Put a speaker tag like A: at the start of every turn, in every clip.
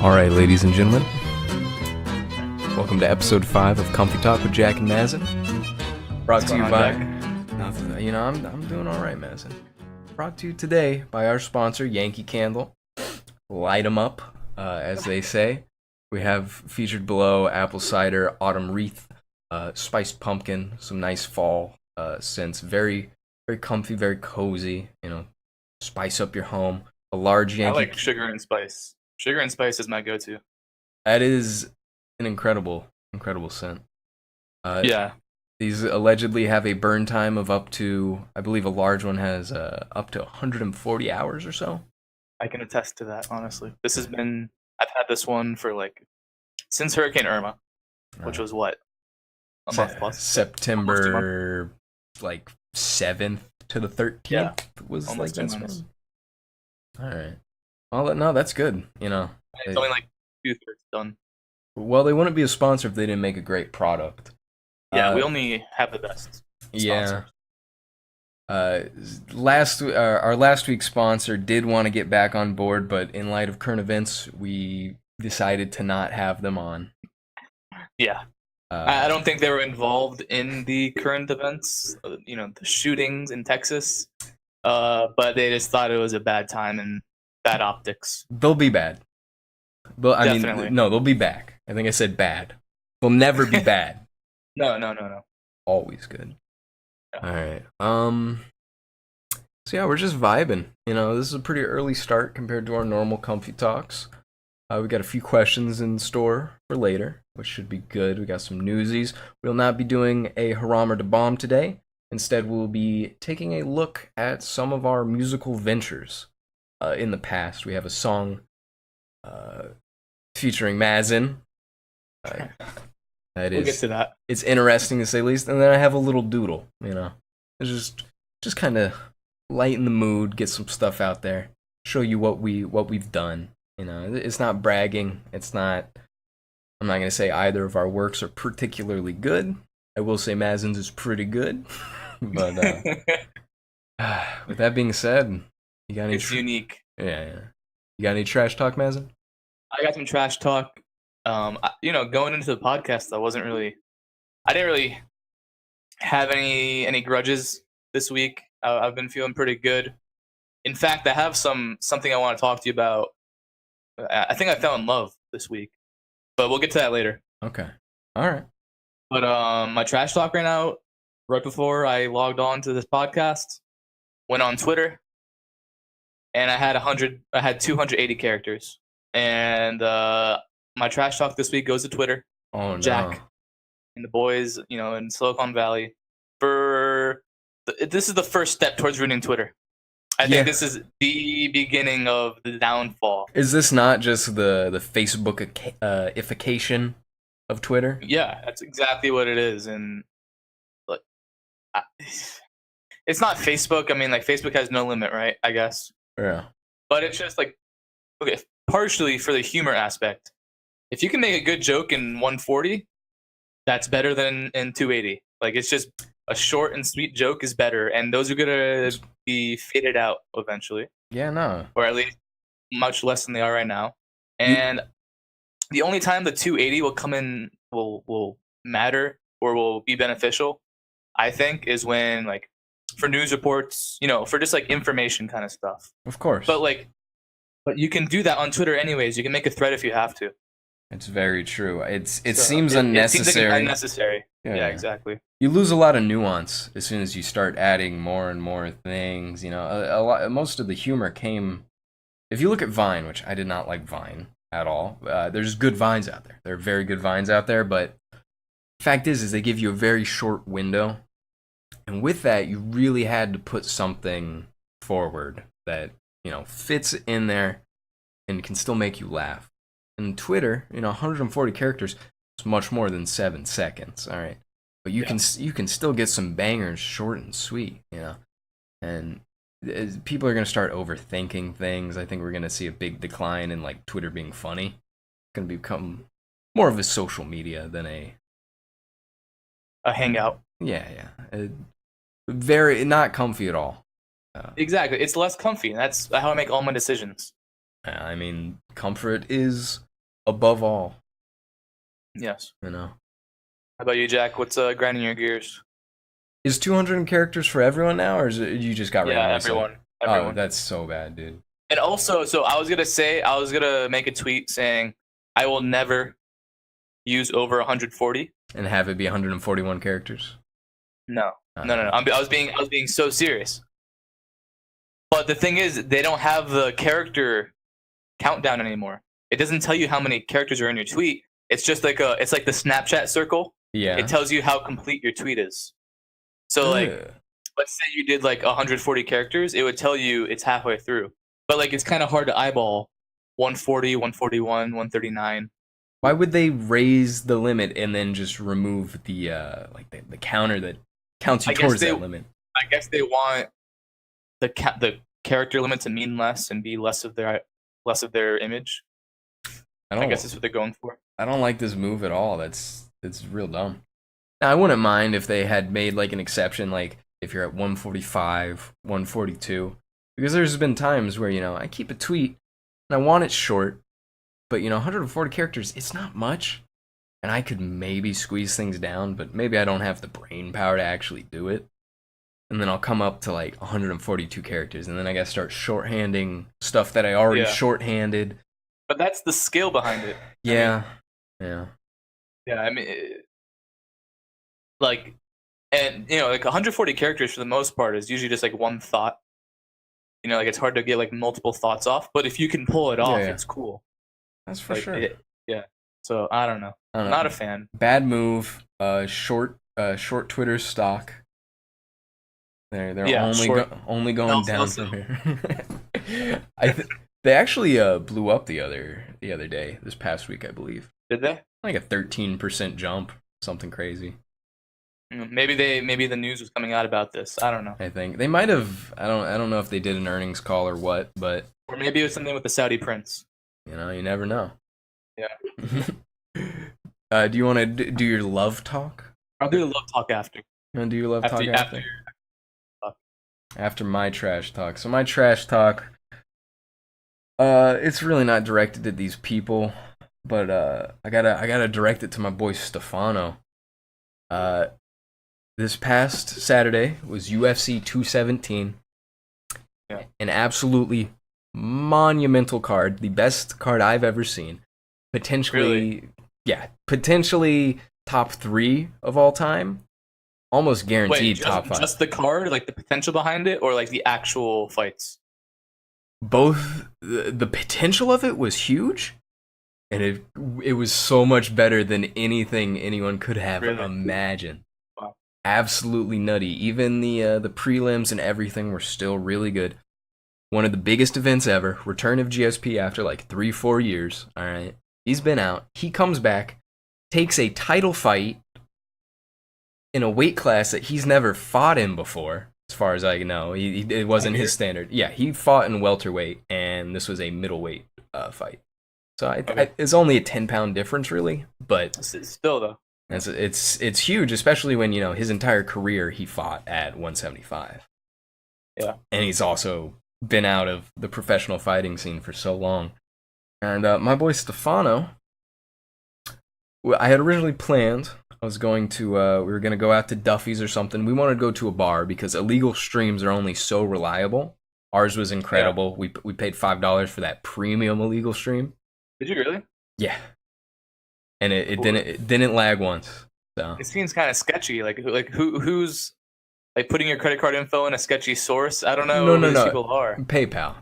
A: Alright, ladies and gentlemen, welcome to episode 5 of Comfy Talk with Jack and Mazin. Brought to you by... Nothing, you know, I'm doing alright, Mazin. Brought to you today by our sponsor, Yankee Candle. Light 'em up, as they say. We have featured below apple cider, autumn wreath, spiced pumpkin, some nice fall scents. Very, very comfy, very cozy, you know, spice up your home. A large Yankee...
B: I like sugar and spice. Sugar and spice is my go-to.
A: That is an incredible scent.
B: Yeah.
A: These allegedly have a burn time of up to, I believe a large one has up to 140 hours or so.
B: I can attest to that, honestly. I've had this one for since Hurricane Irma, which was what? A month plus?
A: September 7th to the 13th was
B: almost
A: like
B: 2
A: this
B: months.
A: one. Alright. Well, no, that's good, you know.
B: It's only 2/3 done.
A: Well, they wouldn't be a sponsor if they didn't make a great product.
B: Yeah, we only have the best sponsors.
A: Yeah. Our last week's sponsor did want to get back on board, but in light of current events, we decided to not have them on.
B: Yeah. I don't think they were involved in the current events, the shootings in Texas, but they just thought it was a bad time and bad optics.
A: They'll be bad.
B: Definitely.
A: They'll be back. I think I said bad. They'll never be bad.
B: No.
A: Always good.
B: Yeah.
A: Alright. So yeah, we're just vibing. You know, this is a pretty early start compared to our normal comfy talks. We got a few questions in store for later, which should be good. We got some newsies. We'll not be doing a Haram or the Bomb today. Instead, we'll be taking a look at some of our musical ventures. In the past, we have a song featuring Mazin.
B: We'll get to that.
A: It's interesting to say the least. And then I have a little doodle, you know. It's just kind of lighten the mood, get some stuff out there, show you what we've done. You know, it's not bragging. I'm not going to say either of our works are particularly good. I will say Mazin's is pretty good. But with that being said, you got any...
B: It's unique.
A: Yeah. You got any trash talk, Mazin?
B: I got some trash talk. Going into the podcast, I didn't really have any grudges this week. I've been feeling pretty good. In fact, I have something I want to talk to you about. I think I fell in love this week, but we'll get to that later.
A: Okay. All right.
B: But my trash talk right now, right before I logged on to this podcast, went on Twitter, and I had 280 characters. And my trash talk this week goes to Twitter.
A: Oh, no.
B: Jack and the boys, in Silicon Valley. This is the first step towards ruining Twitter. I think this is the beginning of the downfall.
A: Is this not just the Facebook-ification of Twitter?
B: Yeah, that's exactly what it is. And it's not Facebook. I mean, Facebook has no limit, right? I guess.
A: Yeah.
B: But it's just okay, partially for the humor aspect. If you can make a good joke in 140, that's better than in 280. It's just a short and sweet joke is better, and those are gonna be faded out eventually.
A: Yeah, no.
B: Or at least much less than they are right now. And the only time the 280 will come in will matter or will be beneficial, I think, is when for news reports, for just information kind of stuff.
A: Of course.
B: But you can do that on Twitter anyways. You can make a thread if you have to.
A: It's very true. It seems unnecessary.
B: It seems unnecessary. Yeah, exactly.
A: You lose a lot of nuance as soon as you start adding more and more things. Most of the humor came. If you look at Vine, which I did not like Vine at all. There's good Vines out there. There are very good Vines out there, but fact is they give you a very short window, and with that, you really had to put something forward that fits in there and can still make you laugh. And Twitter, 140 characters is much more than 7 seconds. All right, but you can still get some bangers, short and sweet. And people are gonna start overthinking things. I think we're gonna see a big decline in Twitter being funny. It's gonna become more of a social media than a
B: hangout.
A: Yeah. Very not comfy at all.
B: Exactly, it's less comfy, and that's how I make all my decisions.
A: I mean, comfort is above all.
B: Yes.
A: You know.
B: How about you, Jack? What's grinding your gears?
A: Is 200 characters for everyone now, or is it you just got
B: Yeah,
A: randomly set?
B: everyone.
A: Oh,
B: Everyone.
A: that's so bad, dude.
B: And also, so I was gonna make a tweet saying I will never use over 140.
A: And have it be 141 characters.
B: No. I was being so serious. But the thing is, they don't have the character countdown anymore. It doesn't tell you how many characters are in your tweet. It's just like it's like the Snapchat circle.
A: Yeah.
B: It tells you how complete your tweet is. So like, let's say you did like 140 characters, it would tell you it's halfway through. But like, it's kind of hard to eyeball 140, 141, 139.
A: Why would they raise the limit and then just remove the the counter that counts you towards that limit?
B: I guess they want the character limit to mean less and be less of their image. I guess that's what they're going for.
A: I don't like this move at all. It's real dumb. Now, I wouldn't mind if they had made like an exception, like if you're at 145, 142, because there's been times where I keep a tweet and I want it short, but 140 characters, it's not much, and I could maybe squeeze things down, but maybe I don't have the brain power to actually do it. And then I'll come up to like 142 characters, and then I gotta start shorthanding stuff that I already shorthanded.
B: But that's the skill behind it.
A: Yeah.
B: Yeah, I mean, like 140 characters for the most part is usually just like one thought. Like it's hard to get like multiple thoughts off, but if you can pull it off, it's cool.
A: That's for sure.
B: So I don't know. I'm not a fan.
A: Bad move. Short Twitter stock. They're only going down from here. They actually blew up the other day, this past week, I believe.
B: Did they?
A: Like a 13% jump, something crazy.
B: Maybe the news was coming out about this. I don't know.
A: I think they might have. I don't know if they did an earnings call or what, but
B: or maybe it was something with the Saudi prince.
A: You never know.
B: Yeah.
A: Do you want to do your love talk?
B: I'll do the love talk after.
A: You want to do your love talk after? After my trash talk. So my trash talk, it's really not directed at these people, but I gotta direct it to my boy Stefano. This past Saturday was UFC 217.
B: Yeah.
A: An absolutely monumental card, the best card I've ever seen. Potentially top 3 of all time. Almost guaranteed top 5.
B: Just the card, like the potential behind it, or like the actual fights?
A: Both. The potential of it was huge, and it was so much better than anything anyone could have imagined.
B: Wow.
A: Absolutely nutty. Even the prelims and everything were still really good. One of the biggest events ever. Return of GSP after like 3-4 years. All right, he's been out. He comes back, takes a title fight in a weight class that he's never fought in before, as far as I know. It wasn't his standard. Yeah, he fought in welterweight, and this was a middleweight fight. So it's only a 10-pound difference, really, but
B: still though,
A: it's huge, especially when his entire career he fought at 175.
B: Yeah,
A: and he's also been out of the professional fighting scene for so long. And my boy Stefano, I had originally planned. I was going to, we were going to go out to Duffy's or something. We wanted to go to a bar because illegal streams are only so reliable. Ours was incredible. Yeah. We paid $5 for that premium illegal stream.
B: Did you really?
A: Yeah. And it didn't lag once. So
B: it seems kind of sketchy. Like who's like putting your credit card info in a sketchy source? I don't know who these people are.
A: PayPal.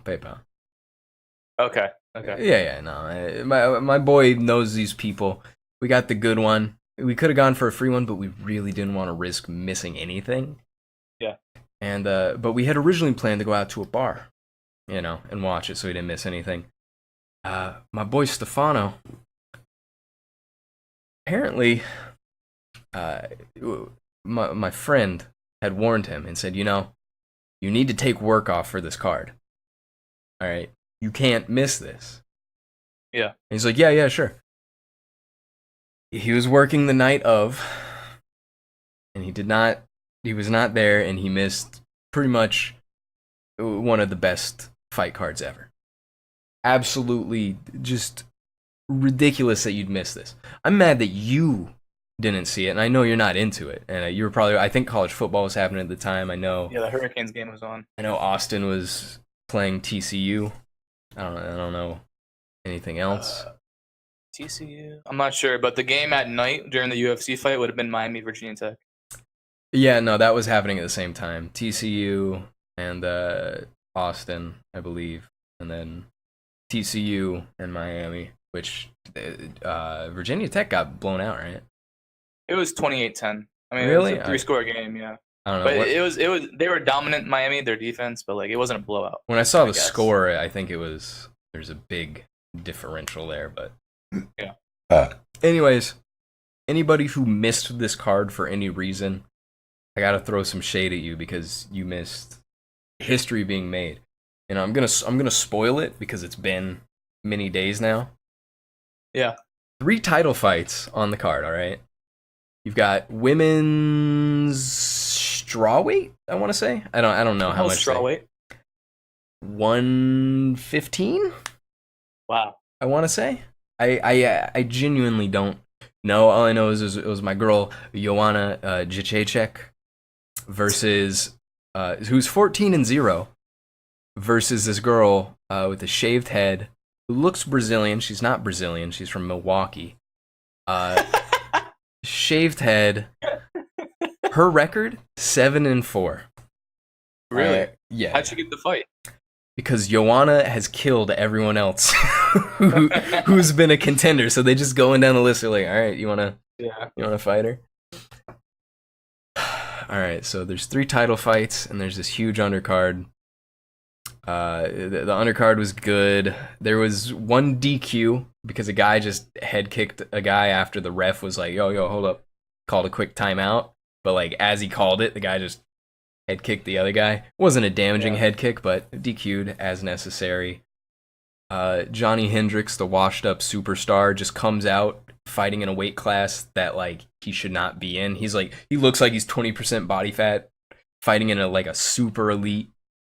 B: Okay.
A: Yeah. No, my boy knows these people. We got the good one. We could have gone for a free one, but we really didn't want to risk missing anything.
B: Yeah.
A: And but we had originally planned to go out to a bar, and watch it, so we didn't miss anything. My boy Stefano, apparently, my friend had warned him and said, you need to take work off for this card. All right, you can't miss this.
B: Yeah.
A: And he's like, yeah, sure. He was working the night of, and he was not there, and he missed pretty much one of the best fight cards ever. Absolutely just ridiculous that you'd miss this. I'm mad that you didn't see it, and I know you're not into it. And you were probably, I think college football was happening at the time. I know.
B: Yeah, the Hurricanes game was on.
A: I know Austin was playing TCU. I don't know anything else.
B: TCU? I'm not sure, but the game at night during the UFC fight would have been Miami, Virginia Tech.
A: Yeah, no, that was happening at the same time. TCU and Austin, I believe, and then TCU and Miami, which Virginia Tech got blown out, right?
B: It was 28-10. I mean,
A: really?
B: It was a 3-score game, yeah.
A: I don't know.
B: But it was they were dominant Miami, their defense, but like it wasn't a blowout.
A: When I saw the score, I think there's a big differential there, but
B: yeah.
A: Anyways, anybody who missed this card for any reason, I gotta throw some shade at you because you missed history being made. And I'm gonna spoil it because it's been many days now.
B: Yeah.
A: 3 title fights on the card, alright? You've got women's strawweight, I wanna say. I don't know how much
B: strawweight.
A: 115?
B: Wow.
A: I wanna say. I genuinely don't know. All I know is it was my girl Joanna Jacek versus who's 14-0 versus this girl with a shaved head who looks Brazilian. She's not Brazilian. She's from Milwaukee. Shaved head. Her record 7-4.
B: Really?
A: Yeah.
B: How'd you get the fight?
A: Because Joanna has killed everyone else who's been a contender. So they just going down the list. They're like, all right, you wanna fight her? All right, so there's 3 title fights, and there's this huge undercard. The undercard was good. There was 1 DQ because a guy just head kicked a guy after the ref was like, yo, hold up, called a quick timeout. But like as he called it, the guy just head kicked the other guy. It wasn't a damaging head kick, but DQ'd as necessary. Johnny Hendricks, the washed up superstar, just comes out fighting in a weight class that like he should not be in. He looks like he's 20% body fat, fighting in a super elite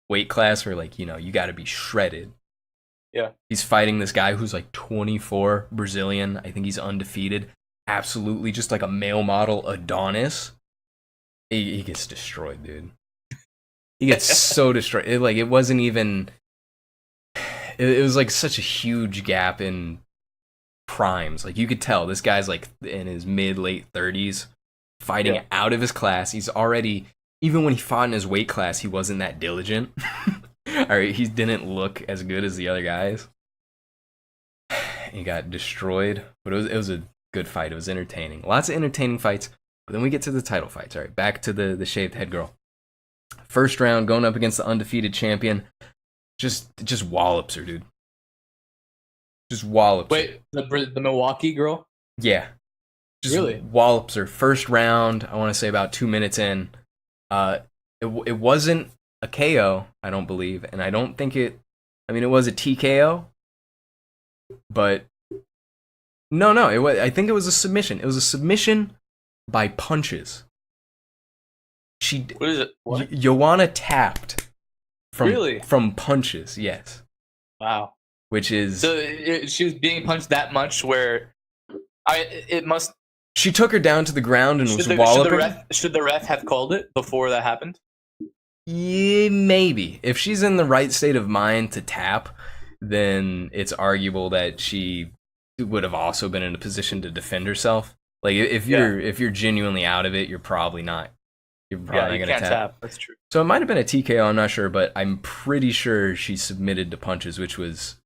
A: weight class where like, you got to be shredded.
B: Yeah.
A: He's fighting this guy who's like 24, Brazilian. I think he's undefeated. Absolutely just like a male model Adonis. He gets destroyed, dude. He gets so destroyed. It wasn't even. It was like such a huge gap in primes. Like you could tell this guy's like in his late 30s, fighting out of his class. He's already, even when he fought in his weight class, he wasn't that diligent. All right, he didn't look as good as the other guys. He got destroyed, but it was a good fight. It was entertaining. Lots of entertaining fights. But then we get to the title fights. All right, back to the shaved head girl. First round, going up against the undefeated champion. Just wallops her, dude. Just wallops her.
B: Wait, the Milwaukee girl?
A: Yeah. Just
B: really?
A: Wallops her. First round, I want to say about 2 minutes in. It wasn't a KO, I don't believe. And I don't think it was a TKO. But no, I think it was a submission. It was a submission by punches.
B: What is it? What?
A: Joanna tapped from punches, yes.
B: Wow.
A: Which is
B: so she was being punched that much where it must.
A: She took her down to the ground and was walloping.
B: Should the ref have called it before that happened?
A: Yeah, maybe. If she's in the right state of mind to tap, then it's arguable that she would have also been in a position to defend herself. Like if you're genuinely out of it, you're probably not. You're probably not gonna tap.
B: That's true.
A: So it might have been a TKO. I'm not sure, but I'm pretty sure she submitted to punches, which was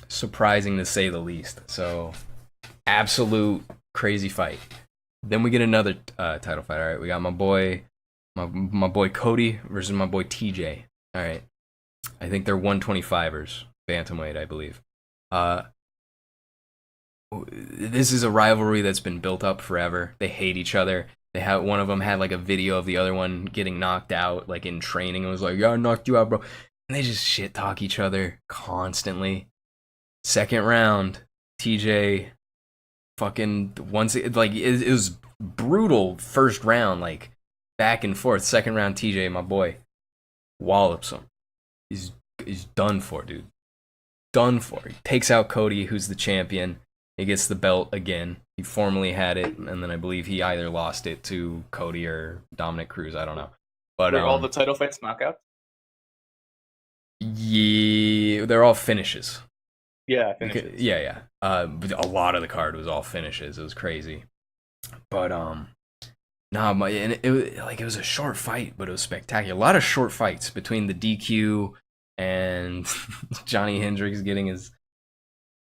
A: surprising to say the least. So absolute crazy fight. Then we get another title fight. All right, we got my boy Cody versus my boy TJ. All right, I think they're 125ers, bantamweight, I believe. This is a rivalry that's been built up forever. They hate each other. One of them had like a video of the other one getting knocked out, like in training, and was like, "Yeah, I knocked you out, bro." And they just shit talk each other constantly. Second round, TJ fucking it was brutal first round, like back and forth. Second round, TJ, my boy, wallops him. He's done for, dude. done for. He takes out Cody, who's the champion. He gets the belt again. He formerly had it, and then I believe he either lost it to Cody or Dominic Cruz. I don't know. But
B: all the title fights knockouts?
A: Yeah, they're all finishes.
B: Yeah, finishes.
A: Yeah. But a lot of the card was all finishes. It was crazy. But it was a short fight, but it was spectacular. A lot of short fights between the DQ and Johnny Hendricks getting his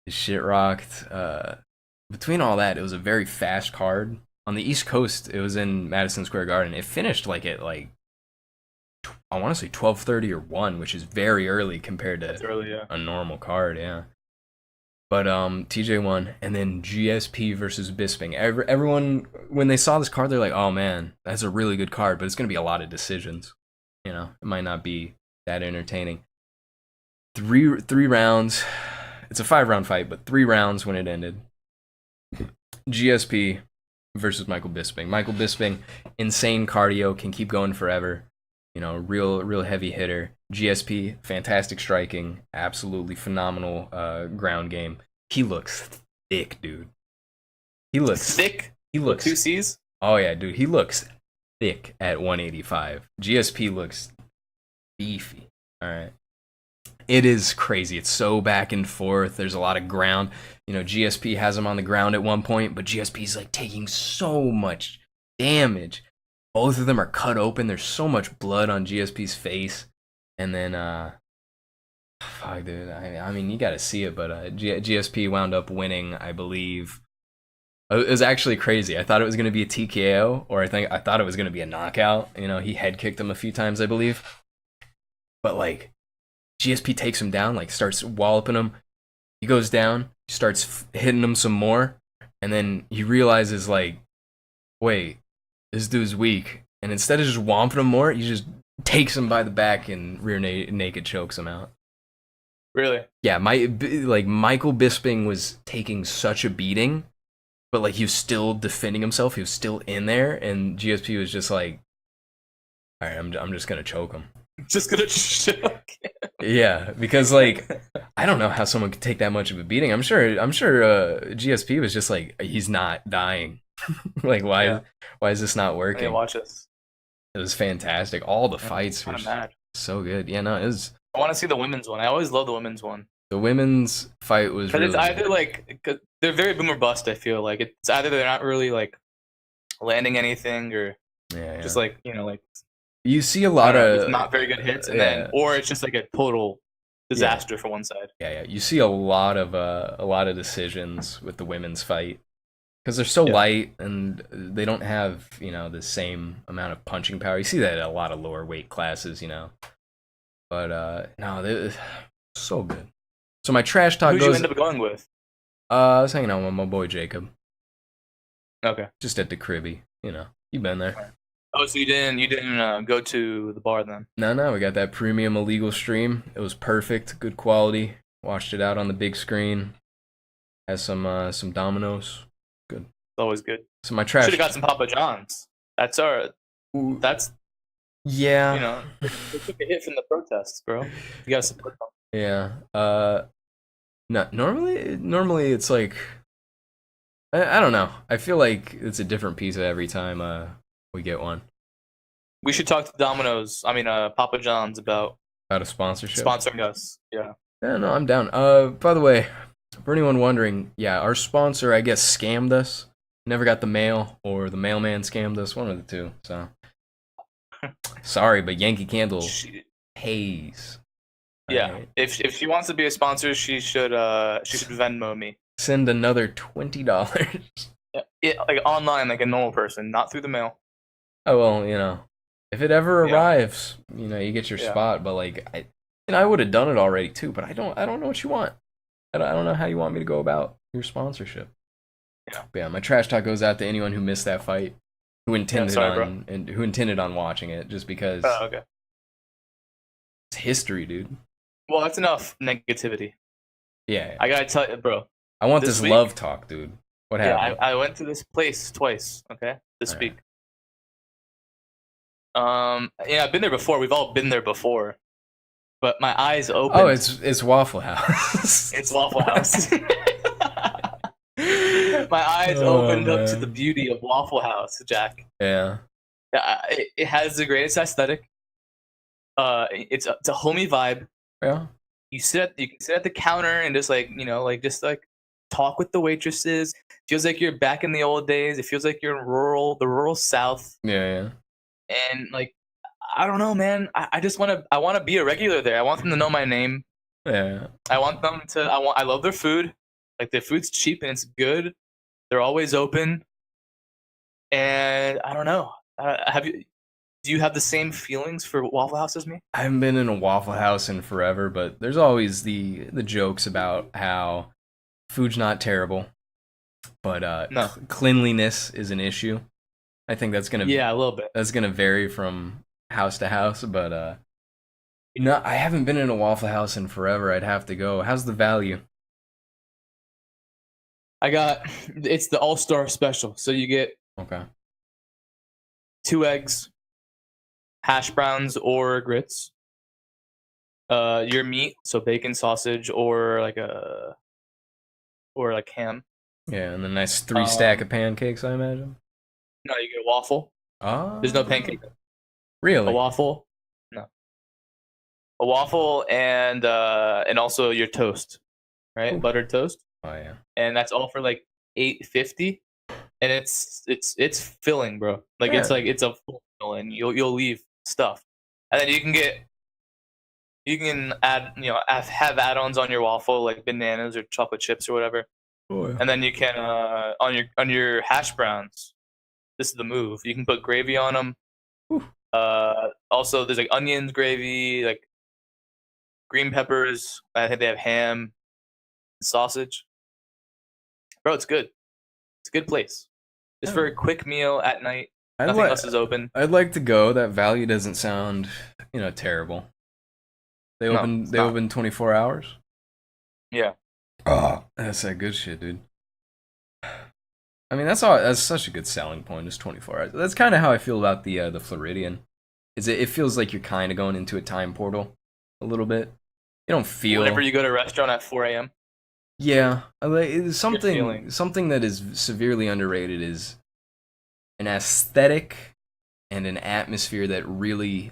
A: shit rocked. Between all that, it was a very fast card. On the East Coast, it was in Madison Square Garden. It finished I want to say 12:30 or 1, which is very early compared to a normal card, yeah. But TJ won, and then GSP versus Bisping. Everyone, when they saw this card, they're like, "Oh man, that's a really good card," but it's gonna be a lot of decisions. You know, it might not be that entertaining. Three rounds. It's a 5-round fight, but 3 rounds when it ended. GSP versus Michael Bisping. Michael Bisping, insane cardio, can keep going forever. You know, real heavy hitter. GSP, fantastic striking, absolutely phenomenal ground game. He looks thick, dude. He looks
B: thick.
A: He looks
B: 2 C's.
A: Oh yeah, dude. He looks thick at 185. GSP looks beefy. All right. It is crazy. It's so back and forth. There's a lot of ground. You know, GSP has him on the ground at one point, but GSP's like taking so much damage. Both of them are cut open. There's so much blood on GSP's face. And then, fuck, dude. I mean, you gotta see it, but GSP wound up winning, I believe. It was actually crazy. I thought it was gonna be a TKO, or I thought it was gonna be a knockout. You know, he head kicked him a few times, I believe. But like, GSP takes him down, like starts walloping him. He goes down, starts hitting him some more, and then he realizes like, wait, this dude's weak. And instead of just whomping him more, he just takes him by the back and rear naked chokes him out.
B: Really?
A: Yeah, Michael Bisping was taking such a beating, but like he was still defending himself. He was still in there, and GSP was just like, all right, I'm just gonna choke him.
B: Just gonna choke.
A: Yeah, because like I don't know how someone could take that much of a beating. I'm sure GSP was just like, he's not dying. Like why is this not working?
B: Watch this.
A: It was fantastic. All the fights were so good. Yeah, no, it was.
B: I want to see the women's one. I always love the women's one.
A: The women's fight was really.
B: It's either like they're very boom or bust. I feel like it's either they're not really like landing anything, or just like like.
A: You see a lot of
B: not very good hits, and then or it's just like a total disaster for one side.
A: Yeah. You see a lot of decisions with the women's fight because they're so light and they don't have the same amount of punching power. You see that at a lot of lower weight classes, But no, they're so good. So my trash talk
B: Who'd you end up going with?
A: I was hanging out with my boy Jacob.
B: Okay.
A: Just at the cribby, You've been there.
B: Oh, so you didn't go to the bar then?
A: No, we got that premium illegal stream. It was perfect, good quality. Watched it out on the big screen. Has some Dominoes. Good.
B: It's always good.
A: So my trash.
B: Should have got some Papa John's. That's
A: yeah.
B: They took a hit from the protests, bro. You gotta support them.
A: Yeah. No, normally it's like I don't know. I feel like it's a different pizza every time we get one.
B: We should talk to Papa John's about
A: a sponsorship.
B: Sponsoring us. Yeah.
A: Yeah, no, I'm down. By the way, for anyone wondering, our sponsor, I guess, scammed us. Never got the mail, or the mailman scammed us. One of the two. So sorry, but Yankee Candle pays.
B: Yeah. Right. If she wants to be a sponsor, she should Venmo me.
A: Send another $20.
B: Yeah, like online, like a normal person, not through the mail.
A: Oh well, if it ever arrives, you get your spot. But like, I would have done it already too. But I don't know what you want. I don't know how you want me to go about your sponsorship. Yeah. But yeah, my trash talk goes out to anyone who missed that fight, who intended on watching it, just because.
B: Oh, okay.
A: It's history, dude.
B: Well, that's enough negativity.
A: Yeah.
B: I gotta tell you, bro.
A: I want this love talk, dude. What happened?
B: I went to this place twice. Okay, this week. I've been there before. We've all been there before. but my eyes opened.
A: Oh, it's Waffle House.
B: It's Waffle House. My eyes opened up to the beauty of Waffle House, Jack.
A: Yeah.
B: It has the greatest aesthetic. It's a homey vibe.
A: Yeah.
B: You can sit at the counter and just talk with the waitresses. Feels like you're back in the old days. It feels like you're in the rural South.
A: Yeah.
B: And like, I don't know, man. I want to be a regular there. I want them to know my name.
A: Yeah.
B: I want them to. I love their food. Like, their food's cheap and it's good. They're always open. And I don't know. Do you have the same feelings for Waffle House as me?
A: I haven't been in a Waffle House in forever, but there's always the jokes about how food's not terrible, but
B: No.
A: Cleanliness is an issue. I think that's gonna
B: a little bit.
A: That's gonna vary from house to house, but no, I haven't been in a Waffle House in forever. I'd have to go. How's the value?
B: It's the All-Star Special, so you get
A: Okay.
B: 2 eggs, hash browns or grits, your meat, so bacon, sausage, or like ham.
A: Yeah, and the nice 3 stack of pancakes, I imagine.
B: No, you get a waffle.
A: Oh,
B: There's no pancake.
A: Really?
B: A waffle. No. A waffle and also your toast, right?
A: Ooh.
B: Buttered toast.
A: Oh yeah.
B: And that's all for like $8.50, and it's filling, bro. Like,
A: Yeah.
B: it's a full meal, and you'll leave stuff, and then you can add have add-ons on your waffle, like bananas or chocolate chips or whatever.
A: Oh, yeah.
B: And then you can on your hash browns. This is the move. You can put gravy on them.
A: Ooh.
B: Also, there's like onions, gravy, like green peppers. I think they have ham, sausage. Bro, it's good. It's a good place. Just for a quick meal at night. Nothing else is open.
A: I'd like to go. That value doesn't sound, terrible. They open 24 hours?
B: Yeah.
A: Oh, that's that good shit, dude. I mean, that's such a good selling point, is 24 hours. That's kind of how I feel about the Floridian. It feels like you're kind of going into a time portal a little bit. You don't feel...
B: Whenever you go to a restaurant at 4 a.m.?
A: Yeah. Something that is severely underrated is an aesthetic and an atmosphere that really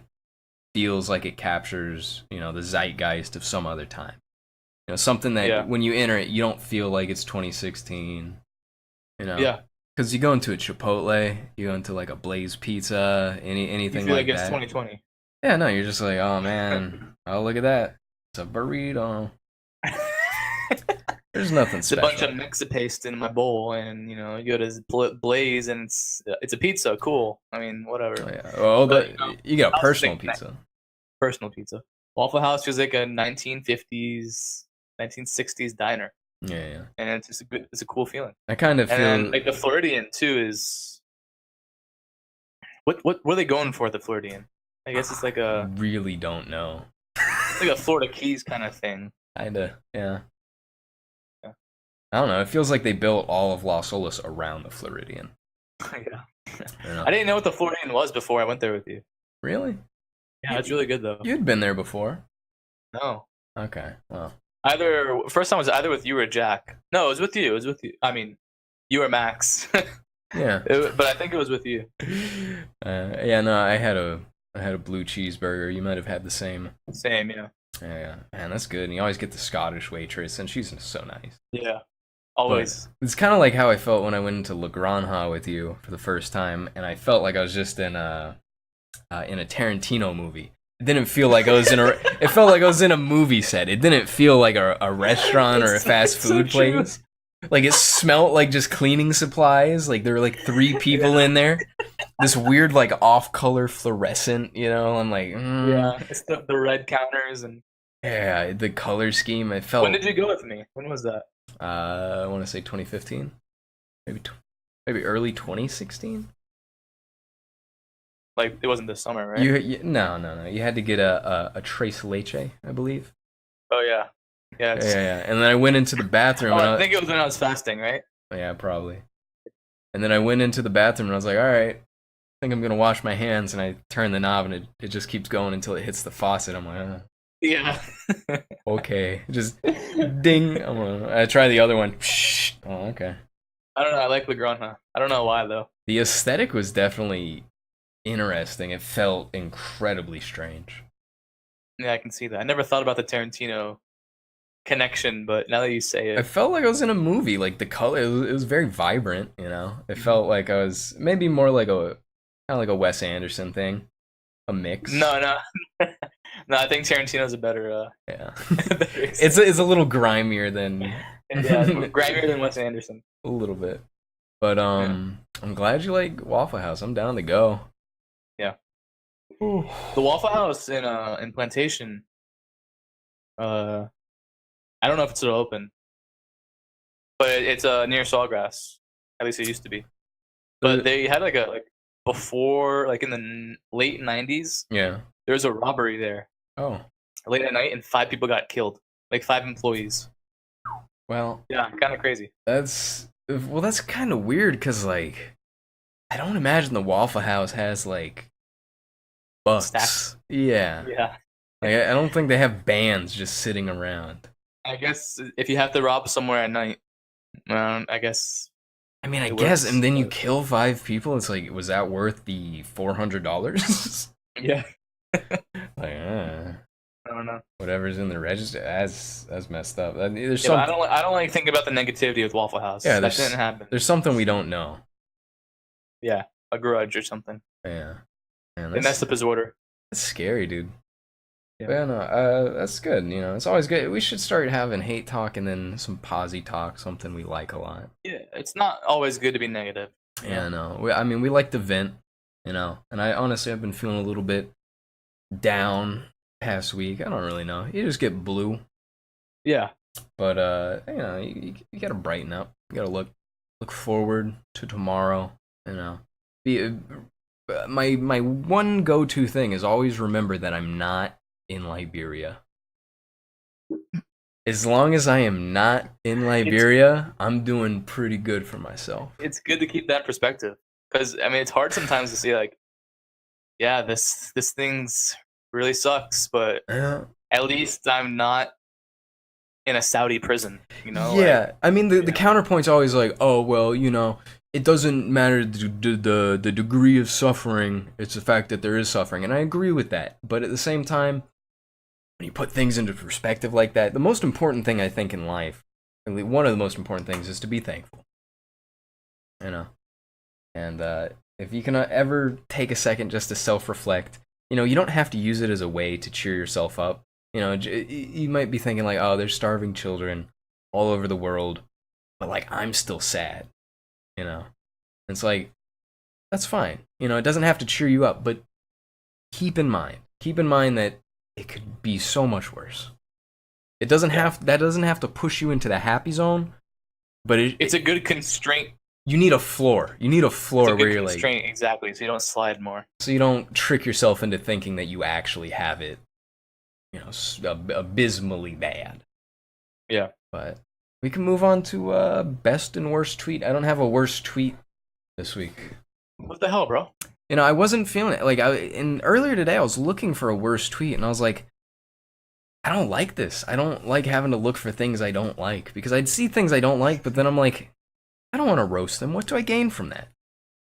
A: feels like it captures, the zeitgeist of some other time. Something that when you enter it, you don't feel like it's 2016.
B: Yeah.
A: Because you go into a Chipotle, you go into like a Blaze Pizza, anything
B: you feel
A: like
B: it's
A: that.
B: 2020.
A: Yeah, no, you're just like, oh man, oh look at that, it's a burrito. There's nothing
B: It's
A: special.
B: a bunch of Mexipaste in my bowl, and you go to Blaze, and it's a pizza. Cool. I mean, whatever.
A: Oh, yeah. Well, you get a personal pizza.
B: Personal pizza. Waffle House feels like a 1950s, 1960s diner.
A: Yeah.
B: And it's just it's a cool feeling.
A: I kind of feel
B: And like the Floridian too is what are they going for at the Floridian? I guess it's like
A: really don't know.
B: It's like a Florida Keys kind of thing.
A: Kinda, yeah. I don't know. It feels like they built all of Las Olas around the Floridian.
B: Yeah.
A: I
B: didn't know what the Floridian was before I went there with you.
A: Really?
B: Yeah, it's really good though.
A: You'd been there before.
B: No.
A: Okay. Well.
B: First time was either with you or Jack. No, it was with you. I mean, you or Max.
A: Yeah.
B: But I think it was with you.
A: Yeah. No, I had a blue cheeseburger. You might have had the same.
B: Same, yeah.
A: Yeah. Man, that's good. And you always get the Scottish waitress, and she's so nice.
B: Yeah. Always.
A: But it's kind of like how I felt when I went into La Granja with you for the first time, and I felt like I was just in a Tarantino movie. It didn't feel like I was in a. It felt like I was in a movie set. It didn't feel like a restaurant or a fast food place. Like, it smelled like just cleaning supplies. Like, there were like 3 people in there. This weird like off-color fluorescent. I'm like,
B: yeah, it's the red counters and.
A: Yeah, the color scheme. I felt.
B: When did you go with me? When was that?
A: I want to say 2015, maybe early 2016.
B: Like, it wasn't this summer, right?
A: No. You had to get a tres leche, I believe.
B: Oh yeah.
A: Yeah. And then I went into the bathroom.
B: I think it was when I was fasting, right?
A: Yeah, probably. And then I went into the bathroom and I was like, all right, I think I'm gonna wash my hands. And I turn the knob and it just keeps going until it hits the faucet. I'm like,
B: Yeah.
A: Okay, just ding. I try the other one. Oh, okay.
B: I don't know. I like La Granja. I don't know why though.
A: The aesthetic was definitely interesting. It felt incredibly strange.
B: Yeah, I can see that. I never thought about the Tarantino connection, but now that you say
A: I
B: it,
A: felt like I was in a movie. Like the color, it was very vibrant. You know, it felt like I was maybe more like a kind of like a Wes Anderson thing, a mix.
B: no, no, no. I think Tarantino's a better.
A: Yeah,
B: Better
A: it's a little grimier than
B: yeah, grimier than Wes Anderson.
A: a little bit. But
B: Yeah.
A: I'm glad you like Waffle House. I'm down to go.
B: Yeah.
A: Ooh.
B: The Waffle House in Plantation. I don't know if it's still open, but it's near Sawgrass. At least it used to be. But they had before, like in the late '90s,
A: Yeah.
B: there was a robbery there
A: Oh.
B: late at night, and 5 people got killed, like 5 employees.
A: Well,
B: Yeah, kind of crazy.
A: that's kind of weird because like I don't imagine the Waffle House has like bucks.
B: Stacks.
A: Yeah.
B: Yeah.
A: Like, I don't think they have bands just sitting around.
B: I guess if you have to rob somewhere at night, I guess.
A: I mean, I
B: It
A: guess,
B: works,
A: and then you
B: but-
A: kill 5 people. It's like, was that worth the $400?
B: Yeah.
A: Like,
B: I don't know.
A: whatever's in the register, that's messed up. There's
B: Yeah, but
A: something.
B: I don't like thinking about the negativity with Waffle House.
A: Yeah,
B: that didn't happen.
A: There's something we don't know.
B: Yeah, a grudge or something.
A: Yeah. Man,
B: They messed up his order.
A: that's scary, dude.
B: Yeah.
A: But yeah, no, that's good. You know, it's always good. We should start having hate talk and then some posy talk, something we like a lot.
B: Yeah, it's not always good to be negative.
A: Yeah, no. I mean, we like to vent, you know. And I honestly, I've been feeling a little bit down past week. I don't really know. You just get blue.
B: Yeah.
A: But you know, you gotta brighten up. You gotta look forward to tomorrow. You know, my one go-to thing is always remember that I'm not in Liberia. As long as I am not in Liberia, I'm doing pretty good for myself.
B: It's good to keep that perspective, because I mean it's hard sometimes to see like, yeah, this thing's really sucks, but
A: Yeah.
B: at least I'm not in a Saudi prison. You know?
A: Yeah, I mean the
B: yeah.
A: counterpoint's always like, oh well, you know, it doesn't matter the degree of suffering. It's the fact that there is suffering, and I agree with that. But at the same time, when you put things into perspective like that, the most important thing I think in life, one of the most important things, is to be thankful. You know, and if you can ever take a second just to self-reflect, you know, you don't have to use it as a way to cheer yourself up. You know, you might be thinking like, oh, there's starving children all over the world, but like I'm still sad. You know, it's like that's fine. You know, it doesn't have to cheer you up, but keep in mind that it could be so much worse. That doesn't have to push you into the happy zone, but
B: it's a good constraint.
A: You need a floor. You need a floor
B: It's a good
A: where you're
B: constraint,
A: like,
B: exactly, so you don't slide more.
A: so you don't trick yourself into thinking that you actually have it. You know, abysmally bad.
B: Yeah.
A: But we can move on to best and worst tweet. I don't have a worst tweet this week.
B: What the hell, bro?
A: You know, I wasn't feeling it. Like, earlier today, I was looking for a worst tweet, and I was like, I don't like this. I don't like having to look for things I don't like, because I'd see things I don't like, but then I'm like, I don't want to roast them. What do I gain from that?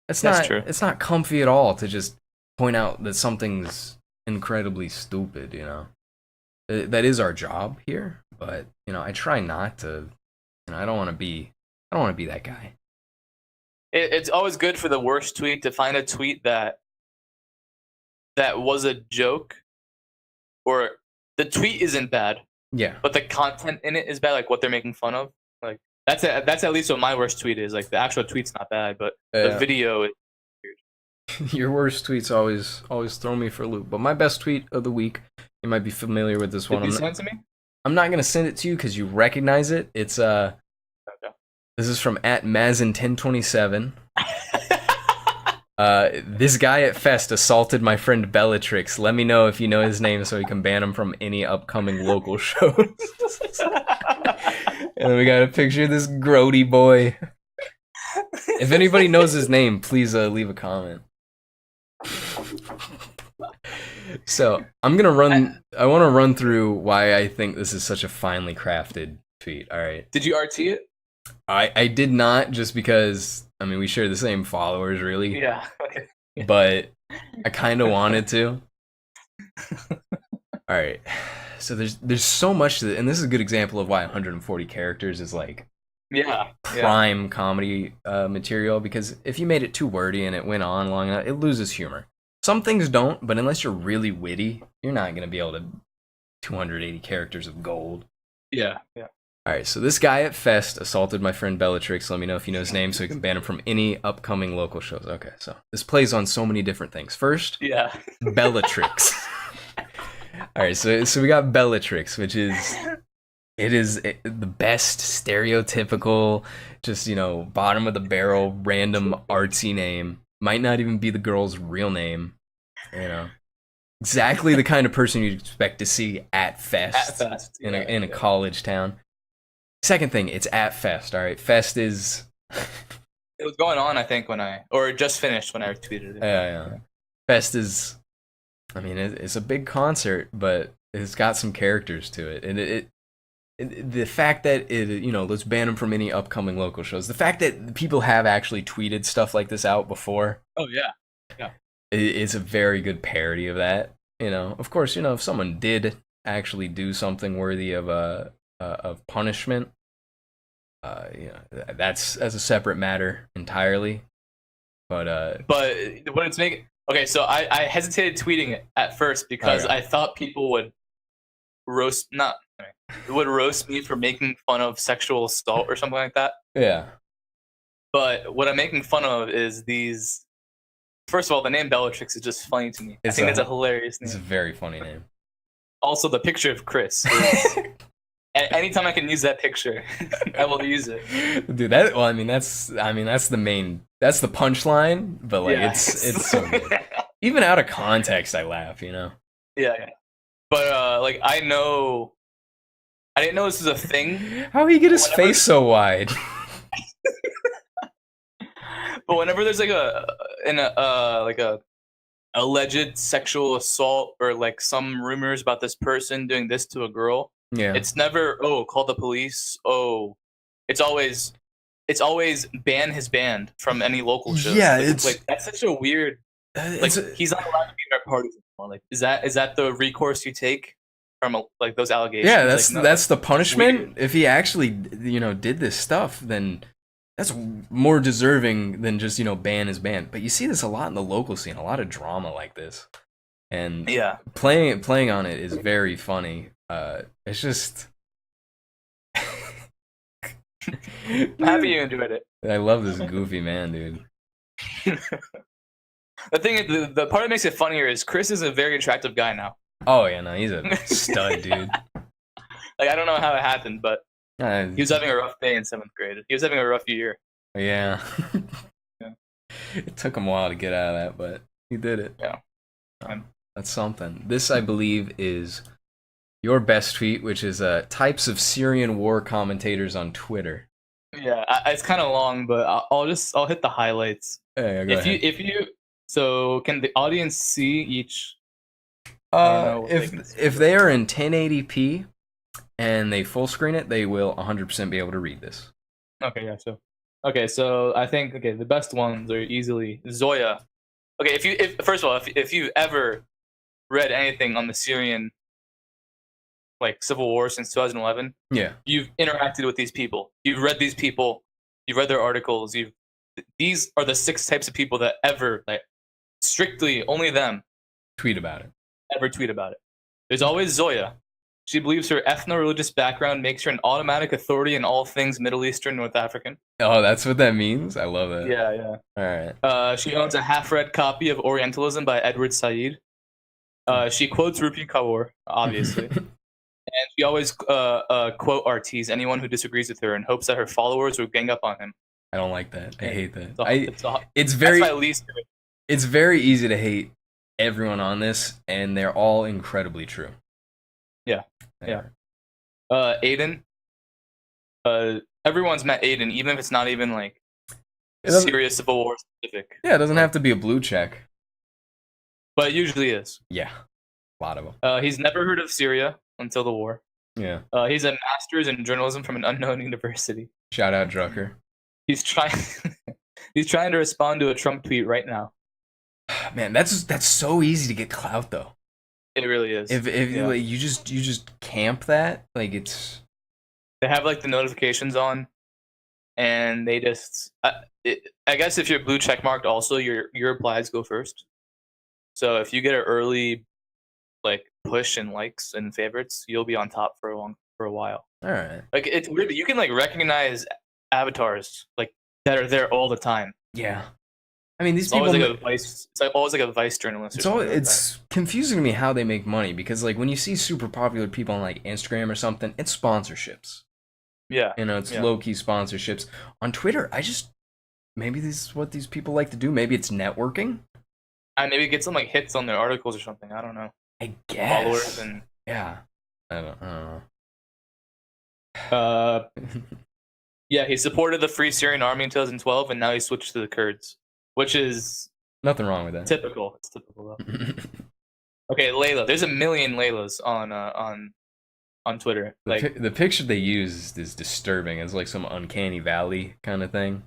A: That's
B: true.
A: It's not comfy at all to just point out that something's incredibly stupid. You know, that is our job here, but you know, I try not to. You know, I don't want to be that guy.
B: It's always good for the worst tweet to find a tweet that was a joke, or the tweet isn't bad,
A: Yeah.
B: but the content in it is bad, like what they're making fun of. Like that's at least what my worst tweet is. Like the actual tweet's not bad, but the video is weird.
A: Your worst tweets always throw me for a loop. But my best tweet of the week, you might be familiar with this one.
B: Did you send it to me?
A: I'm not gonna send it to you because you recognize it. It's
B: Okay.
A: This is from @Mazin1027. This guy at Fest assaulted my friend Bellatrix. Let me know if you know his name so we can ban him from any upcoming local shows. And then we got a picture of this grody boy. If anybody knows his name, please leave a comment. So I'm gonna run. I want to run through why I think this is such a finely crafted tweet. All right.
B: Did you RT it?
A: I did not, just because I mean we share the same followers really,
B: Yeah. Okay.
A: but I kind of wanted to. All right. So there's so much to it, and this is a good example of why 140 characters is like
B: Yeah.
A: prime comedy material, because if you made it too wordy and it went on long enough, it loses humor. Some things don't, but unless you're really witty, you're not going to be able to 280 characters of gold.
B: Yeah. Yeah.
A: All right, so this guy at Fest assaulted my friend Bellatrix. Let me know if you know his name so we can ban him from any upcoming local shows. Okay, so this plays on so many different things. First,
B: Yeah.
A: Bellatrix. All right, so we got Bellatrix, which is the best stereotypical, just bottom of the barrel, random artsy name. Might not even be the girl's real name. Exactly the kind of person you'd expect to see at Fest, in a college town. Second thing, it's at Fest. All right, Fest is.
B: It was going on, I think, or it just finished when I tweeted it.
A: Yeah. Fest is. I mean, it's a big concert, but it's got some characters to it, and the fact that let's ban them from any upcoming local shows. The fact that people have actually tweeted stuff like this out before.
B: Oh yeah.
A: It's a very good parody of that. Of course, if someone did actually do something worthy of punishment, that's a separate matter entirely. But
B: when it's making I hesitated tweeting it at first because I thought people would roast me for making fun of sexual assault or something like that.
A: Yeah. But
B: what I'm making fun of is these. First of all, the name Bellatrix is just funny to me. I think it's a hilarious name.
A: It's a very funny name.
B: Also, the picture of Chris. Anytime I can use that picture, I will use it.
A: Dude, that's the main. That's the punchline, but it's so good. Even out of context, I laugh.
B: Yeah. But I didn't know this was a thing.
A: How he get his face so wide?
B: But whenever there's a alleged sexual assault or some rumors about this person doing this to a girl, it's never call the police. It's always ban his band from any local shows.
A: Yeah, it's
B: that's such a weird. He's not allowed to be at our parties anymore. Is that the recourse you take from those allegations?
A: Yeah, that's the punishment. If he actually did this stuff, then that's more deserving than just ban his band. But you see this a lot in the local scene, a lot of drama like this, and playing on it is very funny. It's just.
B: I'm happy you enjoyed it.
A: I love this goofy man, dude.
B: The thing, the part that makes it funnier is Chris is a very attractive guy now.
A: Oh yeah, no, he's a stud, dude.
B: I don't know how it happened, but he was having a rough day in 7th grade. He was having a rough year.
A: Yeah. It took him a while to get out of that, but he did it.
B: Yeah.
A: That's something. This, I believe, is your best tweet, which is types of Syrian war commentators on Twitter.
B: Yeah, it's kind of long, but I'll hit the highlights.
A: Yeah, go ahead.
B: So can the audience see each?
A: If they are in 1080p and they full screen it, they will 100% be able to read this.
B: Okay, yeah. So I think the best ones are easily Zoya. Okay, if you've ever read anything on the Syrian civil war since 2011, you've interacted with these people. You've read these people. You've read their articles. These are the 6 types of people that ever strictly only them
A: tweet about it.
B: Ever tweet about it. There's always Zoya. She believes her ethno-religious background makes her an automatic authority in all things Middle Eastern, North African.
A: Oh, that's what that means? I love it.
B: Yeah.
A: All
B: right. She owns a half-read copy of Orientalism by Edward Said. She quotes Rupi Kaur, obviously. And she always quote or tease anyone who disagrees with her in hopes that her followers will gang up on him.
A: I don't like that. I hate that.
B: That's my least favorite.
A: It's very easy to hate everyone on this, and they're all incredibly true.
B: Yeah. Aiden. Everyone's met Aiden, even if it's not even serious Civil War specific.
A: Yeah, it doesn't have to be a blue check.
B: But it usually is.
A: Yeah. A lot of them.
B: He's never heard of Syria until the war.
A: Yeah.
B: He's a master's in journalism from an unknown university.
A: Shout out Drucker.
B: He's trying. He's trying to respond to a Trump tweet right now.
A: Man, that's so easy to get clout though.
B: It really is.
A: If like, you just camp that, like it's.
B: They have like the notifications on, and they just. I guess if you're blue checkmarked, also your replies go first. So if you get an early, like push and likes and favorites, you'll be on top for a while.
A: All right.
B: Like it's weird, but you can like recognize avatars like that are there all the time.
A: Yeah. I mean, these
B: It's
A: people.
B: always like a Vice. It's like always like a Vice journalist.
A: It's confusing to me how they make money because like when you see super popular people on like Instagram or something, it's sponsorships.
B: Yeah.
A: You know, it's low key sponsorships. On Twitter, maybe this is what these people like to do. Maybe it's networking.
B: And maybe get some like hits on their articles or something. I don't know.
A: I guess.
B: Followers and
A: yeah. I don't know.
B: Yeah, he supported the Free Syrian Army in 2012, and now he switched to the Kurds, which is
A: nothing wrong with that.
B: Typical. It's typical though. Okay, Layla. There's a million Laylas on Twitter. Like
A: the picture they use is disturbing. It's like some uncanny valley kind of thing.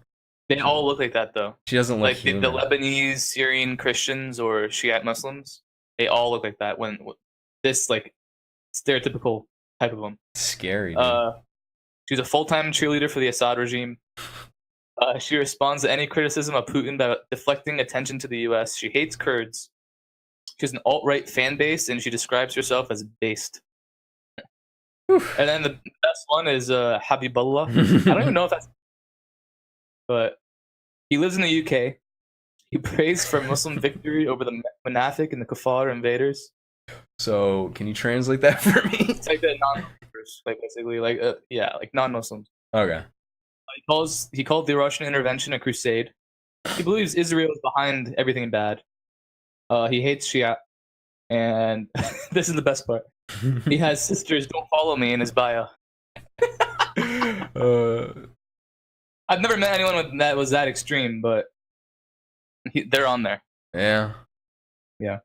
B: They all look like that though.
A: She doesn't look
B: like the Lebanese Syrian Christians or Shiite Muslims. They all look like that. When this like stereotypical type of them.
A: Scary. Dude.
B: She's a full-time cheerleader for the Assad regime. She responds to any criticism of Putin by deflecting attention to the U.S. She hates Kurds. She has an alt-right fan base, and she describes herself as based. And then the best one is Habibullah. I don't even know if that's... But he lives in the UK. He prays for Muslim victory over the Manafik and the Kuffar invaders.
A: So, can you translate that for me?
B: It's like the non-Muslims, like basically, like like non-Muslims.
A: Okay.
B: He called the Russian intervention a crusade. He believes Israel is behind everything bad. He hates Shia, and this is the best part. He has sisters "Don't follow me" in his bio. I've never met anyone that was that extreme, but they're on there.
A: Yeah.
B: Yeah.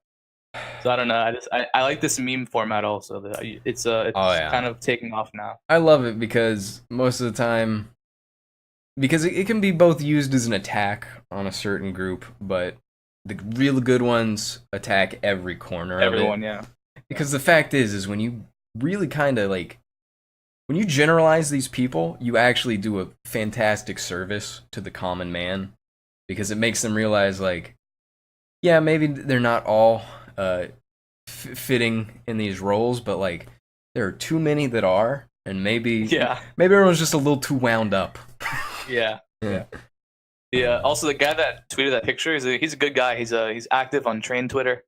B: So I don't know. I like this meme format also. It's kind of taking off now.
A: I love it because most of the time, because it can be both used as an attack on a certain group, but the real good ones attack every corner of it.
B: Everyone, yeah.
A: Because the fact is when you really kind of like, when you generalize these people, you actually do a fantastic service to the common man, because it makes them realize like, yeah, maybe they're not all fitting in these roles, but like there are too many that are, and maybe everyone's just a little too wound up.
B: Yeah. Also, the guy that tweeted that picture he's a good guy. He's active on train Twitter.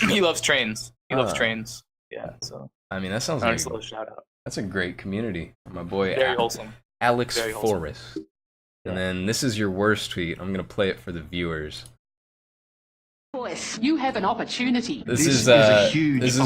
B: He loves trains. Trains. Yeah. So
A: I mean, that sounds
B: like a shout out.
A: That's a great community. My boy,
B: very wholesome.
A: Alex Forrest. And then this is your worst tweet. I'm gonna play it for the viewers.
C: You have an opportunity.
A: This is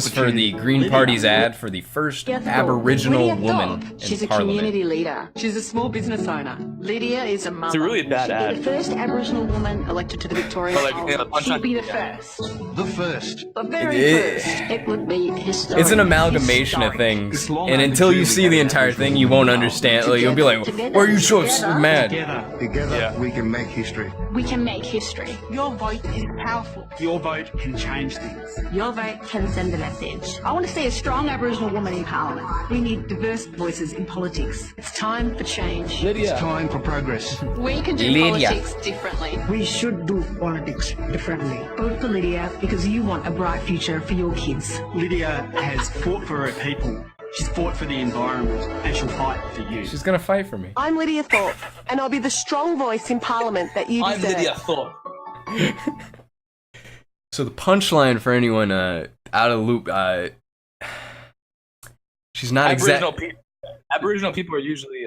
A: for the Green Party's ad for the first Aboriginal woman
C: She's
A: in
C: a
A: Parliament.
C: community leader. She's a small business owner. Lydia is a mother.
B: It's a really bad
C: She'll
B: ad.
C: be the first Aboriginal woman elected to the Victorian Parliament. She'll be the first.
D: The first.
C: The very first. It would be historic.
A: It's an amalgamation of things, and until you see the entire thing, you won't understand. Like, you'll be like, "Why are you so mad?"
D: Together, we can make history.
C: We can make history. Your vote is powerful.
E: Your vote can change things.
C: Your vote can send a message. I want to see a strong Aboriginal woman in Parliament. We need diverse voices in politics. It's time for change.
D: It's time for progress.
C: We can do politics differently.
E: We should do politics differently.
C: Vote for Lydia because you want a bright future for your kids.
E: Lydia has fought for her people. She's fought for the environment, and she'll fight for you.
A: She's gonna fight for me.
F: I'm Lydia Thorpe, and I'll be the strong voice in Parliament that you deserve.
B: I'm Lydia Thorpe.
A: So the punchline for anyone out of the loop, she's not exactly.
B: Aboriginal people are usually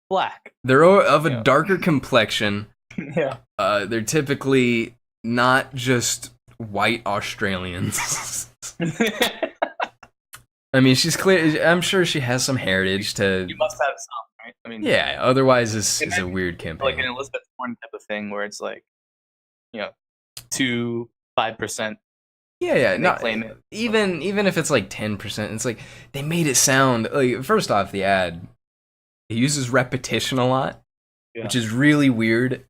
B: black.
A: They're of a darker complexion.
B: Yeah.
A: They're typically not just white Australians. I mean, she's clear. I'm sure she has some heritage to.
B: You must have some, right? I mean,
A: yeah. Otherwise, this is a weird campaign.
B: Like an Elizabeth Warren type of thing, where it's like, 2-5%
A: Yeah,
B: and they claim it.
A: Even if it's like 10%, it's like they made it sound like, first off, the ad, it uses repetition a lot, which is really weird,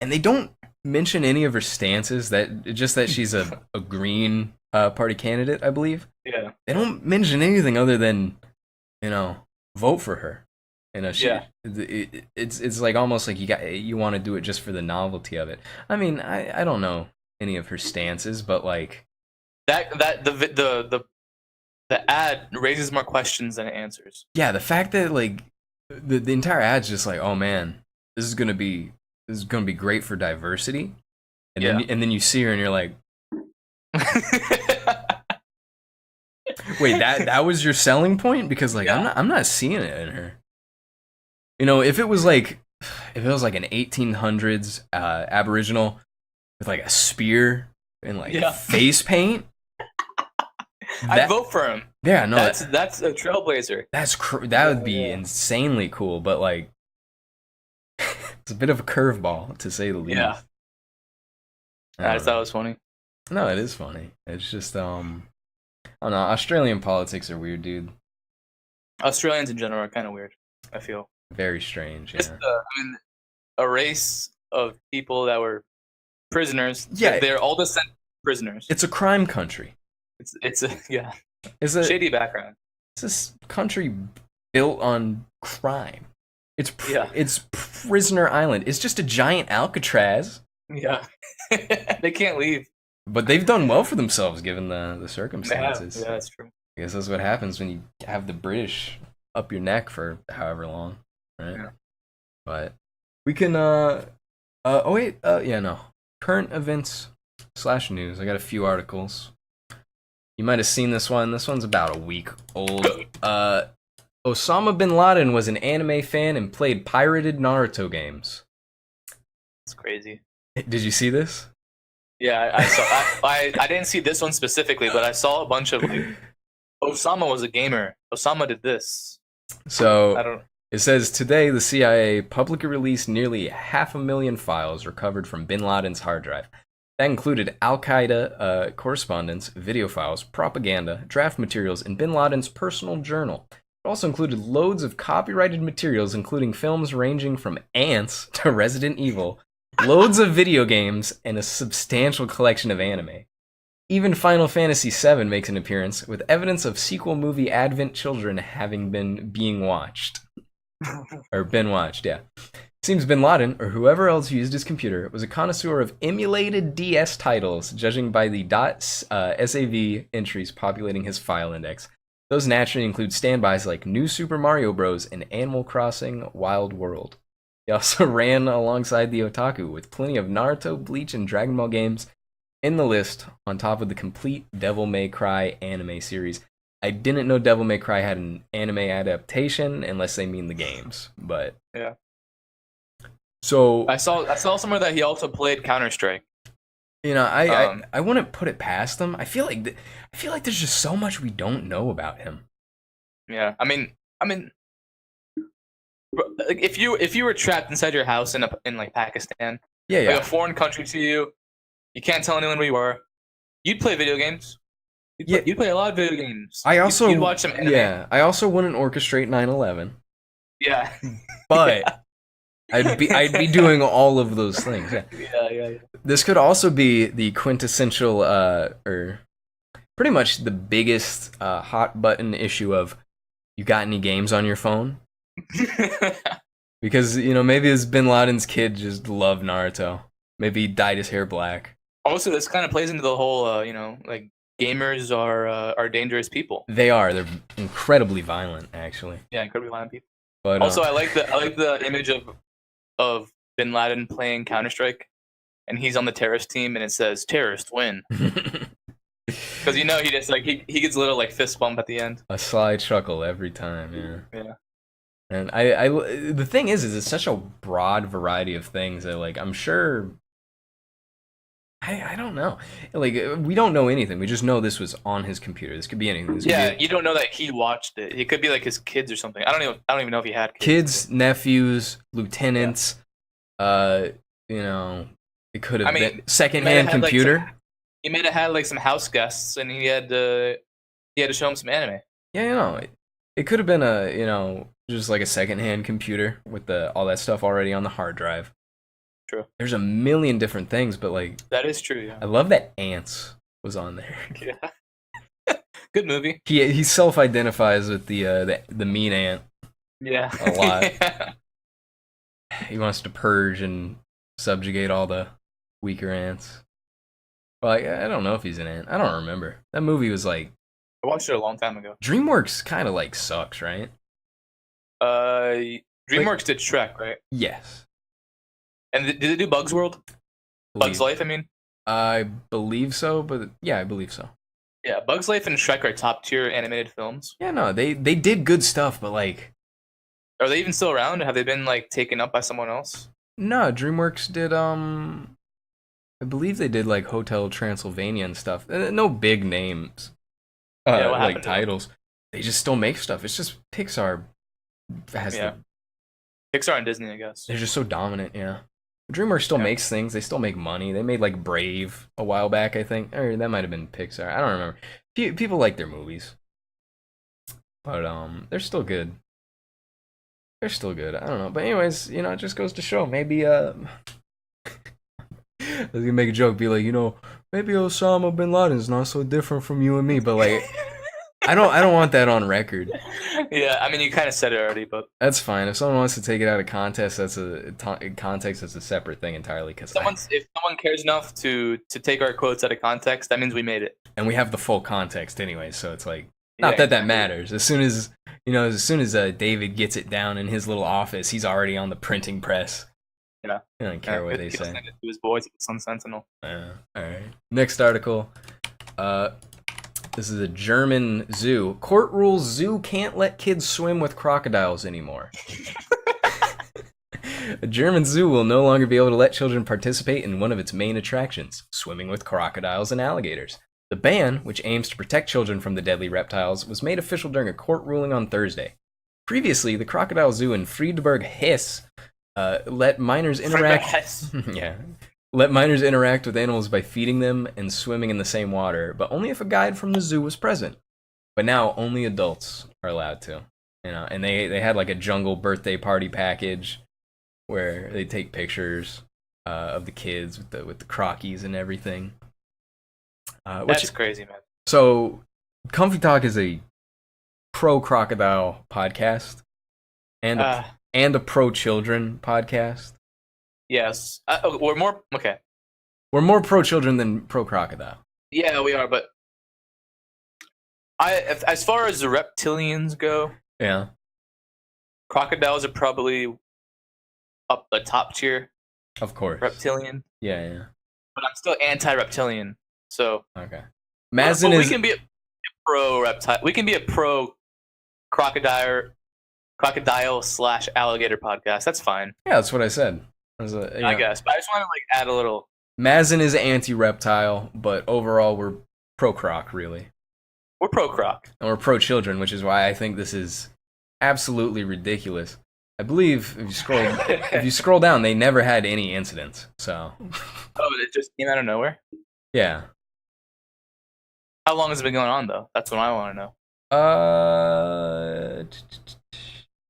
A: and they don't mention any of her stances, just that she's a Green Party candidate, I believe.
B: Yeah.
A: They don't mention anything other than, vote for her. It's like almost like you want to do it just for the novelty of it. I mean, I don't know any of her stances, but like
B: the ad raises more questions than it answers.
A: Yeah, the fact that like the entire ad's just like, oh man, this is gonna be great for diversity, and then you see her and you're like, wait, that was your selling point? Because like I'm not seeing it in her. If it was like an 1800s Aboriginal with like a spear and like face paint,
B: I'd vote for him.
A: Yeah, no,
B: that's a trailblazer.
A: That would be insanely cool, but like it's a bit of a curveball to say the least.
B: Yeah, I just thought it was funny.
A: No, it is funny. It's just I don't know. Australian politics are weird, dude.
B: Australians in general are kind of weird, I feel.
A: Very strange. Yeah.
B: Just, a race of people that were prisoners.
A: Yeah,
B: they're all descent prisoners.
A: It's a crime country.
B: It's a
A: shady
B: background.
A: It's this country built on crime. It's Prisoner Island. It's just a giant Alcatraz.
B: Yeah, they can't leave.
A: But they've done well for themselves given the circumstances.
B: Yeah, that's true.
A: I guess that's what happens when you have the British up your neck for however long, right? Yeah. But we can current events / news. I got a few articles. You might have seen this one. This one's about a week old. Osama bin Laden was an anime fan and played pirated Naruto games.
B: It's crazy.
A: Did you see this?
B: Yeah, I saw. I didn't see this one specifically, but I saw a bunch of like, Osama was a gamer. Osama did this.
A: So it says today the CIA publicly released nearly 500,000 files recovered from bin Laden's hard drive. That included Al-Qaeda correspondence, video files, propaganda, draft materials, and bin Laden's personal journal. It also included loads of copyrighted materials, including films ranging from Ants to Resident Evil, loads of video games, and a substantial collection of anime. Even Final Fantasy VII makes an appearance, with evidence of sequel movie Advent Children having been watched. Or been watched, yeah. Seems bin Laden, or whoever else used his computer, was a connoisseur of emulated DS titles, judging by the .sav entries populating his file index. Those naturally include standbys like New Super Mario Bros. And Animal Crossing Wild World. He also ran alongside the otaku, with plenty of Naruto, Bleach, and Dragon Ball games in the list, on top of the complete Devil May Cry anime series. I didn't know Devil May Cry had an anime adaptation, unless they mean the games, but...
B: Yeah.
A: So
B: I saw somewhere that he also played Counter-Strike.
A: I wouldn't put it past him. I feel like there's just so much we don't know about him.
B: Yeah, I mean, if you were trapped inside your house in like Pakistan, like a foreign country to you, you can't tell anyone where you are. You'd play video games. You'd play a lot of video games. You'd watch some anime.
A: Yeah, I also wouldn't orchestrate 9/11.
B: Yeah,
A: but. I'd be doing all of those things.
B: Yeah.
A: This could also be the quintessential, or pretty much the biggest hot button issue of, you got any games on your phone? Because maybe this bin Laden's kid just loved Naruto. Maybe he dyed his hair black.
B: Also, this kind of plays into the whole, like gamers are dangerous people.
A: They are. They're incredibly violent, actually.
B: Yeah, incredibly violent people.
A: But
B: also, I like the image of bin Laden playing Counter-Strike, and he's on the terrorist team, and it says "terrorist win." Because he just like he gets a little like fist bump at the end.
A: A sly chuckle every time,
B: yeah.
A: And I the thing is it's such a broad variety of things that like I'm sure. I don't know. Like we don't know anything. We just know this was on his computer. This could be anything.
B: You don't know that he watched it. It could be like his kids or something. I don't even know if he had
A: kids, nephews, lieutenants. It could have been secondhand computer.
B: He might have had like some house guests, and he had to show him some anime.
A: Yeah, you know, it could have been just like a secondhand computer with all that stuff already on the hard drive.
B: True.
A: There's a million different things, but like
B: that is true. Yeah.
A: I love that Ants was on there.
B: Yeah. Good movie.
A: He self-identifies with the mean ant.
B: Yeah.
A: A lot.
B: Yeah.
A: He wants to purge and subjugate all the weaker ants. Well, I don't know if he's an ant. I don't remember. That movie was like...
B: I watched it a long time ago.
A: DreamWorks kind of like sucks, right?
B: DreamWorks did Shrek, right?
A: Yes.
B: And did they do Bugs World? Bugs Life, I mean?
A: I believe so, but yeah, I believe so.
B: Yeah, Bugs Life and Shrek are top tier animated films.
A: Yeah, no, they did good stuff, but like...
B: Are they even still around? Have they been like taken up by someone else?
A: No, DreamWorks did I believe they did like Hotel Transylvania and stuff. No big names.
B: Yeah, what
A: like
B: happened
A: titles. They just still make stuff. It's just Pixar has
B: Pixar and Disney, I guess.
A: they're just so dominant, yeah. DreamWorks still makes things. They still make money. They made like Brave a while back, I think. Or that might have been Pixar. I don't remember. People like their movies. But they're still good. They're still good. I don't know. But anyways, it just goes to show. Maybe I was gonna make a joke, be like, maybe Osama bin Laden's not so different from you and me, but like I don't want that on record.
B: Yeah, I mean you kind of said it already, but
A: that's fine. If someone wants to take it out of context, that's a separate thing entirely. Because
B: if someone cares enough to take our quotes out of context, that means we made it.
A: And we have the full context anyway, so it's like not that matters. As soon as David gets it down in his little office, he's already on the printing press.
B: Yeah.
A: I don't care what they say.
B: Send it to his boys at the Sun Sentinel.
A: All right. Next article. This is a German zoo. Court rules zoo can't let kids swim with crocodiles anymore. A German zoo will no longer be able to let children participate in one of its main attractions, swimming with crocodiles and alligators. The ban, which aims to protect children from the deadly reptiles, was made official during a court ruling on Thursday. Previously, the Crocodile Zoo in Friedberg, Hesse, let minors interact with animals by feeding them and swimming in the same water, but only if a guide from the zoo was present. But now only adults are allowed to. And they had like a jungle birthday party package where they take pictures of the kids with the crockies and everything.
B: That's crazy, man.
A: So, Comfy Talk is a pro crocodile podcast and a pro children podcast.
B: Yes, we're more okay.
A: We're more pro children than pro crocodile.
B: Yeah, we are. But as far as the reptilians go,
A: yeah,
B: crocodiles are probably up the top tier.
A: Of course,
B: reptilian.
A: Yeah.
B: But I'm still anti-reptilian. So
A: okay, Mazin
B: we can be a pro reptile. We can be a pro crocodile / alligator podcast. That's fine.
A: Yeah, that's what I said.
B: I guess, but I just want to like add a little.
A: Mazin is anti-reptile, but overall we're pro croc. Really,
B: we're pro croc,
A: and we're pro children, which is why I think this is absolutely ridiculous. I believe if you scroll down, they never had any incidents. So.
B: Oh, it just came out of nowhere.
A: Yeah.
B: How long has it been going on, though? That's what I want to know.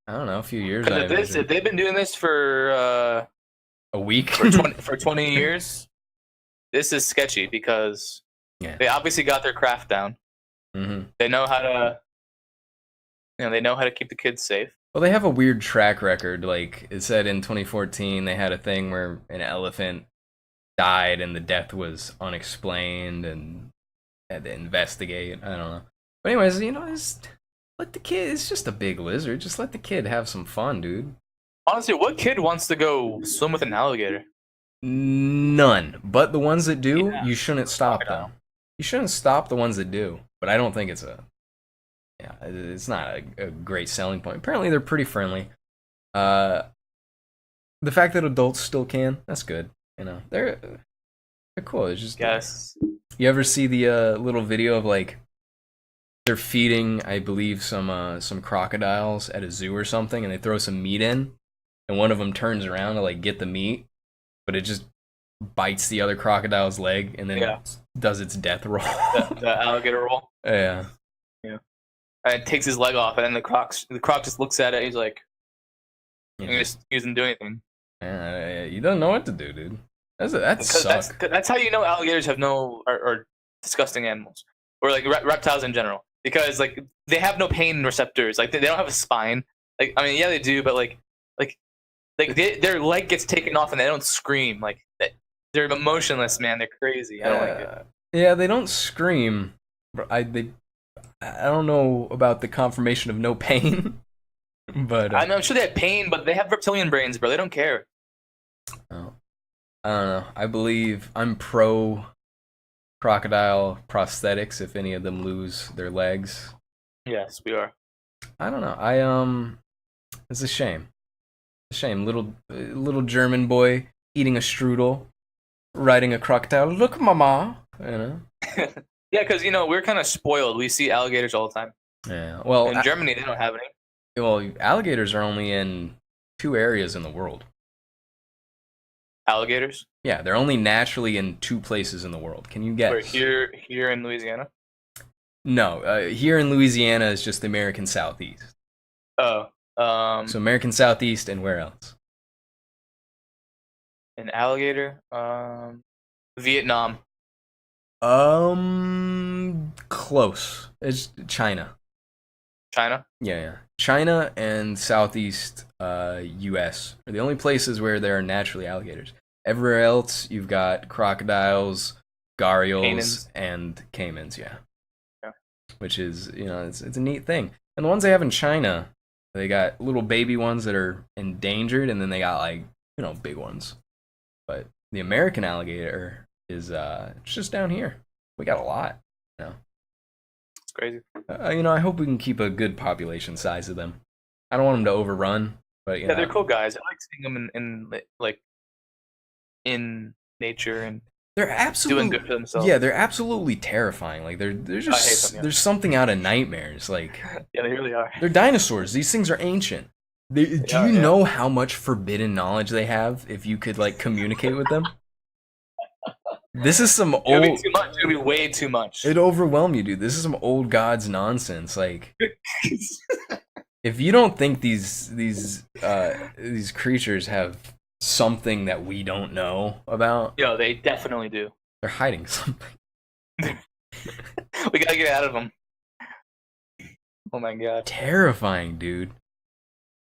A: I don't know, a few years.
B: If they've been doing this for
A: a week,
B: for 20 years, this is sketchy because they obviously got their craft down.
A: Mm-hmm.
B: They know how to, they know how to keep the kids safe.
A: Well, they have a weird track record. Like it said in 2014, they had a thing where an elephant died and the death was unexplained and had to investigate. I don't know. But anyways, just let the kid. It's just a big lizard. Just let the kid have some fun, dude.
B: Honestly, what kid wants to go swim with an alligator?
A: None. But the ones that do, you shouldn't stop them. You shouldn't stop the ones that do. But I don't think it's it's not a great selling point. Apparently, they're pretty friendly. The fact that adults still can, that's good. They're cool. It's just You ever see the little video of like they're feeding, I believe, some crocodiles at a zoo or something, and they throw some meat in, and one of them turns around to like get the meat, but it just bites the other crocodile's leg and then does its death roll.
B: the alligator roll.
A: Yeah.
B: Yeah. And it takes his leg off, and then the croc just looks at it. He's like, he doesn't do anything.
A: You don't know what to do, dude. That sucks.
B: That's how you know alligators have are disgusting animals, or like reptiles in general, because like they have no pain receptors. Like they don't have a spine. Like I mean, yeah, they do, but like their leg gets taken off and they don't scream. Like they're emotionless, man. They're crazy. I don't like it.
A: Yeah, they don't scream. But I don't know about the confirmation of no pain. But
B: I'm sure they have pain, but they have reptilian brains, bro. They don't care.
A: Oh. I don't know. I believe I'm pro crocodile prosthetics if any of them lose their legs.
B: Yes, we are.
A: I don't know. It's a shame. It's a shame. Little German boy eating a strudel, riding a crocodile. Look, mama. You know.
B: Yeah, because we're kind of spoiled. We see alligators all the time.
A: Yeah. Well,
B: in Germany they don't have any.
A: Well, alligators are only in 2 areas in the world.
B: Alligators?
A: Yeah, they're only naturally in 2 places in the world. Can you guess?
B: Where, here in Louisiana?
A: No, here in Louisiana is just the American Southeast.
B: Oh.
A: So American Southeast and where else?
B: An alligator? Vietnam.
A: Close. It's China.
B: China?
A: Yeah. China and Southeast U.S. are the only places where there are naturally alligators. Everywhere else, you've got crocodiles, gharials, and caimans, yeah. Which is, it's a neat thing. And the ones they have in China, they got little baby ones that are endangered, and then they got, big ones. But the American alligator is it's just down here. We got a lot,
B: It's crazy.
A: I hope we can keep a good population size of them. I don't want them to overrun, but
B: they're cool guys. I like seeing them in nature, and
A: they're absolutely
B: doing good for themselves.
A: Yeah, they're absolutely terrifying. Like they're just
B: I hate them,
A: there's something out of nightmares. Like
B: yeah, they really are.
A: They're dinosaurs. These things are ancient. Do you know how much forbidden knowledge they have if you could communicate with them? This is some old.
B: It'd be too much. It'd be way too much.
A: It'd overwhelm you, dude. This is some old gods nonsense. Like, if you don't think these creatures have something that we don't know about,
B: they definitely do.
A: They're hiding something.
B: We gotta get out of them. Oh my god.
A: Terrifying, dude.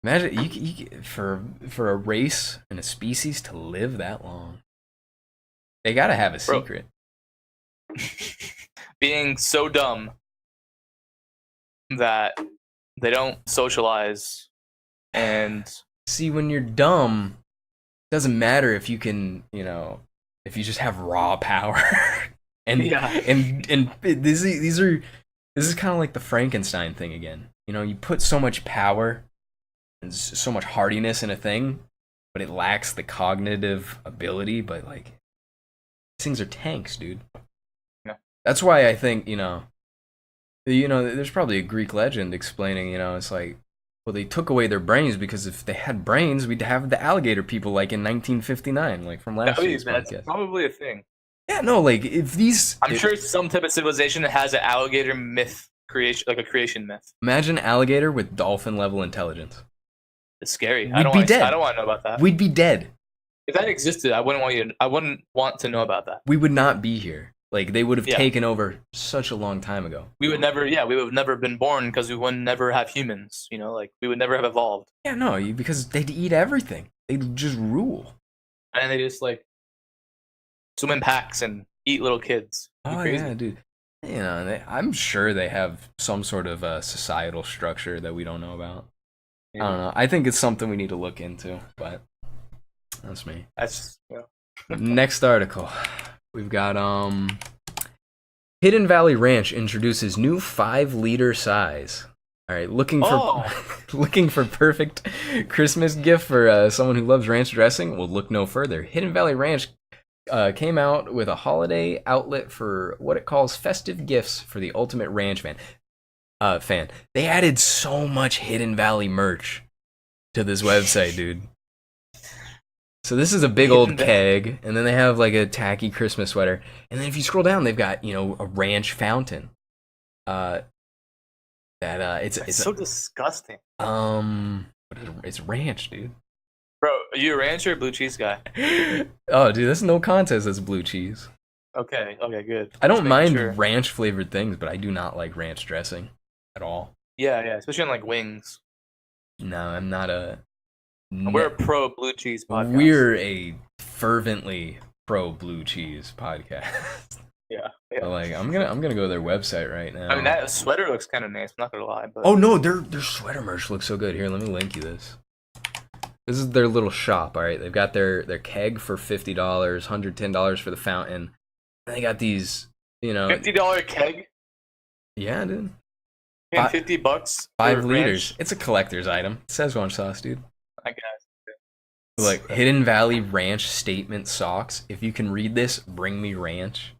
A: Imagine you for a race and a species to live that long. They gotta have a secret.
B: Being so dumb that they don't socialize and
A: see, when you're dumb, it doesn't matter if you can, if you just have raw power. and this is kind of like the Frankenstein thing again. You put so much power and so much hardiness in a thing, but it lacks the cognitive ability, but these things are tanks, dude.
B: Yeah.
A: That's why I think, there's probably a Greek legend explaining, it's like, well, they took away their brains because if they had brains, we'd have the alligator people in 1959, from last year's podcast.
B: That's probably a thing.
A: Yeah, no, if these...
B: I'm sure some type of civilization that has an alligator myth creation, like a creation myth.
A: Imagine alligator with dolphin level intelligence.
B: It's scary.
A: We'd be dead.
B: I don't want to know about that.
A: We'd be dead.
B: If that existed, I wouldn't want to know about that.
A: We would not be here. They would have taken over such a long time ago.
B: We would have never been born because we would never have humans, we would never have evolved.
A: Yeah, no, because they'd eat everything. They'd just rule.
B: And they just swim in packs and eat little kids.
A: Oh yeah, dude. I'm sure they have some sort of societal structure that we don't know about. Yeah. I don't know. I think it's something we need to look into, but that's me.
B: That's
A: Next article. We've got Hidden Valley Ranch introduces new 5-liter size. All right, looking for perfect Christmas gift for someone who loves ranch dressing? Well, look no further. Hidden Valley Ranch came out with a holiday outlet for what it calls festive gifts for the ultimate ranch fan. They added so much Hidden Valley merch to this website, dude. So this is a big old keg, and then they have like a tacky Christmas sweater, and then if you scroll down, they've got a ranch fountain. It's
B: so disgusting.
A: It's ranch, dude.
B: Bro, are you a ranch or a blue cheese guy?
A: Oh, dude, that's no contest. That's blue cheese.
B: Okay, good.
A: I don't mind ranch flavored things, but I do not like ranch dressing at all.
B: Yeah, especially on like wings.
A: No, I'm not a.
B: We're a pro blue cheese podcast.
A: We're a fervently pro blue cheese podcast.
B: Yeah.
A: But like, I'm gonna go to their website right now.
B: I mean, that sweater looks kind of nice. I'm not gonna lie, but
A: oh no, their sweater merch looks so good. Here, let me link you this. This is their little shop. All right, they've got their keg for $50, $110 for the fountain. And they got these,
B: $50 keg.
A: Yeah, dude.
B: And $50.
A: 5 liters. Ranch. It's a collector's item. Szechuan sauce, dude.
B: I guess.
A: Like Hidden Valley Ranch statement socks. If you can read this, bring me ranch.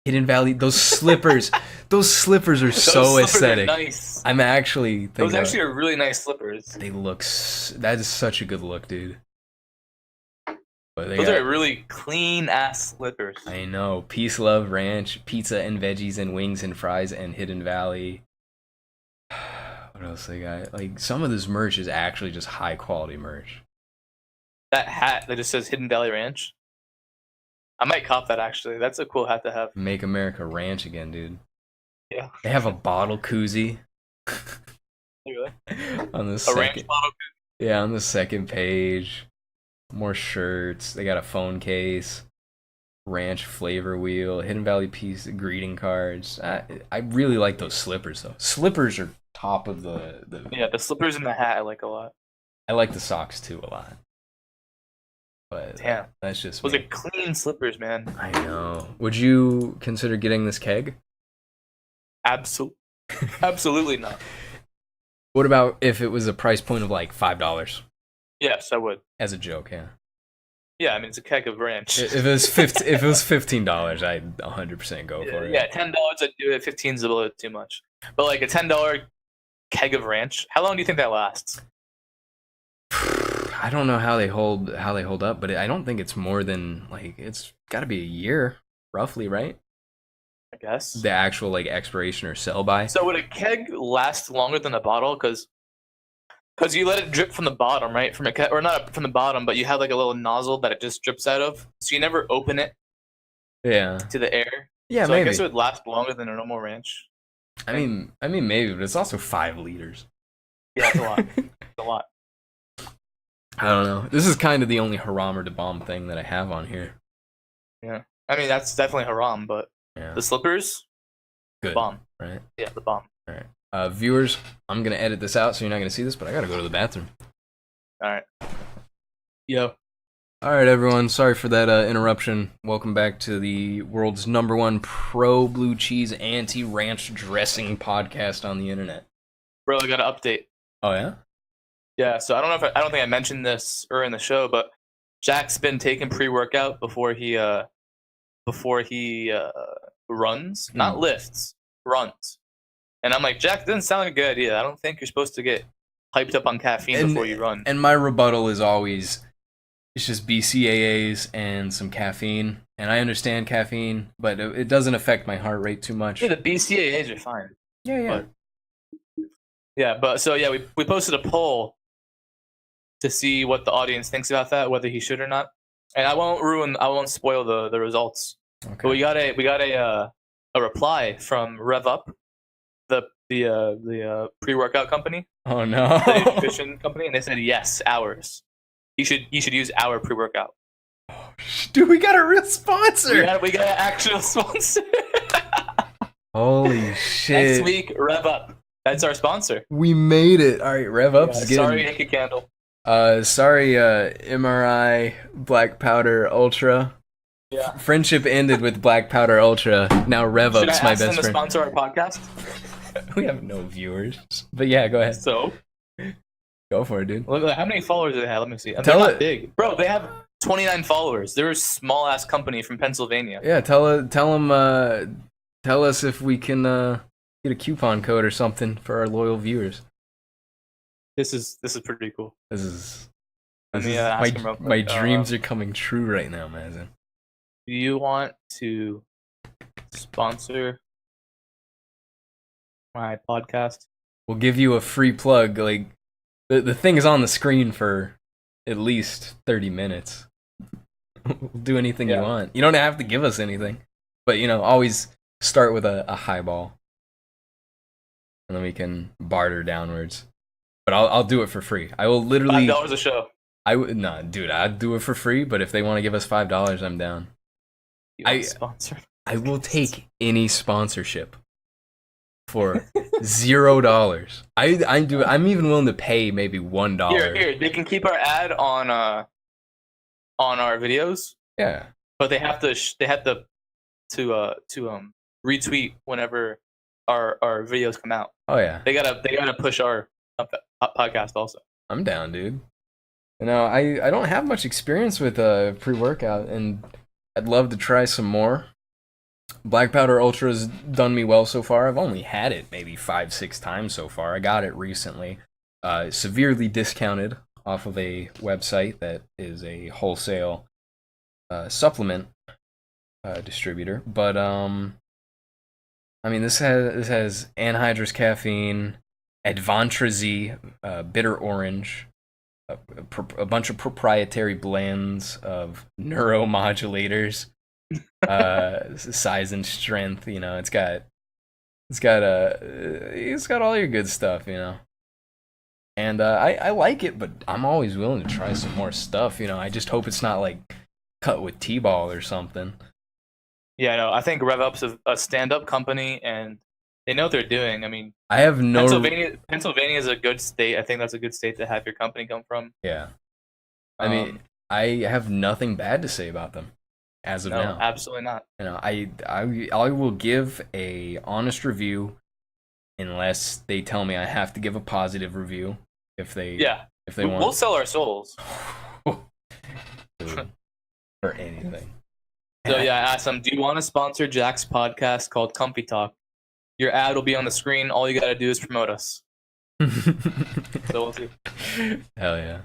A: Hidden Valley, those slippers. Those slippers are so aesthetic.
B: Are nice.
A: I'm actually thinking
B: those actually are really nice slippers.
A: They look. That is such a good look, dude. But
B: those are really clean ass slippers.
A: I know. Peace, love, ranch, pizza and veggies and wings and fries and Hidden Valley. What else they got? Like some of this merch is actually just high quality merch.
B: That hat that just says Hidden Valley Ranch. I might cop that actually. That's a cool hat to have.
A: Make America Ranch again, dude.
B: Yeah.
A: They have a bottle koozie.
B: Really?
A: On the
B: ranch bottle koozie?
A: Yeah, on the second page. More shirts. They got a phone case. Ranch flavor wheel. Hidden Valley piece. Greeting cards. I really like those slippers though. Slippers are top of the.
B: Yeah, the slippers and the hat I like a lot.
A: I like the socks too a lot. But
B: damn,
A: that's just
B: those are clean slippers, man.
A: I know. Would you consider getting this keg?
B: Absolutely not.
A: What about if it was a price point of like $5?
B: Yes, I would.
A: As a joke, yeah.
B: Yeah, I mean it's a keg of ranch.
A: If it was $15, I'd 100% go for it.
B: Yeah, $10 I'd do it. 15's a little too much. But like a $10 keg of ranch, how long do you think that lasts?
A: I don't know how they hold up, but I don't think it's more than like it's got to be a year, roughly, right?
B: I guess
A: the actual like expiration or sell by.
B: So would a keg last longer than a bottle? Because you let it drip from the bottom, right? From a keg, or not from the bottom, but you have like a little nozzle that it just drips out of. So you never open it.
A: Yeah.
B: To the air.
A: Yeah,
B: so
A: maybe.
B: I guess it would last longer than a normal ranch.
A: I mean maybe, but it's also 5 liters.
B: Yeah, it's a lot. It's a lot.
A: I don't know. This is kind of the only haram or bomb thing that I have on here.
B: Yeah. I mean, that's definitely haram, but the slippers,
A: good.
B: Bomb.
A: Right?
B: Yeah, the bomb.
A: All right. Viewers, I'm going to edit this out so you're not going to see this, but I got to go to the bathroom.
B: All right. Yo.
A: All right, everyone. Sorry for that interruption. Welcome back to the world's #1 pro blue cheese anti-ranch dressing podcast on the internet.
B: Bro, I got an update.
A: Oh, yeah?
B: Yeah, so I don't think I mentioned this earlier in the show, but Jack's been taking pre-workout before he runs, not lifts, runs. And I'm like, Jack, doesn't sound like a good idea. I don't think you're supposed to get hyped up on caffeine before you run.
A: And my rebuttal is always, it's just BCAAs and some caffeine. And I understand caffeine, but it doesn't affect my heart rate too much.
B: Yeah, the BCAAs are fine.
A: Yeah.
B: But so yeah, we posted a poll to see what the audience thinks about that, whether he should or not. And I won't spoil the results. Okay. But we got a reply from Rev Up, the pre-workout company.
A: Oh no.
B: The nutrition company, and they said yes, ours. You should use our pre-workout.
A: Oh, dude, we got a real sponsor.
B: We got an actual sponsor.
A: Holy shit.
B: Next week, Rev Up. That's our sponsor.
A: We made it. All right, Rev Up's getting...
B: Sorry, Yankee Candle.
A: Sorry, MRI Black Powder Ultra.
B: Yeah.
A: Friendship ended with Black Powder Ultra. Now Rev Up's my best friend. Should I ask them to
B: sponsor our podcast?
A: We have no viewers. But yeah, go ahead.
B: So?
A: Go for it, dude.
B: Look, how many followers do they have? Let me see. They're not big. Bro, they have 29 followers. They're a small-ass company from Pennsylvania.
A: Yeah, tell us if we can get a coupon code or something for our loyal viewers.
B: This is pretty cool.
A: This is
B: Let me ask him real quick.
A: My dreams are coming true right now, Mazin.
B: Do you want to sponsor my podcast?
A: We'll give you a free plug. Like the thing is on the screen for at least 30 minutes. We'll do anything you want. You don't have to give us anything, but always start with a highball, and then we can barter downwards. But I'll do it for free. I will literally
B: $5 a show.
A: Dude, I'd do it for free. But if they want to give us $5, I'm down.
B: Sponsor.
A: I will take any sponsorship for $0. I'm even willing to pay maybe $1.
B: Here, they can keep our ad on our videos.
A: Yeah,
B: but they have to retweet whenever our videos come out.
A: Oh yeah,
B: they gotta push our podcast also.
A: I'm down, dude. I don't have much experience with pre-workout, and I'd love to try some more. Black Powder Ultra's done me well so far. I've only had it maybe 5-6 times so far. I got it recently, severely discounted off of a website that is a wholesale supplement distributor. But this has anhydrous caffeine, Advantra-Z, bitter orange, a bunch of proprietary blends of neuromodulators, size and strength. It's got all your good stuff. And I like it, but I'm always willing to try some more stuff. I just hope it's not like cut with T-ball or something.
B: Yeah, no, I think RevUp's a stand-up company, and they know what they're doing. I mean,
A: I have no.
B: Pennsylvania is a good state. I think that's a good state to have your company come from.
A: Yeah. I have nothing bad to say about them as of now.
B: Absolutely not.
A: I will give a honest review unless they tell me I have to give a positive review. If they want,
B: we'll sell our souls
A: for anything.
B: So I asked them, do you want to sponsor Jack's podcast called Comfy Talk? Your ad will be on the screen. All you got to do is promote us. So we'll see.
A: Hell yeah.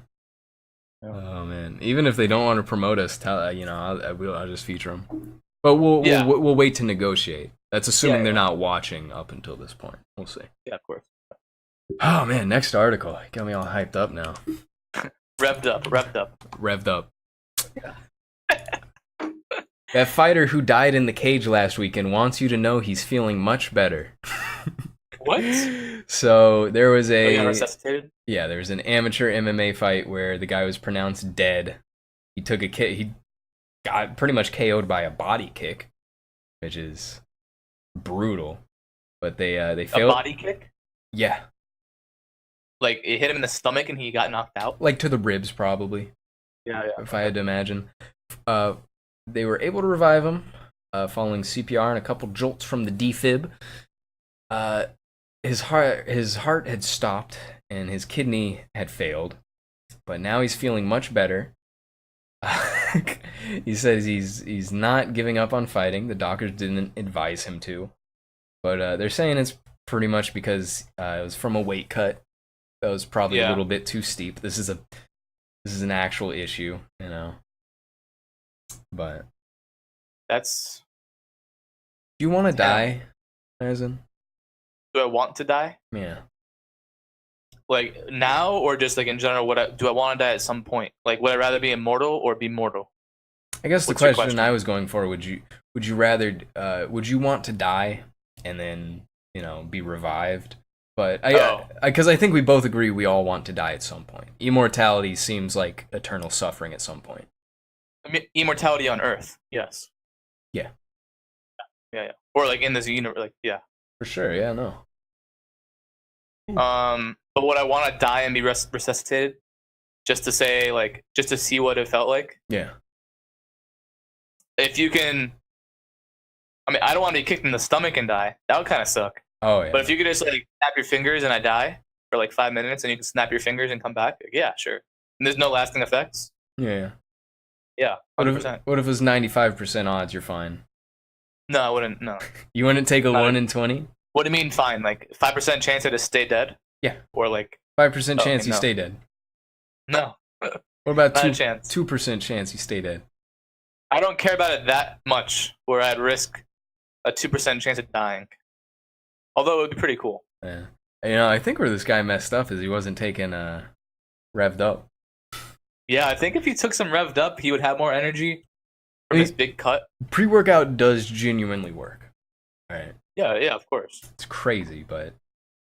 A: Oh man! Even if they don't want to promote us, I'll just feature them. But we'll wait to negotiate. That's assuming they're not watching up until this point. We'll see.
B: Yeah, of course.
A: Oh man! Next article got me all hyped up now.
B: Revved up.
A: Yeah. That fighter who died in the cage last weekend wants you to know he's feeling much better.
B: What?
A: So there was
B: resuscitated?
A: Yeah, there was an amateur MMA fight where the guy was pronounced dead. He took a kick. He got pretty much KO'd by a body kick, which is brutal. But they failed.
B: A body kick?
A: Yeah.
B: Like it hit him in the stomach and he got knocked out?
A: Like to the ribs, probably. Yeah. If I had to imagine. They were able to revive him following CPR and a couple jolts from the defib. His heart had stopped and his kidney had failed, but now he's feeling much better. He says he's not giving up on fighting. The doctors didn't advise him to, but they're saying it's pretty much because it was from a weight cut. That was probably a little bit too steep. This is an actual issue, But
B: that's.
A: Do you want to die, Mazin?
B: Do I want to die?
A: Yeah.
B: Like now, or just like in general? Do I want to die at some point? Like, would I rather be immortal or be mortal?
A: I guess the question I was going for: would you rather? Would you want to die and then be revived? But because I think we both agree we all want to die at some point. Immortality seems like eternal suffering at some point.
B: I mean, immortality on Earth, yes.
A: Yeah.
B: Or like in this universe, like
A: For sure, yeah, no.
B: But would I want to die and be resuscitated, just to say just to see what it felt like?
A: Yeah.
B: If you can, I don't want to be kicked in the stomach and die. That would kind of suck.
A: Oh yeah.
B: But if you could just snap your fingers and I die for 5 minutes, and you can snap your fingers and come back, yeah, sure. And there's no lasting effects.
A: Yeah.
B: Yeah, 100%.
A: What if it was 95% odds? You're fine.
B: No, I wouldn't. No.
A: You wouldn't take a 1 in 20?
B: What do you mean fine? 5% chance I just stay dead?
A: Yeah.
B: Or
A: 5% chance you stay dead.
B: No.
A: What about
B: Not a chance.
A: 2% chance you stay dead?
B: I don't care about it that much where I'd risk a 2% chance of dying. Although it would be pretty cool.
A: Yeah. I think where this guy messed up is he wasn't taking revved up.
B: Yeah, I think if he took some revved up, he would have more energy from his big cut.
A: Pre-workout does genuinely work. Right.
B: Yeah, of course.
A: It's crazy, but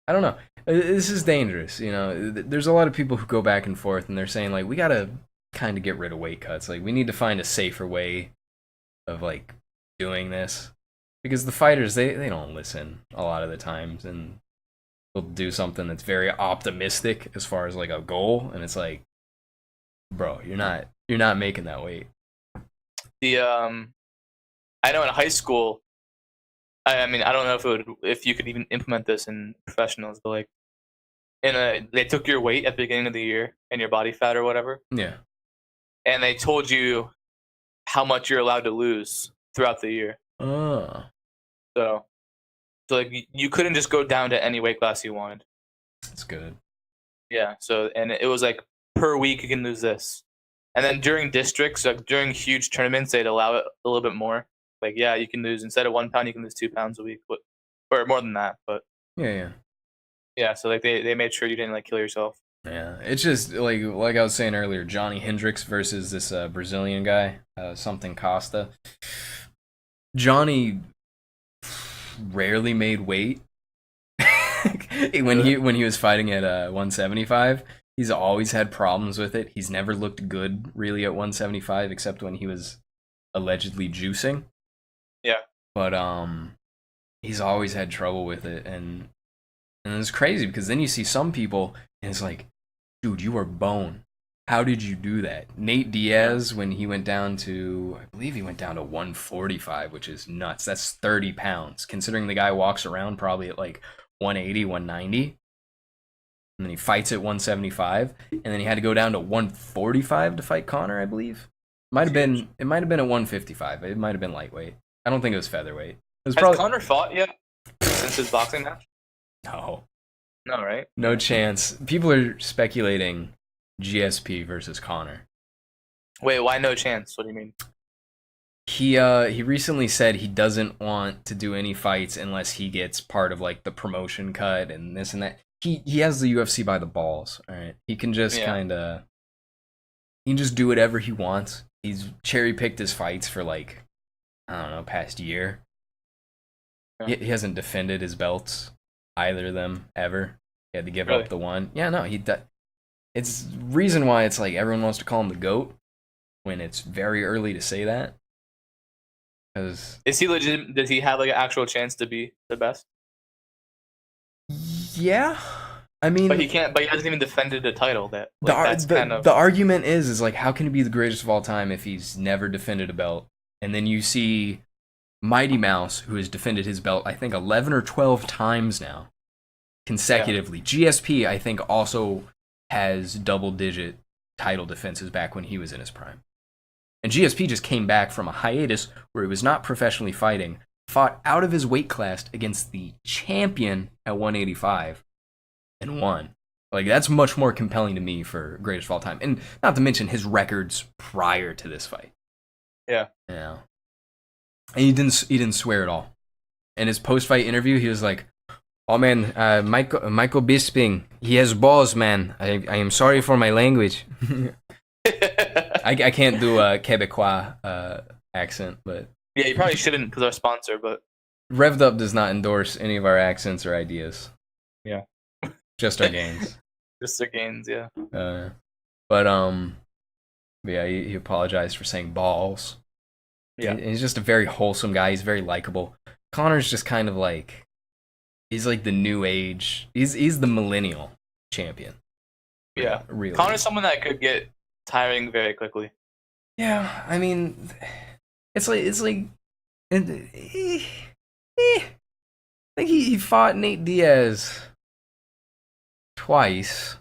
A: I don't know. This is dangerous, There's a lot of people who go back and forth, and they're saying, like, we gotta kind of get rid of weight cuts. Like, we need to find a safer way of, like, doing this. Because the fighters, they don't listen a lot of the times, and they'll do something that's very optimistic as far as, like, a goal, and it's like, bro, you're not making that weight.
B: I know in high school, I mean, I don't know if you could even implement this in professionals, but like, they took your weight at the beginning of the year and your body fat or whatever.
A: Yeah.
B: And they told you how much you're allowed to lose throughout the year.
A: Oh.
B: So like you couldn't just go down to any weight class you wanted.
A: That's good.
B: Yeah. So, and it was like per week you can lose this. And then during districts, like during huge tournaments, they'd allow it a little bit more. Like, yeah, you can lose, instead of 1 pound, you can lose 2 pounds a week, or more than that. But yeah. So like they made sure you didn't like kill yourself.
A: Yeah, it's just like I was saying earlier, Johnny Hendricks versus this Brazilian guy, something Costa. Johnny rarely made weight. when he was fighting at 175. He's always had problems with it. He's never looked good really at 175, except when he was allegedly juicing.
B: Yeah.
A: But he's always had trouble with it, and it's crazy because then you see some people and it's like, dude, you are bone. How did you do that? Nate Diaz, when he went down to, I believe he went down to 145, which is nuts. That's 30 pounds, considering the guy walks around probably at like 180, 190. And then he fights at 175, and then he had to go down to 145 to fight Conor, I believe. It might have been at 155. It might have been lightweight. I don't think it was featherweight. Has
B: Conor fought yet since his boxing match?
A: No,
B: right?
A: No chance. People are speculating GSP versus Conor.
B: Wait, why no chance? What do you mean?
A: He recently said he doesn't want to do any fights unless he gets part of like the promotion cut and this and that. He has the UFC by the balls, all right? He can just he can just do whatever he wants. He's cherry-picked his fights for like, I don't know, past year. Yeah. He hasn't defended his belts, either of them, ever. He had to give up the one. Yeah, no, it's reason why it's like everyone wants to call him the GOAT when it's very early to say that. Cause
B: is he legit? Does he have like an actual chance to be the best?
A: Yeah, I mean,
B: but he can't. But he hasn't even defended a title.
A: The argument is like, how can he be the greatest of all time if he's never defended a belt? And then you see Mighty Mouse, who has defended his belt, I think 11 or 12 times now, consecutively. Yeah. GSP, I think, also has double-digit title defenses back when he was in his prime. And GSP just came back from a hiatus where he was not professionally fighting, fought out of his weight class against the champion at 185 and won. Like, that's much more compelling to me for greatest of all time. And not to mention his records prior to this fight.
B: Yeah.
A: Yeah. And he didn't swear at all. In his post-fight interview, he was like, "Oh man, Michael Bisping, he has balls, man. I am sorry for my language." I can't do a Quebecois accent, but
B: yeah, you probably shouldn't because our sponsor. But
A: Revved Up does not endorse any of our accents or ideas.
B: Yeah,
A: just our gains.
B: Just our gains, yeah.
A: Yeah, he apologized for saying balls.
B: Yeah,
A: he's just a very wholesome guy. He's very likable. Conor's just kind of like, he's like the new age. He's the millennial champion.
B: Yeah,
A: really.
B: Conor's someone that could get tiring very quickly.
A: Yeah, I mean, it's like, I think he fought Nate Diaz twice,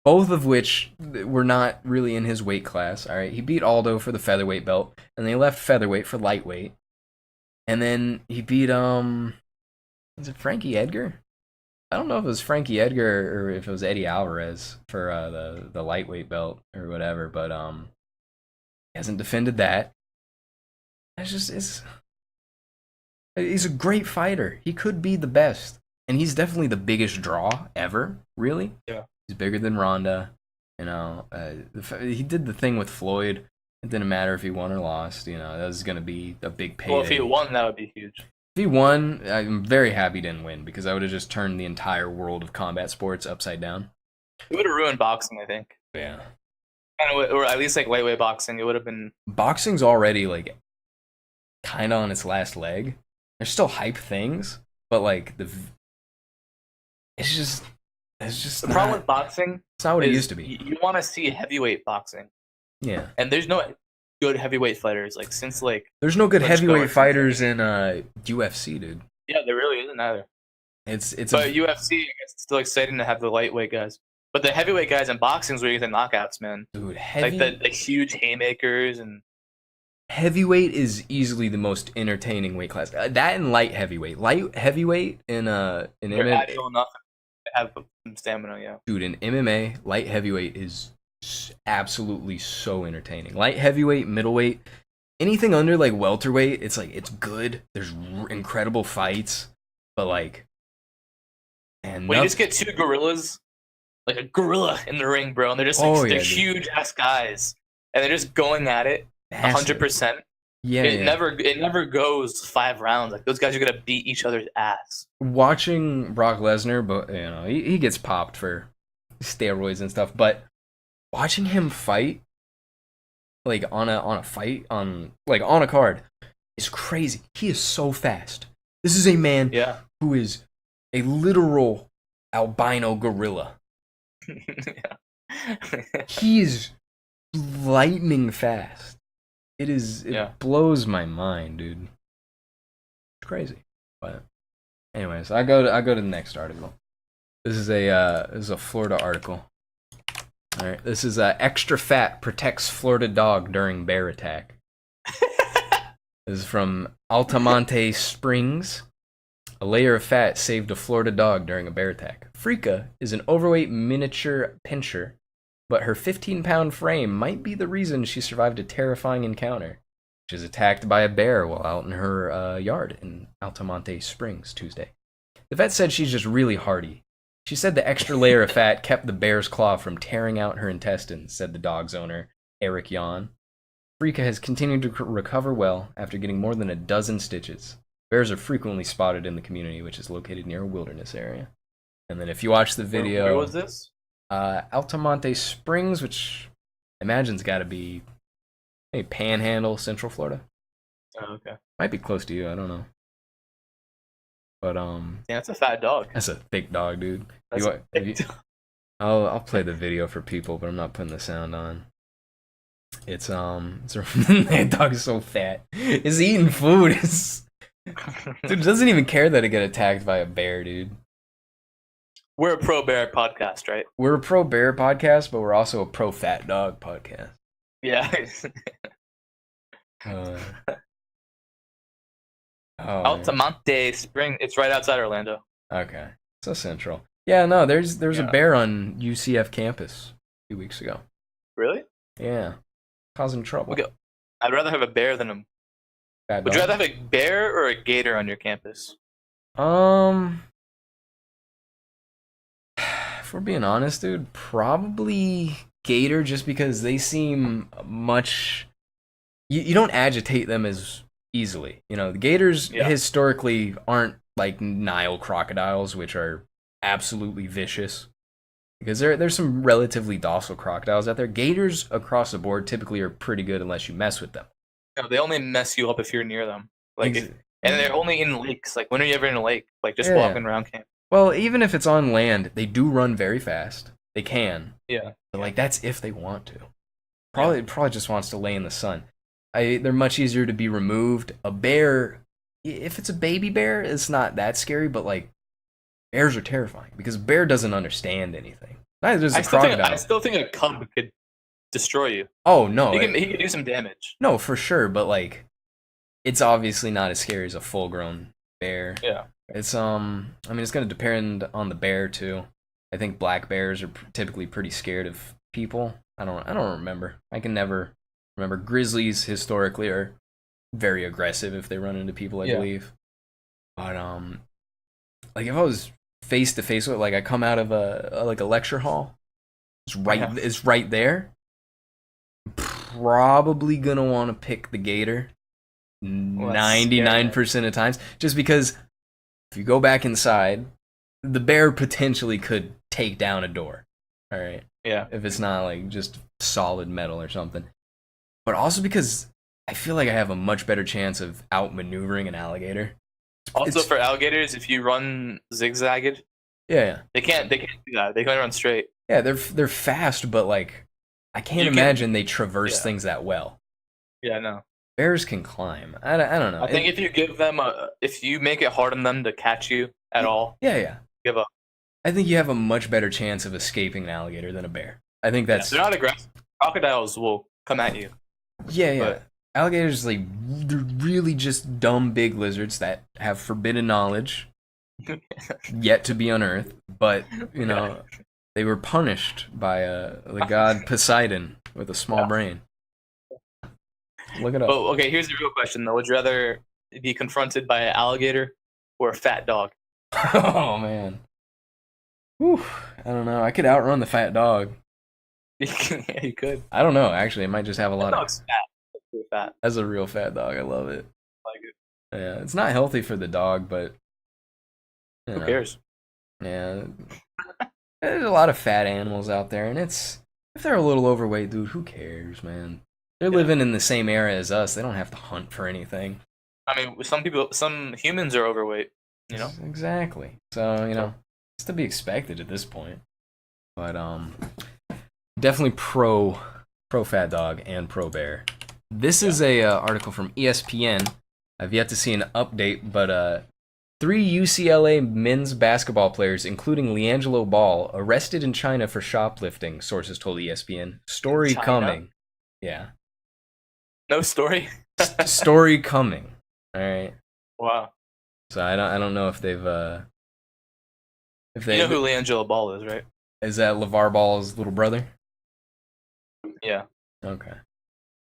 A: both of which were not really in his weight class. All right, he beat Aldo for the featherweight belt, and they left featherweight for lightweight, and then he beat is it Frankie Edgar? I don't know if it was Frankie Edgar or if it was Eddie Alvarez for the lightweight belt or whatever, but he hasn't defended that. He's a great fighter. He could be the best, and he's definitely the biggest draw ever. Really,
B: Yeah.
A: He's bigger than Ronda. You know, he did the thing with Floyd. It didn't matter if he won or lost. You know, that was going to be a big payday.
B: Well, if he won, that would be huge.
A: If he won, I'm very happy he didn't win because I would have just turned the entire world of combat sports upside down.
B: It would have ruined boxing, I think.
A: Yeah.
B: Or at least like lightweight boxing. It would have been.
A: Boxing's already like kind of on its last leg. There's still hype things, but like it's just
B: the problem with boxing.
A: It's not what it used to be.
B: You want to see heavyweight boxing.
A: Yeah.
B: And there's no good heavyweight fighters like since like.
A: There's no good heavyweight fighters in UFC, dude.
B: Yeah, there really isn't either. But UFC, it's still exciting to have the lightweight guys. But the heavyweight guys in boxing is where you get the knockouts, man.
A: Dude,
B: like the huge haymakers and.
A: Heavyweight is easily the most entertaining weight class. That and light heavyweight. Light heavyweight in MMA.
B: Agile enough to have some stamina, yeah.
A: Dude, in MMA, light heavyweight is absolutely so entertaining. Light heavyweight, middleweight, anything under like welterweight, it's good. There's incredible fights, but like, and
B: when you just get two gorillas, like a gorilla in the ring, bro, and they're just they're huge ass guys, and they're just going at it 100%.
A: Yeah,
B: it never goes 5 rounds. Like those guys are gonna beat each other's ass.
A: Watching Brock Lesnar, but you know he gets popped for steroids and stuff, but watching him fight, like on a fight on a card, is crazy. He is so fast. This is a man who is a literal albino gorilla. He is lightning fast. It blows my mind, dude. It's crazy. But anyways, I go to the next article. This is a Florida article. All right, this is extra fat protects Florida dog during bear attack. This is from Altamonte Springs. A layer of fat saved a Florida dog during a bear attack. Frika is an overweight miniature pinscher, but her 15-pound frame might be the reason she survived a terrifying encounter. She was attacked by a bear while out in her yard in Altamonte Springs Tuesday. The vet said she's just really hardy. She said the extra layer of fat kept the bear's claw from tearing out her intestines, said the dog's owner, Eric Yan. Frika has continued to recover well after getting more than a dozen stitches. Bears are frequently spotted in the community, which is located near a wilderness area. And then if you watch the video...
B: Where was this?
A: Altamonte Springs, which I imagine's got to be maybe Panhandle, Central Florida.
B: Oh, okay.
A: Might be close to you, I don't know. But
B: yeah, that's a fat dog.
A: That's a thick dog, dude. I'll play the video for people, but I'm not putting the sound on. It's that dog is so fat. It's eating food. Dude, doesn't even care that it get attacked by a bear, dude.
B: We're a pro bear podcast, right?
A: We're a pro bear podcast, but we're also a pro fat dog podcast.
B: Yeah. Altamonte Spring. It's right outside Orlando.
A: Okay, so central. Yeah, no, there's a bear on UCF campus a few weeks ago.
B: Really?
A: Yeah, causing trouble.
B: I'd rather have a bear than a. Would you rather have a bear or a gator on your campus?
A: If we're being honest, dude, probably gator, just because they seem much. You don't agitate them as easily. You know, the gators historically aren't like Nile crocodiles, which are absolutely vicious. Because there's some relatively docile crocodiles out there. Gators across the board typically are pretty good unless you mess with them.
B: No, they only mess you up if you're near them. Like, and they're only in lakes. Like, when are you ever in a lake? Like, just walking around camp.
A: Well, even if it's on land, they do run very fast. They can.
B: Yeah.
A: But like, that's if they want to. Probably just wants to lay in the sun. They're much easier to be removed. A bear, if it's a baby bear, it's not that scary. But like, bears are terrifying because a bear doesn't understand anything. Neither does a crocodile.
B: I still think a cub could destroy you.
A: Oh no,
B: he can do some damage.
A: No, for sure, but like, it's obviously not as scary as a full-grown bear.
B: Yeah.
A: It's I mean, it's gonna depend on the bear too. I think black bears are typically pretty scared of people. I don't remember. I can never remember. Grizzlies historically are very aggressive if they run into people, I believe. But like if I was face to face with, like, I come out of a lecture hall, it's right there. Probably gonna want to pick the gator 99% of times, just because if you go back inside, the bear potentially could take down a door. All right.
B: Yeah.
A: If it's not like just solid metal or something. But also because I feel like I have a much better chance of outmaneuvering an alligator.
B: Also, for alligators, if you run zigzagged, they can't do that. They can run straight.
A: Yeah, they're fast, but like I can't imagine they traverse things that well.
B: Yeah, no.
A: Bears can climb. I don't know.
B: I think if you give them if you make it hard on them to catch you at all, give up.
A: I think you have a much better chance of escaping an alligator than a bear. I think that's.
B: They're not aggressive. Crocodiles will come at you.
A: Yeah. But alligators, like, they're really just dumb big lizards that have forbidden knowledge yet to be unearthed. But you know, they were punished by the god Poseidon with a small brain. Look it up.
B: Oh, okay. Here's the real question though: would you rather be confronted by an alligator or a fat dog?
A: Oh man. Whew, I don't know. I could outrun the fat dog.
B: Yeah, you could.
A: I don't know. Actually, it might just have a lot of.
B: Dog's fat. That's really fat.
A: That's a real fat dog. I love it.
B: I like it.
A: Yeah, it's not healthy for the dog, but
B: who cares?
A: Yeah, there's a lot of fat animals out there, and if they're a little overweight, dude, who cares, man? They're living in the same era as us. They don't have to hunt for anything.
B: I mean, some humans are overweight. You know.
A: Exactly. So it's to be expected at this point. But definitely pro fat dog and pro bear. This is a article from ESPN. I've yet to see an update, but 3 UCLA men's basketball players, including LiAngelo Ball, arrested in China for shoplifting, sources told ESPN. Story coming. Yeah.
B: No story?
A: Story coming. All right.
B: Wow.
A: So I don't know if they've
B: you know who LiAngelo Ball is, right?
A: Is that LeVar Ball's little brother?
B: Yeah.
A: Okay.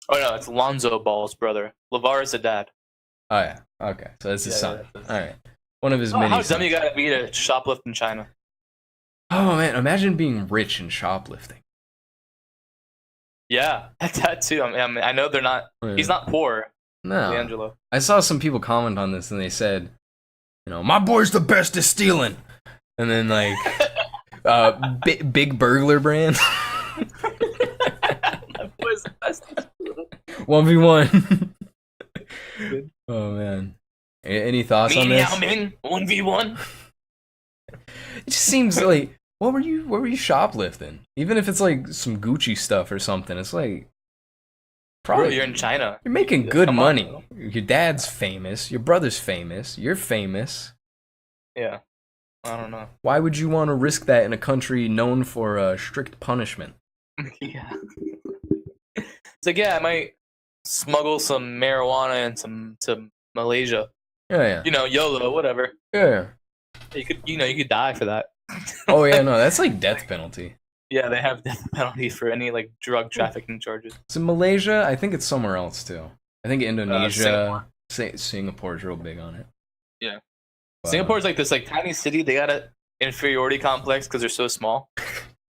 B: Oh no, it's Lonzo Ball's brother. LeVar is the dad.
A: Oh yeah. Okay. So it's his son. All right. One of his many.
B: How dumb you gotta be to shoplift in China?
A: Oh man, imagine being rich and shoplifting.
B: Yeah, that too. I mean, I know they're not.
A: Yeah.
B: He's not poor.
A: No.
B: LiAngelo.
A: I saw some people comment on this, and they said, my boy's the best at stealing, and then like, big burglar brand.
B: My boy's the best at stealing.
A: 1v1. Oh man. Any thoughts on this?
B: Yao Ming, 1v1.
A: It just seems like what were you shoplifting? Even if it's like some Gucci stuff or something, it's like probably
B: Bro, you're in China.
A: You're making good money. Your dad's famous, your brother's famous, you're famous.
B: Yeah. I don't know.
A: Why would you want to risk that in a country known for strict punishment?
B: Yeah. It's like, I might smuggle some marijuana and to Malaysia.
A: Yeah.
B: YOLO, whatever.
A: Yeah.
B: You could die for that.
A: Oh yeah, no, that's like death penalty.
B: Yeah, they have death penalty for any like drug trafficking charges.
A: So Malaysia, I think it's somewhere else too. I think Indonesia, Singapore's real big on it.
B: Yeah. Singapore's like this like tiny city. They got an inferiority complex because they're so small.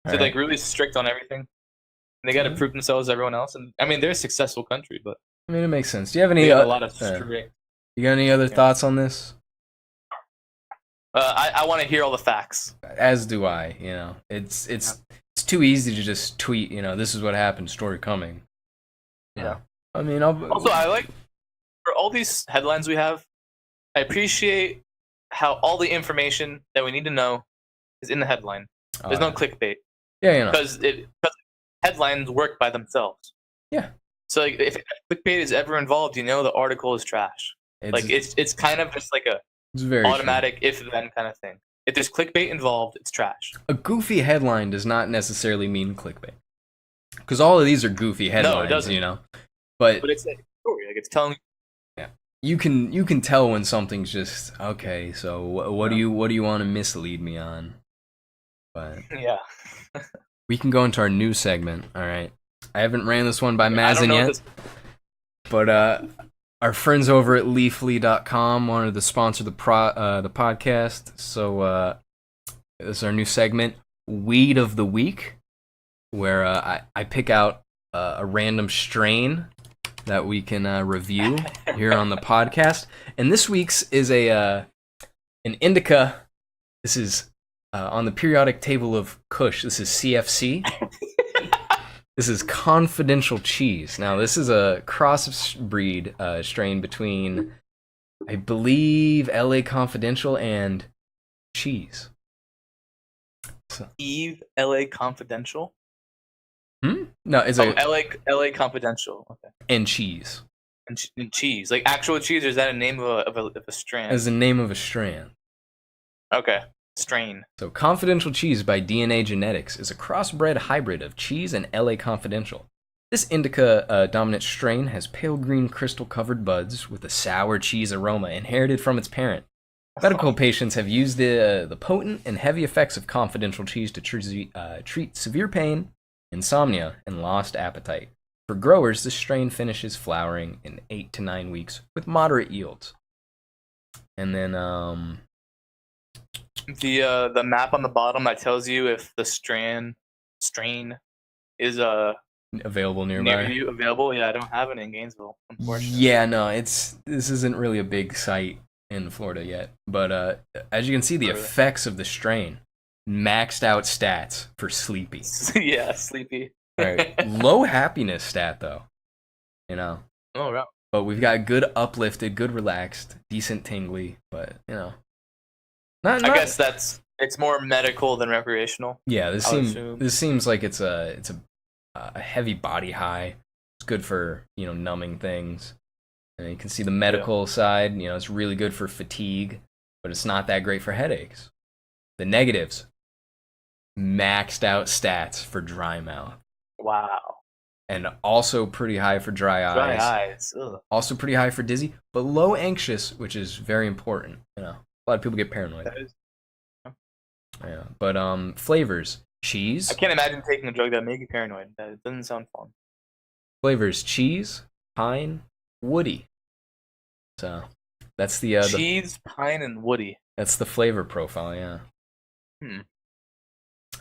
B: They're like really strict on everything. And they got to prove themselves to everyone else. And I mean, they're a successful country, but
A: I mean, it makes sense. Do you have any?
B: A lot of strict.
A: You got any other thoughts on this?
B: I want to hear all the facts.
A: As do I. It's too easy to just tweet. This is what happened. Story coming.
B: Yeah.
A: I mean,
B: also I like for all these headlines we have. I appreciate how all the information that we need to know is in the headline. There's no clickbait.
A: Yeah,
B: because headlines work by themselves.
A: Yeah.
B: So like, if clickbait is ever involved, the article is trash. It's kind of just like
A: it's very
B: automatic if then kind of thing. If there's clickbait involved, it's trash.
A: A goofy headline does not necessarily mean clickbait, because all of these are goofy headlines,
B: No, it doesn't.
A: But
B: it's like a story. Like it's telling.
A: Yeah. you can tell when something's just okay. So what do you want to mislead me on? But
B: Yeah.
A: we can go into our new segment. All right. I haven't ran this one by
B: I don't
A: Mazin
B: know
A: yet,
B: this-
A: but our friends over at leafly.com wanted to sponsor the podcast. So this is our new segment, Weed of the Week, where I pick out a random strain that we can review here on the podcast. And this week's is an indica. This is on the periodic table of Kush. This is CFC. This is Confidential Cheese. Now, this is a crossbreed strain between, I believe, LA Confidential and Cheese.
B: Eve LA Confidential.
A: No, it's
B: LA Confidential. Okay.
A: and Cheese.
B: And cheese, like actual cheese, or is that a name of a strand?
A: As the name of a strand.
B: Okay, strain.
A: So, Confidential Cheese by DNA Genetics is a crossbred hybrid of cheese and LA Confidential. This indica dominant strain has pale green crystal-covered buds with a sour cheese aroma inherited from its parent. Medical patients have used the potent and heavy effects of Confidential Cheese to treat severe pain, insomnia, and lost appetite. For growers, this strain finishes flowering in 8 to 9 weeks with moderate yields. And then
B: The map on the bottom that tells you if the strain is
A: available nearby.
B: near you available. Yeah, I don't have it in Gainesville, unfortunately.
A: Yeah, no, this isn't really a big site in Florida yet. But as you can see, the effects of the strain, maxed out stats for sleepy.
B: Yeah, sleepy.
A: All right, low happiness stat though, you know.
B: Oh, right.
A: But we've got good uplifted, good relaxed, decent tingly, but you know.
B: I guess it's more medical than recreational.
A: Yeah,
B: I would assume.
A: this seems like it's a heavy body high. It's good for, you know, numbing things. And you can see the medical side, you know, it's really good for fatigue, but it's not that great for headaches. The negatives, maxed out stats for dry mouth.
B: Wow.
A: And also pretty high for dry eyes.
B: Dry eyes. Ugh.
A: Also pretty high for dizzy, but low anxious, which is very important. You know, a lot of people get paranoid.
B: That is-
A: Yeah, but flavors: cheese.
B: I can't imagine taking a drug that makes you paranoid. That doesn't sound fun.
A: Flavors: cheese, pine, woody. So that's the
B: Cheese, pine, and woody.
A: that's the flavor profile. Yeah.
B: Hmm.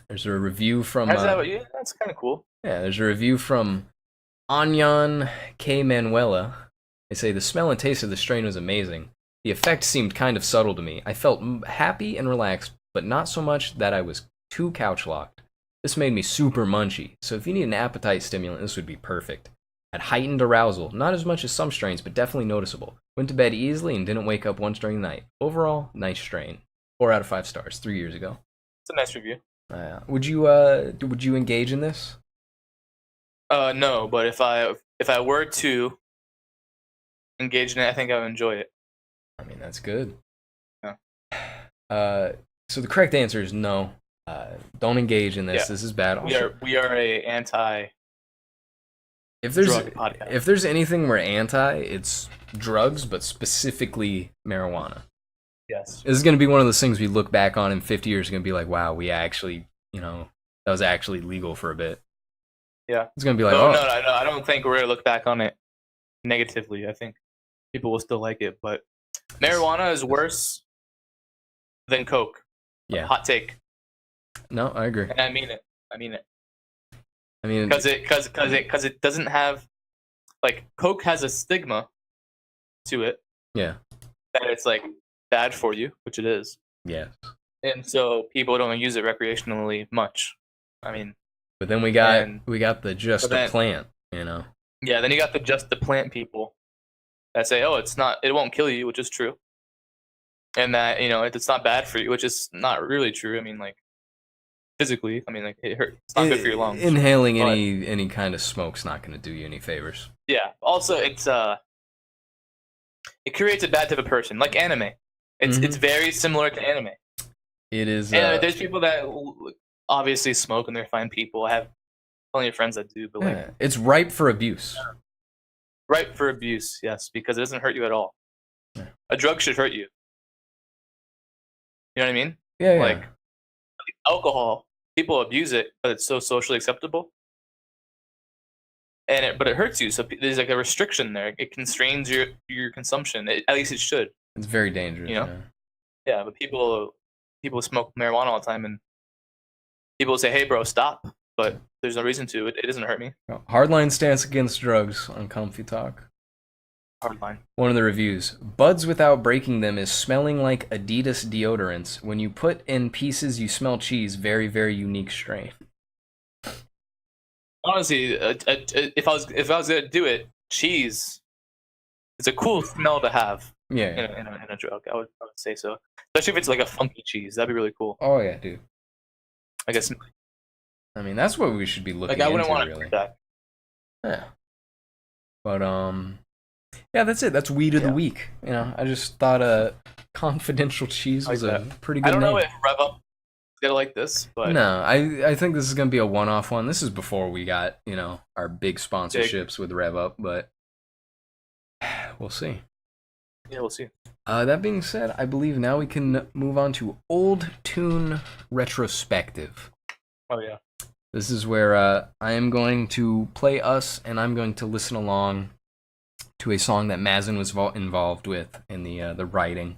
A: There's a review from.
B: Yeah, that's kind of cool.
A: Yeah, there's a review from Anyan K. Manuela. They say the smell and taste of the strain was amazing. The effect seemed kind of subtle to me. I felt happy and relaxed, but not so much that I was too couch locked. This made me super munchy, so if you need an appetite stimulant, this would be perfect. Had heightened arousal, not as much as some strains, but definitely noticeable. Went to bed easily and didn't wake up once during the night. Overall, nice strain. 4 out of 5 stars, 3 years ago.
B: It's a nice review.
A: Would you engage in this?
B: No, but if I were to engage in it, I think I would enjoy it.
A: I mean, that's good.
B: Yeah.
A: So the correct answer is no. Don't engage in this.
B: Yeah.
A: This is bad.
B: We are a anti.
A: If there's
B: drug podcast.
A: if there's anything we're anti, it's drugs, but specifically marijuana.
B: Yes.
A: This is going to be one of those things we look back on in 50 years, going to be like, wow, we actually, you know, that was actually legal for a bit.
B: Yeah.
A: It's going to be like,
B: No, I don't think we're gonna look back on it negatively. I think people will still like it, but marijuana is worse than coke.
A: Yeah.
B: Hot take.
A: No, I agree.
B: And I mean it.
A: I mean,
B: Because it doesn't have, like, coke has a stigma to it
A: yeah,
B: that it's like bad for you, which it is,
A: yeah.
B: and so people don't use it recreationally much. I mean,
A: But then we got
B: And-
A: the just
B: but then-
A: a plant, you know.
B: yeah. Then you got the just the plant people that say, oh, it won't kill you, which is true, and that, you know, it's not bad for you, which is not really true. I mean, like, physically, I mean, like, it hurts. It's not good for your lungs.
A: Inhaling
B: but-
A: any kind of smoke's not going to do you any favors.
B: Yeah. Also, it creates a bad type of person, like anime. It's very similar to anime.
A: It is.
B: And there's people that obviously smoke and they're fine people. I have plenty of friends that do, but like,
A: it's ripe for abuse.
B: ripe for abuse, yes, because it doesn't hurt you at all. A drug should hurt you. You know what I mean?
A: Yeah, yeah.
B: Like alcohol, people abuse it, but it's so socially acceptable. But it hurts you. So there's like a restriction there. It constrains your consumption. At least it should.
A: It's very dangerous.
B: You know? Yeah, but people smoke marijuana all the time, and people say, "Hey, bro, stop." But there's no reason to. It doesn't hurt me.
A: Hardline stance against drugs on Comfy Talk.
B: Hardline.
A: One of the reviews. Buds without breaking them is smelling like Adidas deodorants. When you put in pieces, you smell cheese. Very, very unique strain.
B: Honestly, if I was gonna do it, cheese. It's a cool smell to have.
A: Yeah.
B: In a drug, I would say so. Especially if it's like a funky cheese, that'd be really cool.
A: Oh yeah, dude.
B: I guess.
A: I mean, that's what we should be looking
B: Like, I wouldn't
A: into,
B: want to
A: really.
B: do that.
A: Yeah. But yeah, that's it. That's weed of the week. You know, I just thought confidential cheese was a pretty good
B: I don't
A: name.
B: know if Rev Up is gonna like this, but
A: No, I think this is gonna be a one-off one. This is before we got, you know, our big sponsorships with Rev Up, but we'll see.
B: Yeah, we'll see.
A: That being said, I believe now we can move on to Old Tune Retrospective.
B: Oh yeah.
A: This is where I am going to play us, and I'm going to listen along to a song that Mazin was involved with in the writing.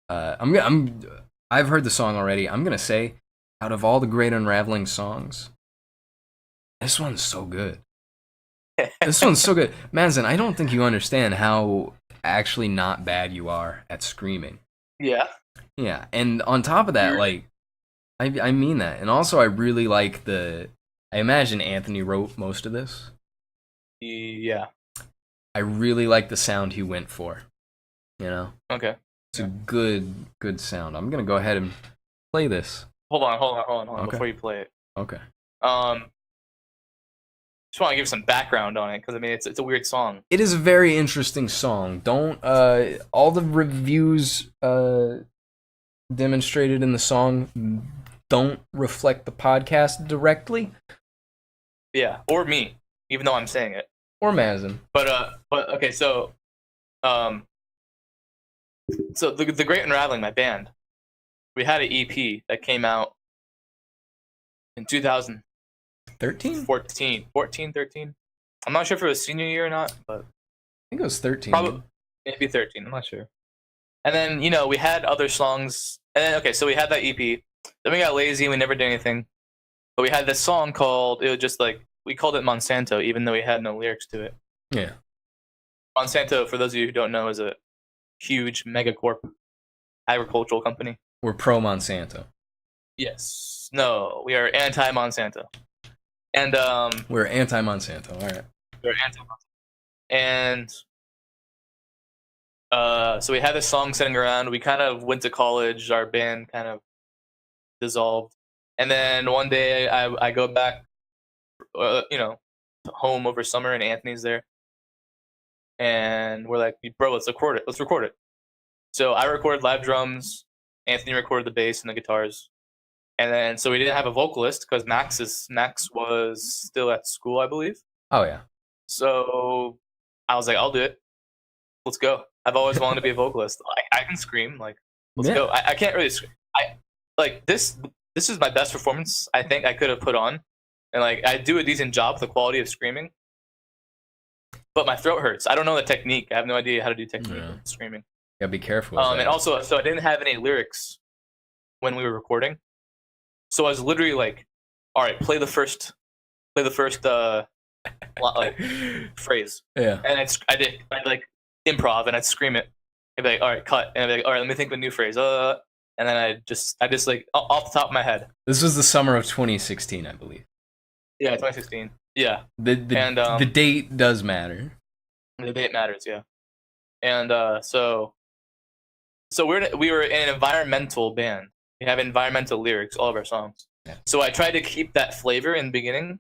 A: I've heard the song already. I'm gonna say, out of all the Great Unraveling songs, this one's so good. This one's so good, Mazin. I don't think you understand how actually not bad you are at screaming.
B: Yeah.
A: Yeah, and on top of that, like, I mean that, and also I really like I imagine Anthony wrote most of this.
B: Yeah.
A: I really like the sound he went for. You know?
B: Okay.
A: It's a good sound. I'm gonna go ahead and play this.
B: Hold on
A: Okay.
B: before you play it.
A: Okay.
B: Just want to give some background on it because I mean it's a weird song.
A: It is a very interesting song. Don't all the reviews demonstrated in the song don't reflect the podcast directly.
B: Yeah, or me, even though I'm saying it.
A: Or Mazin.
B: But okay, so the Great Unraveling, my band, we had an EP that came out in 2013. 13. I'm not sure if it was senior year or not, but
A: I think it was 13.
B: probably maybe 13. I'm not sure. And then we had other songs, and then okay, so we had that EP. Then we got lazy and we never did anything. But we had this song called, it was just like, we called it Monsanto, even though we had no lyrics to it.
A: Yeah.
B: Monsanto, for those of you who don't know, is a huge megacorp agricultural company.
A: We're pro Monsanto.
B: Yes. No, we are anti-Monsanto. And
A: we're anti-Monsanto. All right.
B: we're anti-Monsanto. And so we had this song sitting around. We kind of went to college. Our band kind of dissolved. And then one day I go back, home over summer, and Anthony's there. And we're like, bro, let's record it. So I recorded live drums. Anthony recorded the bass and the guitars. And then, so we didn't have a vocalist because Max was still at school, I believe.
A: Oh, yeah. So
B: I was like, I'll do it. Let's go. I've always wanted to be a vocalist. I can scream. Like, let's go. I can't really scream. This is my best performance I think I could have put on. And like, I do a decent job with the quality of screaming. But my throat hurts. I don't know the technique. I have no idea how to do technique with screaming.
A: Yeah, be careful.
B: And also, so I didn't have any lyrics when we were recording. So I was literally like, all right, play the first phrase.
A: Yeah.
B: And I'd like improv and I'd scream it. I'd be like, all right, cut. And I'd be like, all right, let me think of a new phrase. And then I just like off the top of my head.
A: This was the summer of 2016, I believe.
B: Yeah, 2016. Yeah.
A: The date does matter.
B: The date matters, yeah. And so we were in an environmental band. We have environmental lyrics, all of our songs. Yeah. So I tried to keep that flavor in the beginning,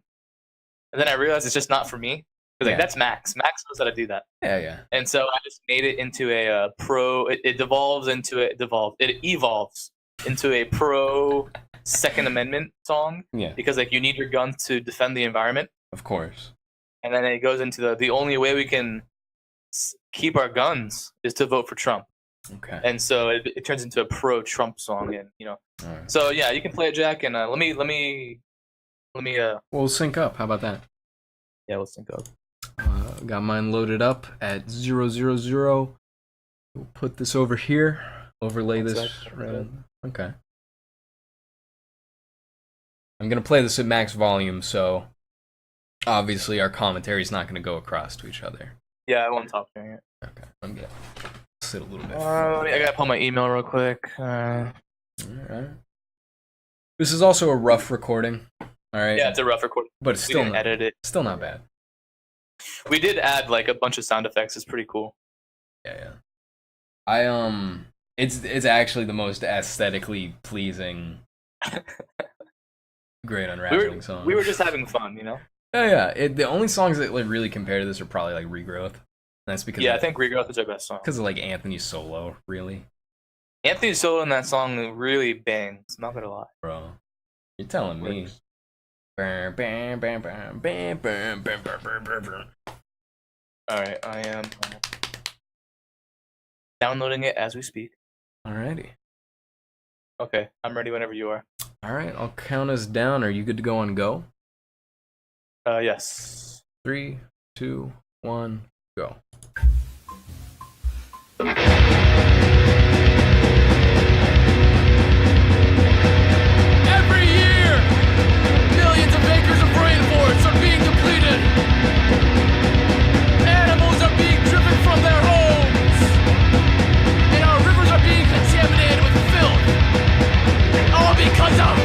B: and then I realized it's just not for me. Because that's Max. Max knows how to do that.
A: Yeah, yeah.
B: And so I just made it into a pro. It evolves into a pro Second Amendment song.
A: Yeah.
B: Because like you need your gun to defend the environment.
A: Of course.
B: And then it goes into the only way we can keep our guns is to vote for Trump.
A: Okay.
B: And so it turns into a pro-Trump song, and
A: Alright.
B: So yeah, you can play it, Jack, and let me.
A: We'll sync up. How about that?
B: Yeah, let's sync up.
A: Got mine loaded up at 000. We'll put this over here. Overlay this. Okay. I'm gonna play this at max volume, so obviously our commentary is not gonna go across to each other.
B: Yeah, I won't talk during it.
A: Okay. I'm gonna sit a little bit.
B: I gotta pull my email real quick.
A: Alright. This is also a rough recording. Alright.
B: Yeah, it's a rough recording.
A: But it's still
B: edit it.
A: Still not bad.
B: We did add like a bunch of sound effects. It's pretty cool.
A: Yeah. It's actually the most aesthetically pleasing Great Unraveling song.
B: We were just having fun,
A: Yeah. The only songs that like really compare to this are probably like Regrowth. And that's because
B: I think Regrowth is our best song.
A: Because of like Anthony's solo, really.
B: Anthony's solo in that song really bangs. I'm not gonna lie.
A: Bro, you're telling me. All
B: right, I am downloading it as we speak.
A: Alrighty.
B: Okay, I'm ready whenever you are.
A: Alright, I'll count us down. Are you good to go on go?
B: Yes.
A: 3, 2, 1, go.
G: Every year, millions of acres of rainforests are being depleted. Animals are being driven from their homes. And our rivers are being contaminated with filth. All because of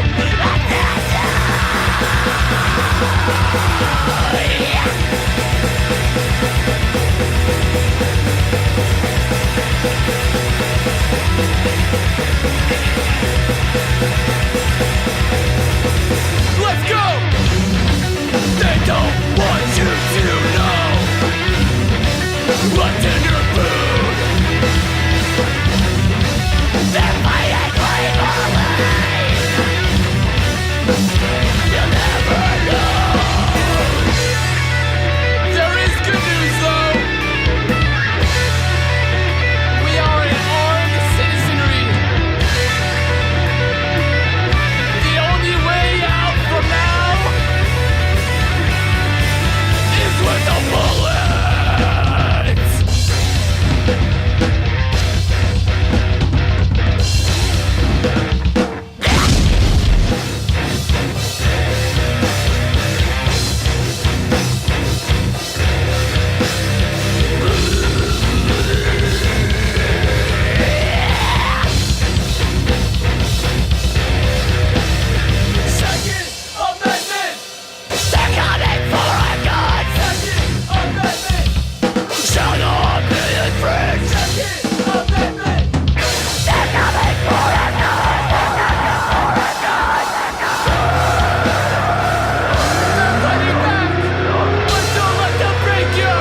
G: Let's go! They don't want you to know what's in your food. They're fighting you'll never know. There is good news though. We are an armed citizenry. The only way out from now is with a bullet. Second Amendment! They're coming for our guns! Second Amendment! Shout out a million bricks! Second Amendment! They're coming for our guns! Fighting back! But don't let them break you!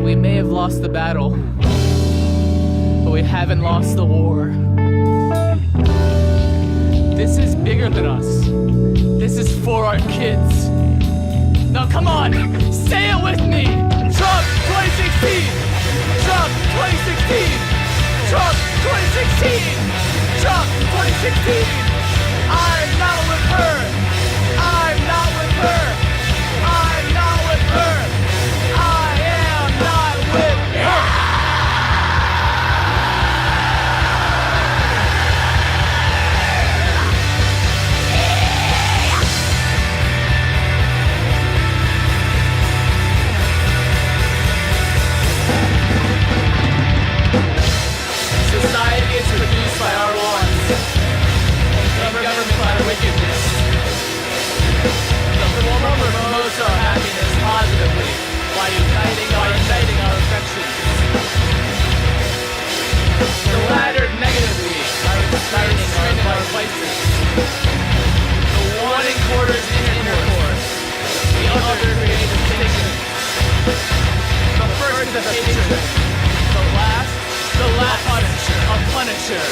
G: We may have lost the battle, but we haven't lost the war. This is bigger than us. This is for our kids. Now come on, say it with me. Trump 2016. Trump 2016. Trump 2016. Trump 2016. I'm not with her. I'm not with her. I'm not with her. I am not with her. Society is produced by our wants. uniting our affections. The latter negatively by restraining our vices. The one in quarters intercourse. The other creates distinction. The first is a patron. The last a punisher.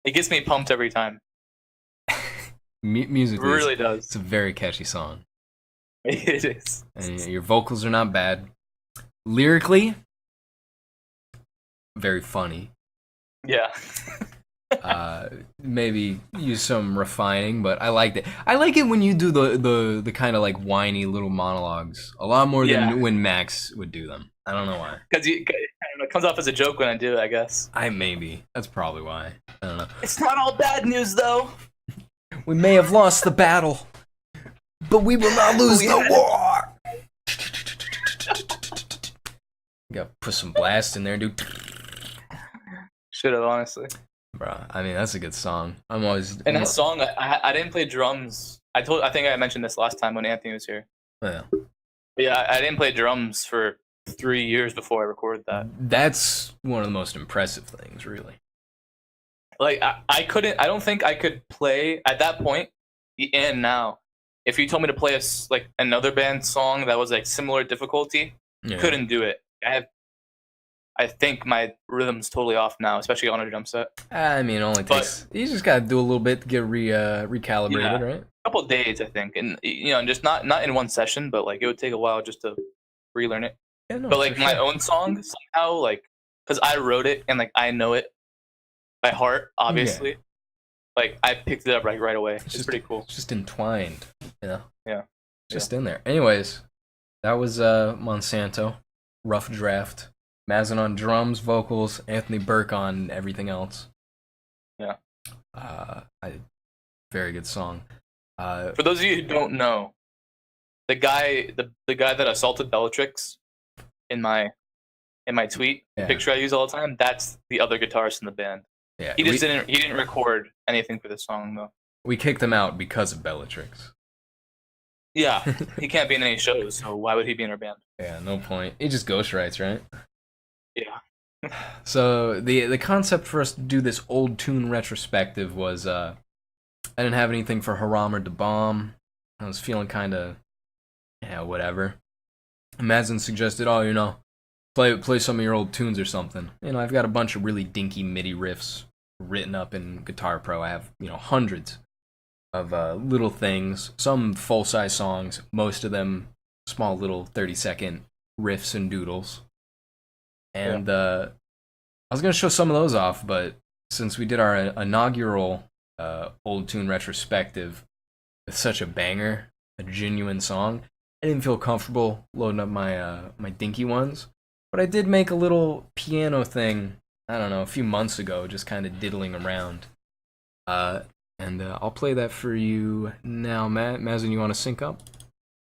B: It gets me pumped every time.
A: Musically,
B: It really does.
A: It's a very catchy song.
B: It is.
A: And your vocals are not bad. Lyrically, very funny.
B: Yeah.
A: Maybe use some refining, but I liked it. I like it when you do the kind of like whiny little monologues a lot more than when Max would do them. I don't know why.
B: Because it comes off as a joke when I do it, I guess.
A: That's probably why. I don't know.
B: It's not all bad news, though.
A: We may have lost the battle, but we will not lose the war. Gotta put some blast in there, dude.
B: Should have, honestly.
A: Bro, I mean, that's a good song. I'm always...
B: And that song, I didn't play drums. I think I mentioned this last time when Anthony was here.
A: Yeah.
B: But yeah, I didn't play drums for 3 years before I recorded that.
A: That's one of the most impressive things, really.
B: Like, I don't think I could play, at that point, and now, if you told me to play another band song that was like similar difficulty, couldn't do it. I think my rhythm's totally off now, especially on a drum set.
A: I mean, it only takes... You just gotta do a little bit to get recalibrated, right?
B: A couple of days, I think. And, just not in one session, but, like, it would take a while just to relearn it.
A: Yeah, no,
B: but, like, my own song, somehow, like... Because I wrote it, and, like, I know it by heart, obviously. Yeah. Like, I picked it up, like, right away. It's pretty cool.
A: It's just entwined, you know?
B: Yeah.
A: Just in there. Anyways, that was Monsanto. Rough draft. Mazin on drums, vocals, Anthony Burke on everything else.
B: Yeah.
A: Very good song.
B: For those of you who don't know, the guy that assaulted Bellatrix in my tweet, the picture I use all the time, that's the other guitarist in the band.
A: Yeah.
B: He didn't record anything for this song though.
A: We kicked him out because of Bellatrix.
B: Yeah, he can't be in any shows, so why would he be in our band?
A: Yeah, no point. He just ghostwrites, right?
B: Yeah.
A: So the concept for us to do this old tune retrospective was I didn't have anything for Haram or Da Bomb. I was feeling kind of whatever. Mazin suggested, play some of your old tunes or something. I've got a bunch of really dinky MIDI riffs written up in Guitar Pro. I have hundreds of little things, some full-size songs, most of them small little 30-second riffs and doodles. And I was going to show some of those off, but since we did our inaugural old tune retrospective with such a banger, a genuine song, I didn't feel comfortable loading up my dinky ones. But I did make a little piano thing, I don't know, a few months ago, just kind of diddling around. And I'll play that for you now, Matt. Mazin, you want to sync up?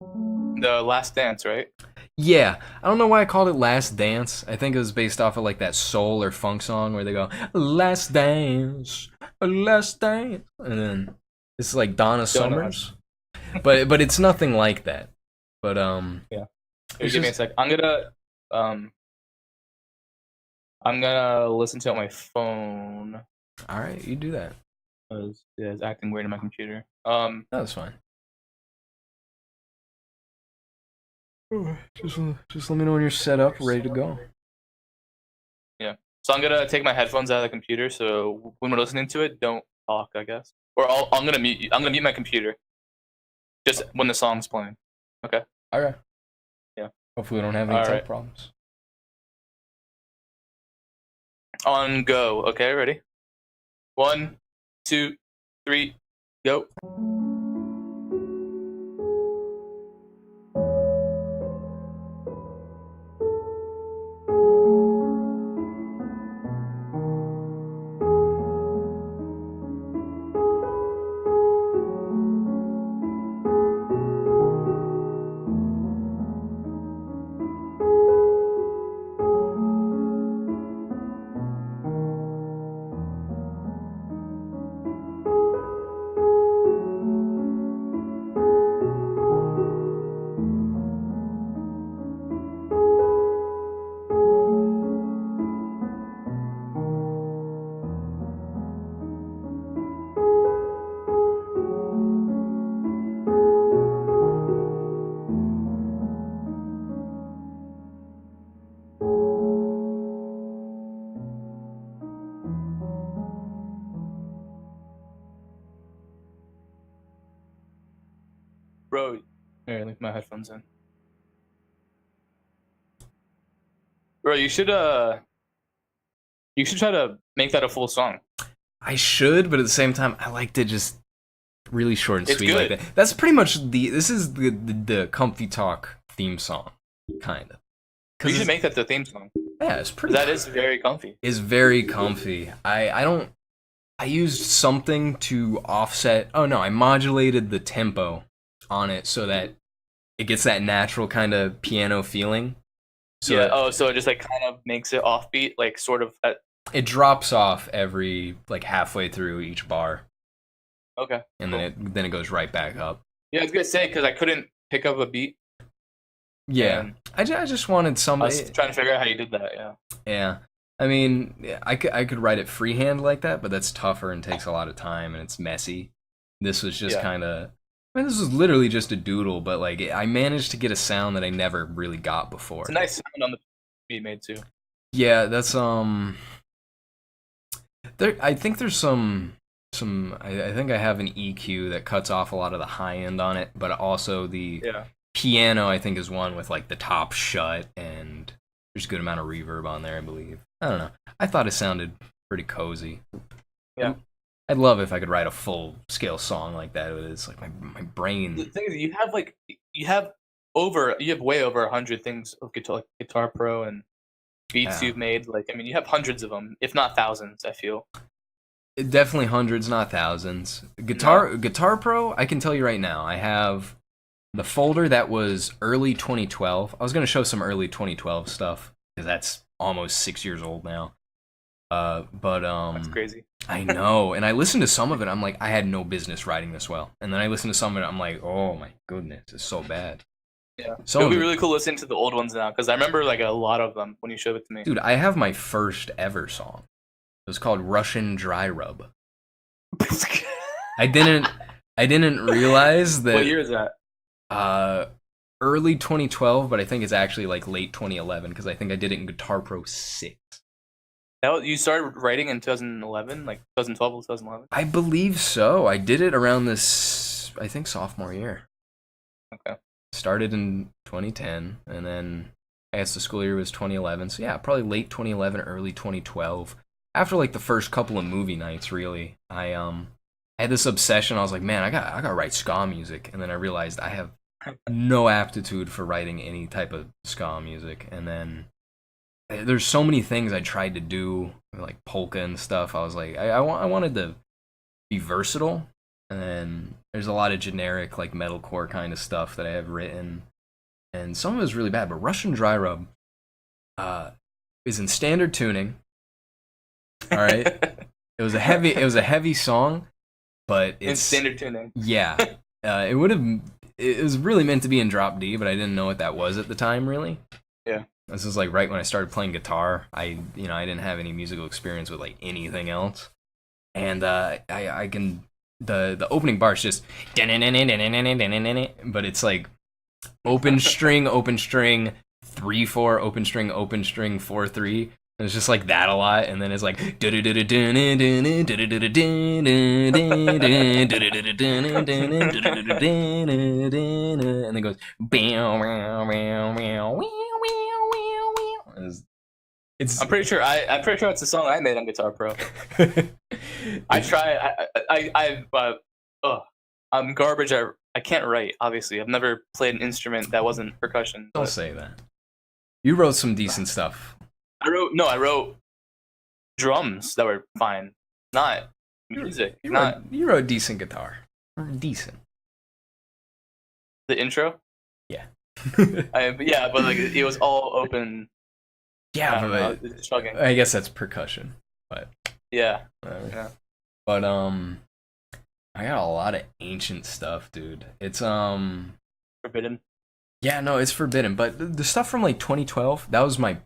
B: The Last Dance, right?
A: Yeah. I don't know why I called it Last Dance. I think it was based off of like that soul or funk song where they go, Last Dance, Last Dance. And then it's like Donna Summers. but it's nothing like that. But
B: yeah. Give me a sec. I'm gonna listen to it on my phone.
A: All right, you do that.
B: It's acting weird on my computer.
A: That's fine. Just let me know when you're set up, ready to go.
B: Yeah. So I'm gonna take my headphones out of the computer. So when we're listening to it, don't talk, I guess. Or I'm gonna mute. I'm gonna mute my computer. Just when the song's playing. Okay.
A: All right.
B: Yeah.
A: Hopefully we don't have any tech problems.
B: On go. Okay, ready? 1, 2, 3, go. Bro, here, leave my headphones in. Bro, you should try to make that a full song.
A: I should, but at the same time, I like to just really short and
B: It's
A: sweet like
B: good.
A: that. That's pretty much this is the Comfy Talk theme song, kind of.
B: You should make that the theme song.
A: Yeah, it's pretty.
B: That is very comfy.
A: Is very comfy. I used something to offset. Oh no, I modulated the tempo on it so that it gets that natural kind of piano feeling. So
B: yeah. Oh, so it just like kind of makes it offbeat, like sort of.
A: It drops off every like halfway through each bar.
B: Okay.
A: And
B: cool.
A: then it goes right back up.
B: Yeah, I was gonna say because I couldn't pick up a beat.
A: Yeah, I just wanted
B: I
A: somebody.
B: was trying to figure out how you did that. Yeah.
A: Yeah, I mean, I could write it freehand like that, but that's tougher and takes a lot of time and it's messy. This was just kind of. I mean, this was literally just a doodle, but like I managed to get a sound that I never really got before.
B: It's a nice sound on the beat made too.
A: Yeah, that's There, I think there's some. I think I have an EQ that cuts off a lot of the high end on it, but also the piano I think is one with like the top shut and there's a good amount of reverb on there, I believe. I don't know. I thought it sounded pretty cozy.
B: Yeah.
A: I'd love if I could write a full scale song like that. It's like my brain.
B: The thing is, you have way over 100 things of Guitar Pro and beats you've made. Like, I mean, you have hundreds of them, if not thousands. I feel.
A: Definitely hundreds, not thousands. Guitar Pro, I can tell you right now, I have the folder that was early 2012. I was going to show some early 2012 stuff because that's almost 6 years old now. But
B: that's crazy.
A: I know, and I listened to some of it. I'm like, I had no business writing this well. And then I listened to some of it. I'm like, oh my goodness, it's so bad.
B: Yeah, it would be really cool listening to the old ones now because I remember like a lot of them when you showed it to me.
A: Dude, I have my first ever song. It was called Russian Dry Rub. I didn't realize that.
B: What year is that?
A: Early 2012, but I think it's actually like late 2011 because I think I did it in Guitar Pro 6.
B: You started writing in 2011, like 2012 or 2011?
A: I believe so. I did it around this, I think, sophomore year.
B: Okay.
A: Started in 2010, and then I guess the school year was 2011. So yeah, probably late 2011, early 2012. After like the first couple of movie nights, really, I had this obsession. I was like, man, I got to write ska music, and then I realized I have no aptitude for writing any type of ska music. And then there's so many things I tried to do, like polka and stuff. I was like, I wanted to be versatile, and then there's a lot of generic like metalcore kind of stuff that I have written, and some of it was really bad. But Russian Dry Rub is in standard tuning. All right, it was a heavy song, but it's
B: in standard tuning.
A: Yeah, it was really meant to be in drop D, but I didn't know what that was at the time, really.
B: Yeah,
A: this was like right when I started playing guitar. I didn't have any musical experience with like anything else, and I can the opening bar is just but it's like open string 3/4 open string 4/3. It's just like that a lot, and then it's like and then it goes it's
B: I'm pretty sure it's a song I made on Guitar Pro. I'm garbage I can't write, obviously. I've never played an instrument that wasn't percussion.
A: Don't say that. You wrote some decent stuff.
B: I wrote drums that were fine. Not music.
A: You wrote decent guitar. Decent.
B: The intro?
A: Yeah.
B: But like it was all open.
A: Yeah,
B: chugging.
A: I guess that's percussion. But
B: yeah.
A: But I got a lot of ancient stuff, dude. It's
B: forbidden.
A: Yeah, no, it's forbidden. But the stuff from like 2012, that was my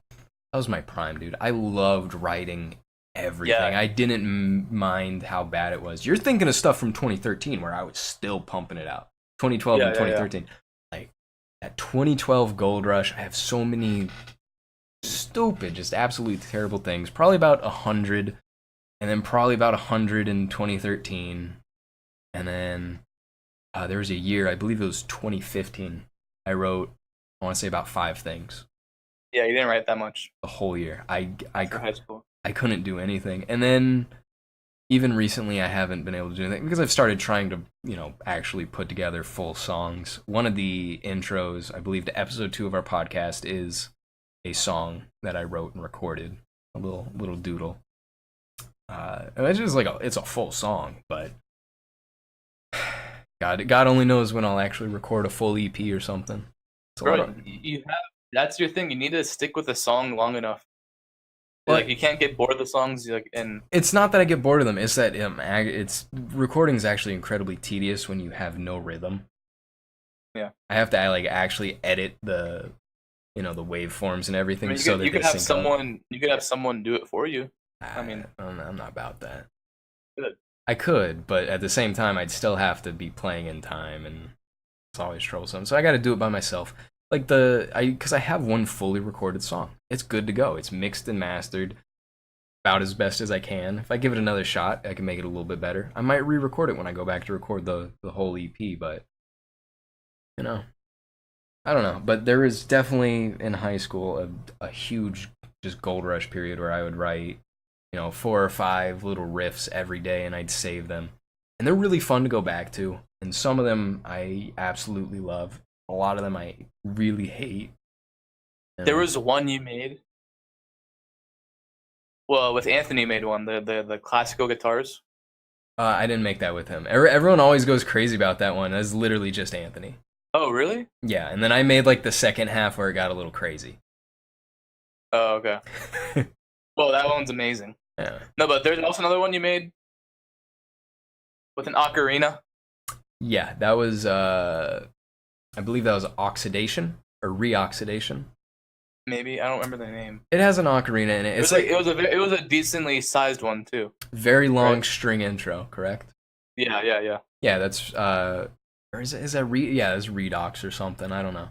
A: prime, dude. I loved writing everything.
B: Yeah.
A: I didn't mind how bad it was. You're thinking of stuff from 2013 where I was still pumping it out. 2012 and 2013. Like that 2012 Gold Rush, I have so many stupid, just absolutely terrible things. Probably about 100, and then probably about 100 in 2013, and then there was a year, I believe it was 2015. I wrote, I want to say about 5 things.
B: Yeah, you didn't write that much.
A: The whole year.
B: For high school.
A: I couldn't do anything. And then even recently I haven't been able to do anything because I've started trying to, actually put together full songs. One of the intros, I believe to episode 2 of our podcast, is a song that I wrote and recorded. A little doodle. It's just like it's a full song, but God only knows when I'll actually record a full EP or something.
B: Bro, that's your thing. You need to stick with a song long enough. Like you can't get bored of the songs. And
A: it's not that I get bored of them. It's that recording is actually incredibly tedious when you have no rhythm.
B: Yeah,
A: I have to actually edit the the waveforms and everything.
B: You could have someone do it for you. I'm
A: not about that.
B: Good.
A: I could, but at the same time, I'd still have to be playing in time, and it's always troublesome. So I got to do it by myself. Because I have one fully recorded song. It's good to go. It's mixed and mastered about as best as I can. If I give it another shot, I can make it a little bit better. I might re-record it when I go back to record the whole EP, but, I don't know. But there was definitely, in high school, a huge just gold rush period where I would write, 4 or 5 little riffs every day, and I'd save them. And they're really fun to go back to. And some of them I absolutely love. A lot of them I really hate.
B: There was one you made. Well, with Anthony made one, the classical guitars.
A: I didn't make that with him. Everyone always goes crazy about that one. That's literally just Anthony.
B: Oh, really?
A: Yeah, and then I made the second half where it got a little crazy.
B: Oh, okay. Well, that one's amazing.
A: Yeah.
B: No, but there's also another one you made with an ocarina.
A: Yeah, that was I believe that was Oxidation or Reoxidation.
B: Maybe I don't remember the name.
A: It has an ocarina in it.
B: It was a decently sized one too.
A: Very long string intro, correct?
B: Yeah.
A: Yeah, that's or is that it's Redox or something. I don't know.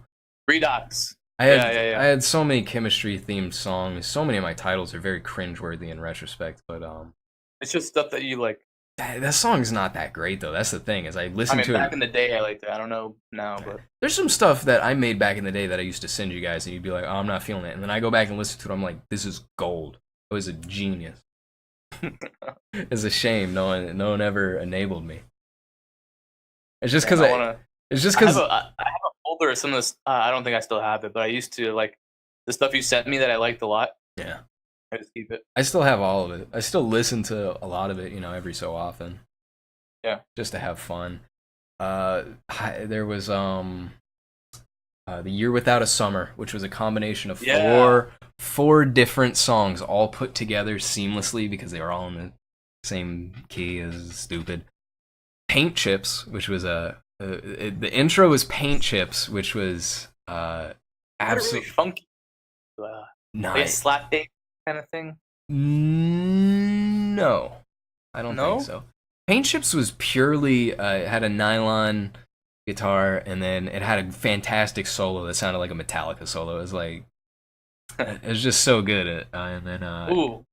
B: Redox.
A: I had so many chemistry themed songs. So many of my titles are very cringeworthy in retrospect, but
B: it's just stuff that you like.
A: That song's not that great though. That's the thing is I listened to it
B: back in the day. I liked it. I don't know now, but
A: there's some stuff that I made back in the day that I used to send you guys, and you'd be like, "Oh, I'm not feeling it," and then I go back and listen to it. I'm like, "This is gold." I was a genius. It's a shame no one ever enabled me. It's just because
B: I have a folder of some of this. I don't think I still have it, but I used to like the stuff you sent me that I liked a lot.
A: Yeah.
B: I just keep it.
A: I still have all of it. I still listen to a lot of it, every so often.
B: Yeah.
A: Just to have fun. There was The Year Without a Summer, which was a combination of four different songs all put together seamlessly because they were all in the same key as stupid. Paint Chips, which was the intro was Paint Chips, which was absolutely
B: really funky.
A: Nice.
B: Like a slap bass kind of thing?
A: No, I don't think so. Paint Chips was purely it had a nylon guitar, and then it had a fantastic solo that sounded like a Metallica solo. It was it was just so good. And then
B: the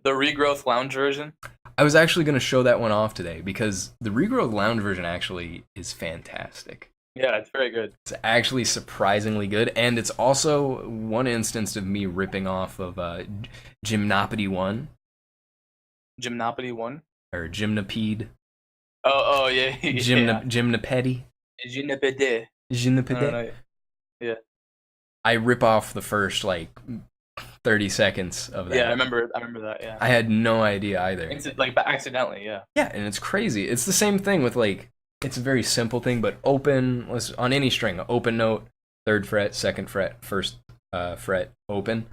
B: Regrowth Lounge version.
A: I was actually going to show that one off today because the Regrowth Lounge version actually is fantastic.
B: Yeah, it's very good.
A: It's actually surprisingly good, and it's also one instance of me ripping off of Gymnopedy 1.
B: Gymnopedy 1?
A: Or Gymnopede.
B: Oh, yeah.
A: Gymnopedy.
B: Gymnopede. Yeah.
A: I rip off the first, 30 seconds of that.
B: Yeah, I remember that, yeah.
A: I had no idea either.
B: Accidentally, yeah.
A: Yeah, and it's crazy. It's the same thing with, it's a very simple thing, but open, on any string, open note, 3rd fret, 2nd fret, 1st fret, open.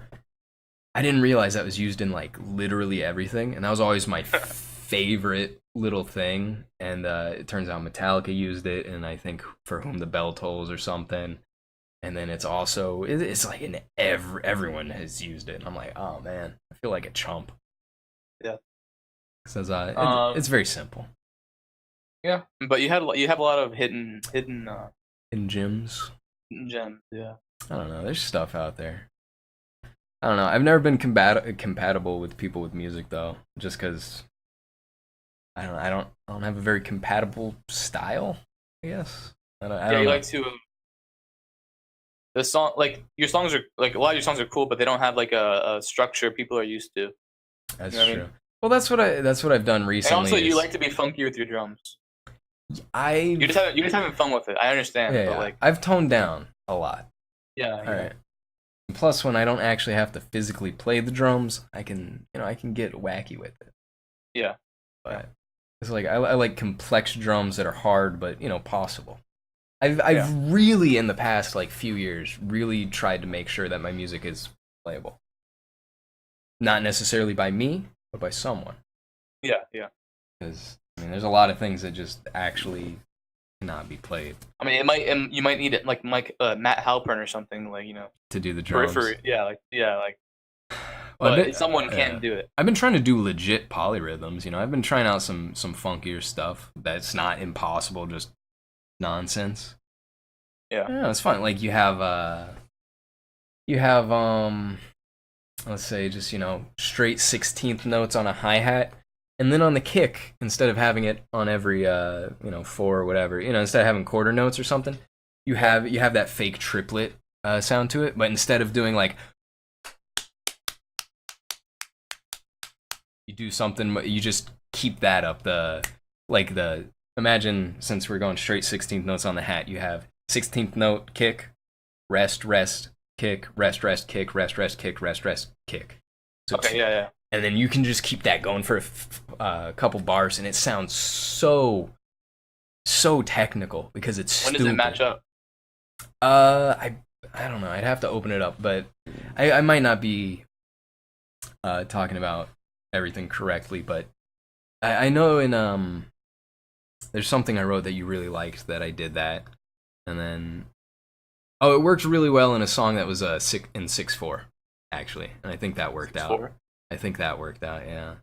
A: I didn't realize that was used in, literally everything, and that was always my favorite little thing, and it turns out Metallica used it, and I think For Whom the Bell Tolls or something, and then it's also, it's in everyone has used it, and I'm like, oh man, I feel like a chump.
B: Yeah.
A: Because it's very simple.
B: Yeah, but you have a lot of hidden
A: gems.
B: Gems, yeah.
A: I don't know. There's stuff out there. I don't know. I've never been compatible with people with music though, just because I don't have a very compatible style. I guess. I
B: Yeah,
A: don't
B: you
A: know.
B: like to. The song, like your songs are like a lot of your songs are cool, but they don't have like a structure people are used to.
A: That's
B: You know what I
A: true.
B: mean?
A: Well, that's what I've done
B: And
A: recently.
B: also, you
A: is
B: like to be funky with your drums.
A: I've
B: You're just having fun with it. I understand,
A: yeah,
B: but
A: yeah.
B: like,
A: I've toned down a lot.
B: yeah.
A: All right. Plus, when I don't actually have to physically play the drums, I can get wacky with it.
B: Yeah.
A: But it's like I like complex drums that are hard, but possible. I've
B: Yeah.
A: really in the past like few years really tried to make sure that my music is playable. Not necessarily by me, but by someone.
B: Yeah.
A: Because there's a lot of things that just actually cannot be played
B: I mean, you might need it like Matt Halpern or something like
A: to do the drums.
B: periphery. Yeah, like.
A: Well,
B: But someone can do it.
A: I've been trying to do legit polyrhythms. I've been trying out some funkier stuff that's not impossible, just nonsense.
B: Yeah.
A: It's fun. Like you have let's say just straight 16th notes on a hi-hat, and then on the kick, instead of having it on every 4 or whatever, instead of having quarter notes or something, you have that fake triplet sound to it, but instead of doing like, you do something, you just keep that up. Imagine, since we're going straight 16th notes on the hat, you have 16th note kick, rest, kick, rest, kick, rest, kick, rest, kick. So
B: Okay, yeah.
A: and then you can just keep that going for a couple bars, and it sounds so technical because it's stupid.
B: When does it match up?
A: I don't know. I'd have to open it up, but I might not be talking about everything correctly, but I know in there's something I wrote that you really liked that I did that, and then it worked really well in a song that was in 6/4 actually, and I think that worked
B: 6/4?
A: out. I think that worked out, yeah.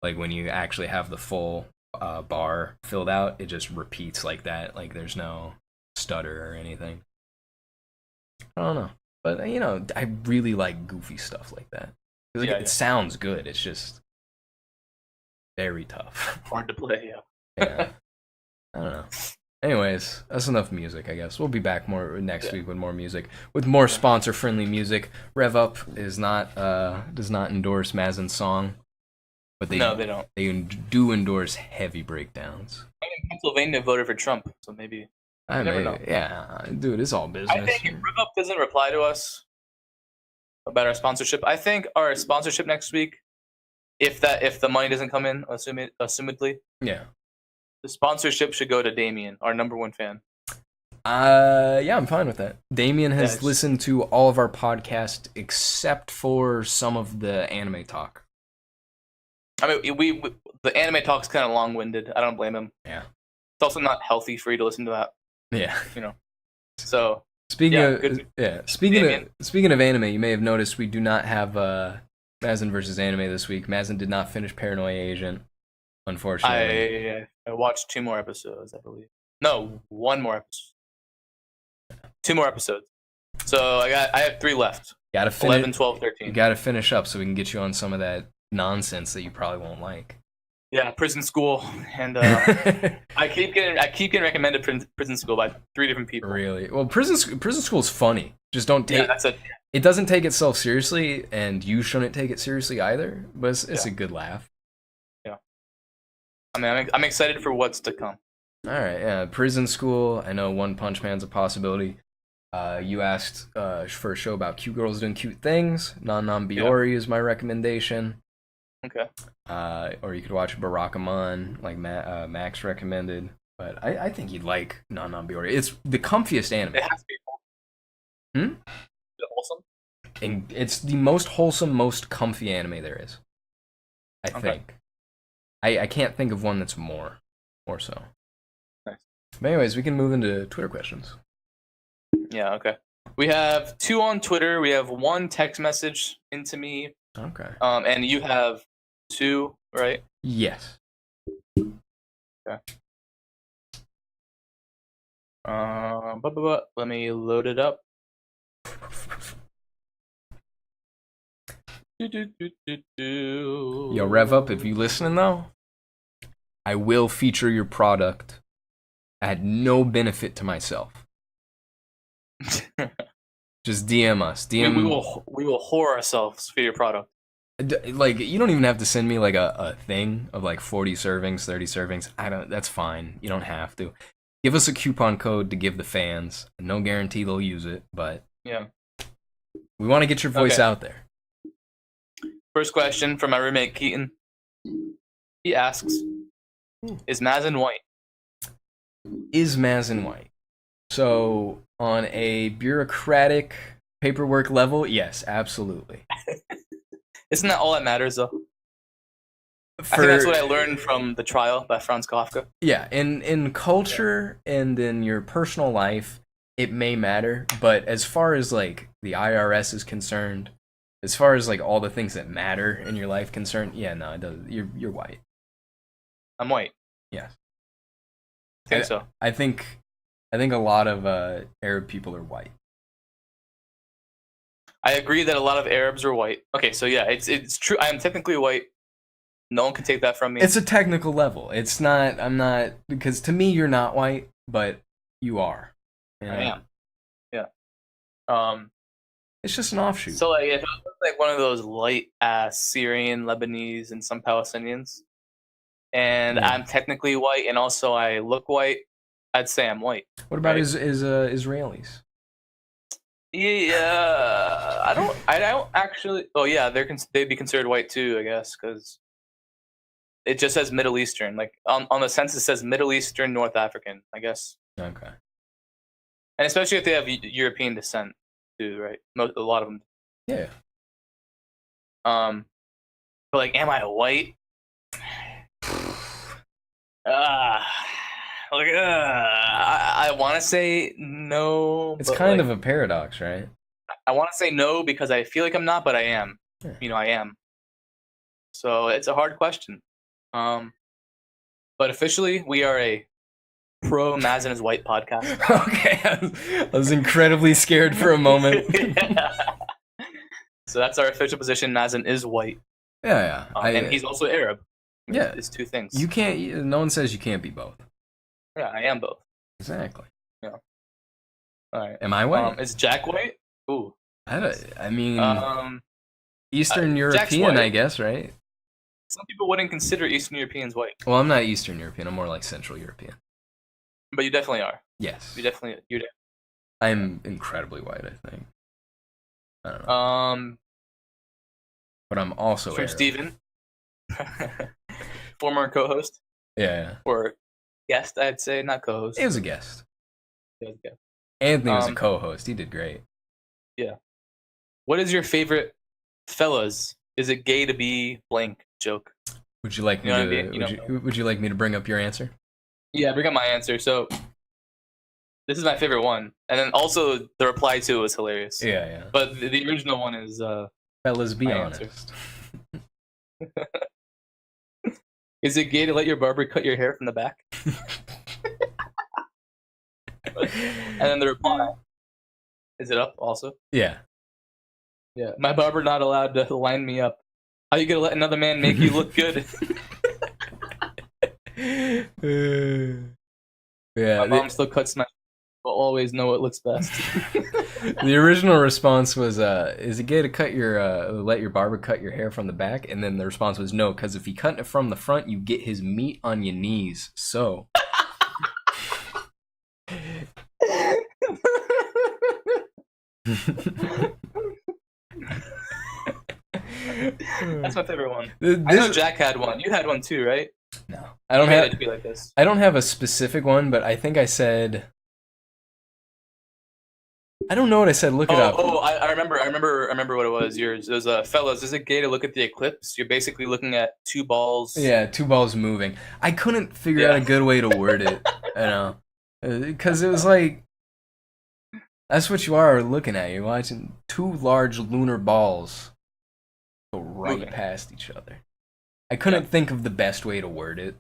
A: Like when you actually have the full bar filled out, it just repeats like that. Like there's no stutter or anything. I don't know, but I really like goofy stuff like that. Like, it sounds good. It's just very tough.
B: Hard to play, yeah.
A: Yeah. I don't know. Anyways, that's enough music, I guess. We'll be back more next week with more music, with more sponsor-friendly music. Rev Up is not does not endorse Mazin's song, but they
B: don't.
A: They do endorse heavy breakdowns.
B: Pennsylvania voted for Trump, so maybe.
A: I
B: never know.
A: Yeah, dude, it's all business.
B: I think if Rev Up doesn't reply to us about our sponsorship, I think our sponsorship next week, if the money doesn't come in, assumedly,
A: yeah,
B: the sponsorship should go to Damien, our #1 fan.
A: Yeah, I'm fine with that. Damien has listened to all of our podcasts except for some of the anime talk.
B: I mean, we the anime talk's kind of long-winded. I don't blame him.
A: Yeah.
B: It's also not healthy for you to listen to that.
A: Yeah.
B: So
A: speaking of anime, you may have noticed we do not have Mazin versus anime this week. Mazin did not finish Paranoia Agent, unfortunately.
B: I watched 2 more episodes, I believe. No, 1 more episode. 2 more episodes. So I have 3 left.
A: Gotta finish,
B: 11, 12, 13.
A: You gotta finish up so we can get you on some of that nonsense that you probably won't like.
B: Yeah, Prison School, and I keep getting recommended Prison School by 3 different people.
A: Really? Well, Prison School is funny. Just don't take.
B: Yeah, that's it.
A: It doesn't take itself seriously, and you shouldn't take it seriously either. But it's a good laugh.
B: Yeah. I mean, I'm excited for what's to come.
A: All right, yeah. Prison School. I know One Punch Man's a possibility. You asked for a show about cute girls doing cute things. Non Biori is my recommendation.
B: Okay.
A: Or you could watch Barakamon, like Max recommended. But I think you'd like Non Biori. It's the comfiest anime.
B: It has to be wholesome. Is it wholesome?
A: And it's the most wholesome, most comfy anime there is. I think. I can't think of one that's more so.
B: Nice.
A: But anyways, we can move into Twitter questions.
B: Yeah, okay. We have 2 on Twitter. We have 1 text message into me.
A: Okay.
B: And you have 2, right?
A: Yes.
B: Okay. Let me load it up.
A: Yo, Rev Up, if you listening though, I will feature your product I had no benefit to myself. Just DM us. DM.
B: We will whore ourselves for your product.
A: Like, you don't even have to send me like a thing of like 40 servings, 30 servings. That's fine. You don't have to. Give us a coupon code to give the fans. No guarantee they'll use it, but
B: yeah,
A: we want to get your voice out there.
B: First question from my roommate Keaton. He asks, "Is Mazin white?"
A: Is Mazin white? So, on a bureaucratic paperwork level, yes, absolutely.
B: Isn't that all that matters, though? I think that's what I learned from The Trial by Franz Kafka.
A: Yeah, in culture and in your personal life, it may matter, but as far as like the IRS is concerned, as far as like all the things that matter in your life concerned, yeah, no, it does. You're white.
B: I'm white.
A: Yes.
B: I think so.
A: I think a lot of Arab people are white.
B: I agree that a lot of Arabs are white. Okay, so yeah, it's true. I am technically white. No one can take that from me.
A: It's a technical level. It's not. I'm not, because to me you're not white, but you are. You know?
B: I am. Yeah.
A: It's just an offshoot.
B: So like, if I was like one of those light ass Syrian, Lebanese, and some Palestinians, and I'm technically white, and also I look white, I'd say I'm white.
A: What about Israelis?
B: Yeah, I don't actually. Oh yeah, they'd be considered white too, I guess, because it just says Middle Eastern. Like on the census, it says Middle Eastern, North African, I guess.
A: Okay.
B: And especially if they have European descent too, right? A lot of them.
A: Yeah.
B: But like, am I white? I want to say no.
A: It's kind of a paradox, right?
B: I want to say no because I feel like I'm not, but I am. Yeah. You know, I am. So it's a hard question. But officially, we are a pro Mazin is white podcast.
A: Okay, I was incredibly scared for a moment.
B: So that's our official position. Mazin is white.
A: Yeah.
B: And he's also Arab.
A: Yeah,
B: it's two things.
A: You can't. No one says you can't be both.
B: Yeah, I am both.
A: Exactly.
B: Yeah. All right.
A: Am I white?
B: Is Jack white? Ooh.
A: I mean, Eastern European, I guess, right?
B: Some people wouldn't consider Eastern Europeans white.
A: Well, I'm not Eastern European. I'm more like Central European.
B: But you definitely are.
A: Yes.
B: You're definitely.
A: I'm incredibly white, I think. I don't know. But I'm also
B: from
A: Arab.
B: Steven. Former co-host.
A: Yeah.
B: Or guest, I'd say, not co-host.
A: He was a guest.
B: Yeah.
A: Anthony was a co-host. He did great.
B: Yeah. What is your favorite, fellas? Is it gay to be blank joke?
A: Would you like me to? Would you like me to bring up your answer?
B: Yeah, bring up my answer. So this is my favorite one, and then also the reply to it was hilarious.
A: Yeah.
B: But the original one is
A: fellas, be honest.
B: Is it gay to let your barber cut your hair from the back? And then the reply. Is it up also?
A: Yeah.
B: Yeah. My barber not allowed to line me up. How you gonna let another man make you look good?
A: Yeah.
B: My mom still cuts my. Will always know what looks best.
A: The original response was, "Is it gay to let your barber cut your hair from the back?" And then the response was, "No, because if he cut it from the front, you get his meat on your knees." So.
B: That's my favorite one. I know Jack had one. You had one too, right?
A: No, I don't have.
B: To be like this.
A: I don't have a specific one, but I think I said. I don't know what I said. Look it up.
B: Oh, I remember what it was. Yours. It was fellas. Is it gay to look at the eclipse? You're basically looking at two balls.
A: Yeah, two balls moving. I couldn't figure out a good way to word it. You know, because it was like. That's what you are looking at. You're watching two large lunar balls go right past each other. I couldn't think of the best way to word it.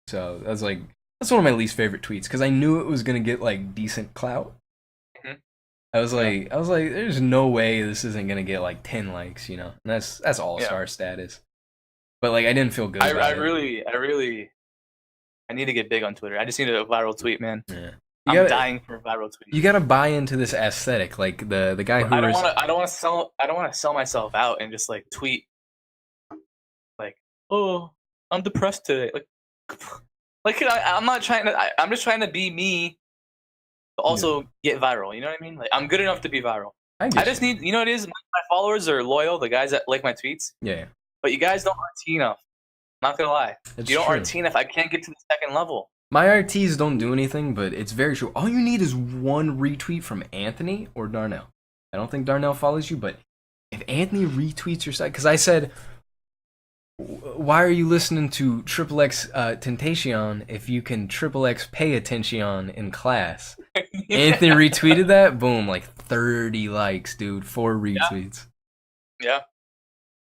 A: So I was like, that's one of my least favorite tweets because I knew it was going to get like decent clout. Mm-hmm. I was like, there's no way this isn't going to get like 10 likes, you know? And that's all-star status. But like, I didn't feel good about it.
B: I really I need to get big on Twitter. I just need a viral tweet, man.
A: Yeah.
B: I'm dying for a viral tweet.
A: You gotta buy into this aesthetic, like the guy who
B: I don't want to sell myself out and just like tweet like, oh, I'm depressed today. Like I'm not trying to. I'm just trying to be me, but also get viral. You know what I mean? Like I'm good enough to be viral. I just need. You know what it is? My followers are loyal. The guys that like my tweets.
A: Yeah.
B: But you guys don't RT enough. I'm not gonna lie.
A: It's
B: you don't
A: true.
B: RT enough. I can't get to the second level.
A: My RTs don't do anything, but it's very true. All you need is one retweet from Anthony or Darnell. I don't think Darnell follows you, but if Anthony retweets your site, because I said, why are you listening to XXX Tentacion if you can XXX pay attention in class? Anthony retweeted that, boom, like 30 likes, dude, 4 retweets.
B: Yeah.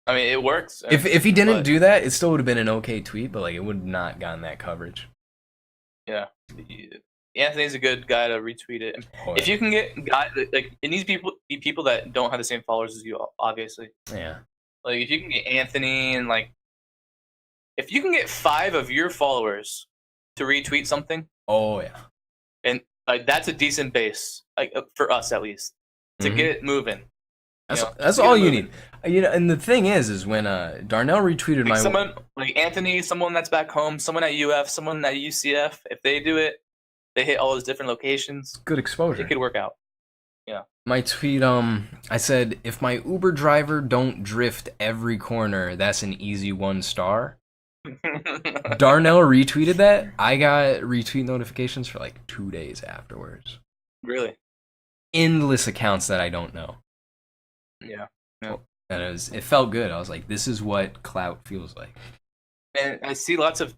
B: I mean, it works.
A: If he didn't do that, it still would have been an okay tweet, but like it would not gotten that coverage.
B: Yeah, Anthony's a good guy to retweet it. If you can get guys like it needs be people that don't have the same followers as you, obviously.
A: Yeah.
B: Like if you can get Anthony and like if you can get 5 of your followers to retweet something.
A: Oh yeah.
B: And like that's a decent base, like for us at least, to get it moving.
A: That's all you need. You know, and the thing is when Darnell retweeted
B: like someone like Anthony, someone that's back home, someone at UF, someone at UCF, if they do it, they hit all those different locations.
A: Good exposure.
B: It could work out. Yeah.
A: My tweet, I said, if my Uber driver don't drift every corner, that's an easy 1 star. Darnell retweeted that. I got retweet notifications for like 2 days afterwards.
B: Really?
A: Endless accounts that I don't know.
B: Yeah. Yeah.
A: And it felt good. I was like, this is what clout feels like.
B: And I see lots of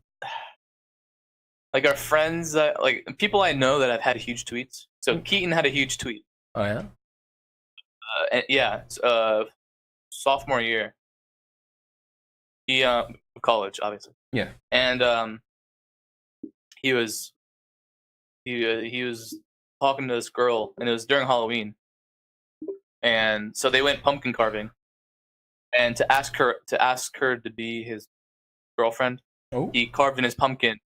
B: like our friends that like people I know that have had huge tweets. So Keaton had a huge tweet.
A: Oh yeah.
B: And yeah, sophomore year. He college obviously.
A: Yeah.
B: And he was talking to this girl, and it was during Halloween. And so they went pumpkin carving, and to ask her to be his girlfriend, he carved in his pumpkin,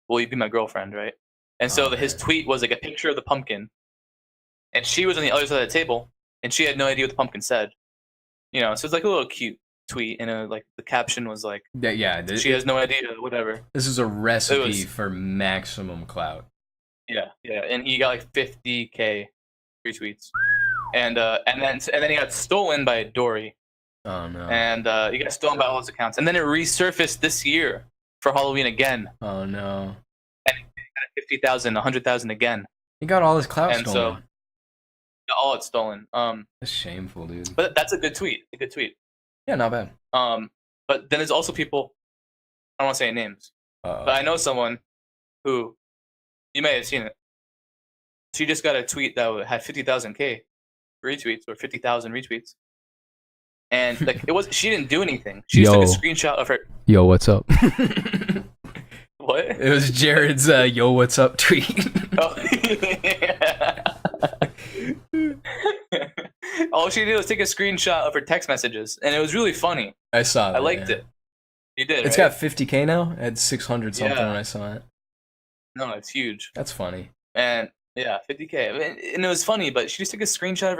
B: "Will you be my girlfriend?" Right? And so his tweet was like a picture of the pumpkin, and she was on the other side of the table, and she had no idea what the pumpkin said. You know, so it's like a little cute tweet, and like the caption was like, she has no idea, whatever.
A: This is a recipe for maximum clout.
B: Yeah, and he got like 50K retweets. And then he got stolen by Dory.
A: Oh no!
B: And he got stolen by all his accounts. And then it resurfaced this year for Halloween again.
A: Oh no!
B: And he got 50,000, 100,000 again.
A: He got all his clout stolen.
B: So all it's stolen.
A: That's shameful, dude.
B: But that's a good tweet. A good tweet.
A: Yeah, not bad.
B: But then there's also people. I don't want to say names, but I know someone who you may have seen it. She just got a tweet that had 50,000K retweets or 50,000 retweets, and like she didn't do anything. She just took a screenshot of her.
A: Yo, what's up?
B: What?
A: It was Jared's "Yo, what's up" tweet.
B: Oh, all she did was take a screenshot of her text messages, and it was really funny.
A: I saw that.
B: I liked it. You did.
A: It's
B: right?
A: got 50K now. It had 600 something when I saw it.
B: No, it's huge.
A: That's funny.
B: And yeah, 50K, and it was funny. But she just took a screenshot of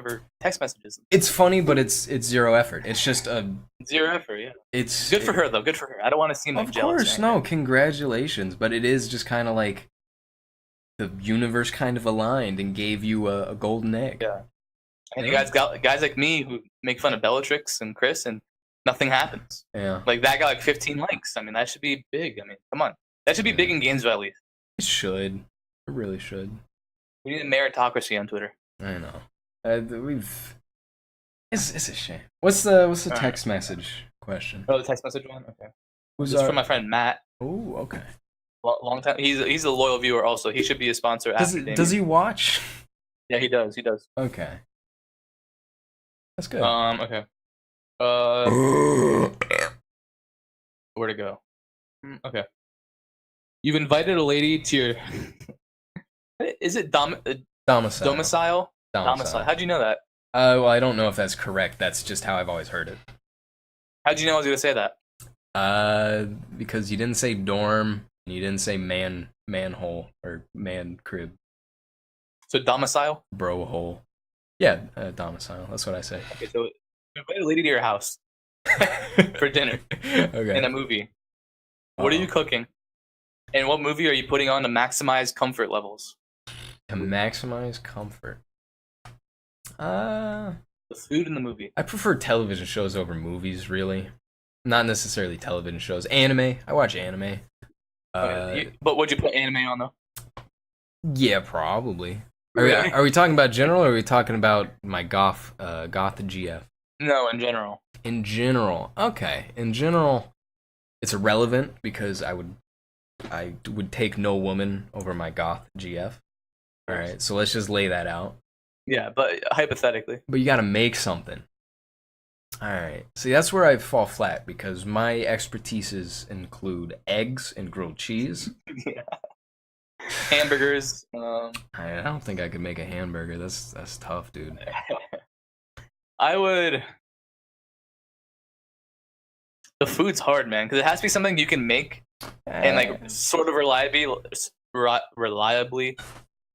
B: her text messages.
A: It's funny, but it's zero effort. It's just a
B: zero effort. Yeah,
A: it's
B: good for her though. Good for her. I don't want to seem like jealous.
A: Of course, no. Congratulations, but it is just kind of like the universe kind of aligned and gave you a golden egg.
B: Yeah, and you guys got guys like me who make fun of Bellatrix and Chris, and nothing happens.
A: Yeah,
B: like that got like 15 likes. I mean, that should be big. I mean, come on, that should be big in Gainesville at least.
A: It should. It really should.
B: We need a meritocracy on Twitter.
A: I know. It's a shame. What's the text message question?
B: Oh, the text message one. Okay.
A: This
B: is from my friend Matt.
A: Oh, okay.
B: Long time. He's a loyal viewer. Also, he should be a sponsor.
A: Does he watch?
B: Yeah, he does. He does.
A: Okay. That's good.
B: Okay. Where to go? Okay. You've invited a lady to your. Is it domicile? Domicile. How'd you know that?
A: Well, I don't know if that's correct. That's just how I've always heard it.
B: How'd you know I was gonna say that?
A: Because you didn't say dorm, And you didn't say manhole or man crib.
B: So domicile?
A: Bro hole. Yeah, domicile. That's what I say.
B: Okay, so invite a lady to your house for dinner
A: Okay.
B: in a movie. What are you cooking? And what movie are you putting on to maximize comfort levels?
A: To maximize comfort.
B: The food in the movie.
A: I prefer television shows over movies, really. Not necessarily television shows. Anime. I watch anime.
B: But would you put anime on though?
A: Yeah, probably. Are we talking about general, or are we talking about my goth GF?
B: No, in general.
A: In general, okay. In general, it's irrelevant because I would take no woman over my goth GF. All right, so let's just lay that out.
B: Yeah, but hypothetically.
A: But you got to make something. All right. See, that's where I fall flat because my expertises include eggs and grilled cheese.
B: Yeah. Hamburgers.
A: I don't think I could make a hamburger. That's tough, dude.
B: I would. The food's hard, man, because it has to be something you can make and like sort of reliably,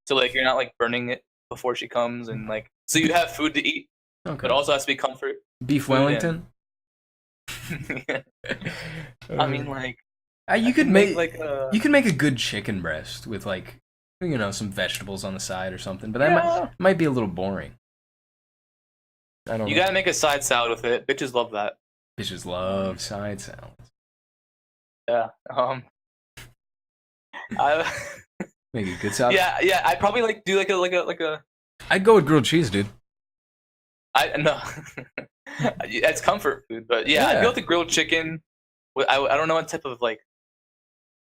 B: so like you're not like burning it before she comes, and like so you have food to eat,
A: Okay.
B: but also has to be comfort.
A: Beef Wellington.
B: I mean, like
A: you could make
B: like
A: you could make a good chicken breast with like some vegetables on the side or something, but that might be a little boring. I don't know.
B: You gotta make a side salad with it. Bitches love that.
A: Bitches love side salads.
B: Yeah. I
A: Make a good salad.
B: yeah. I probably like do like a.
A: I'd go with grilled cheese, dude.
B: No, that's comfort food, but yeah, I'd go with the grilled chicken. I don't know what type of like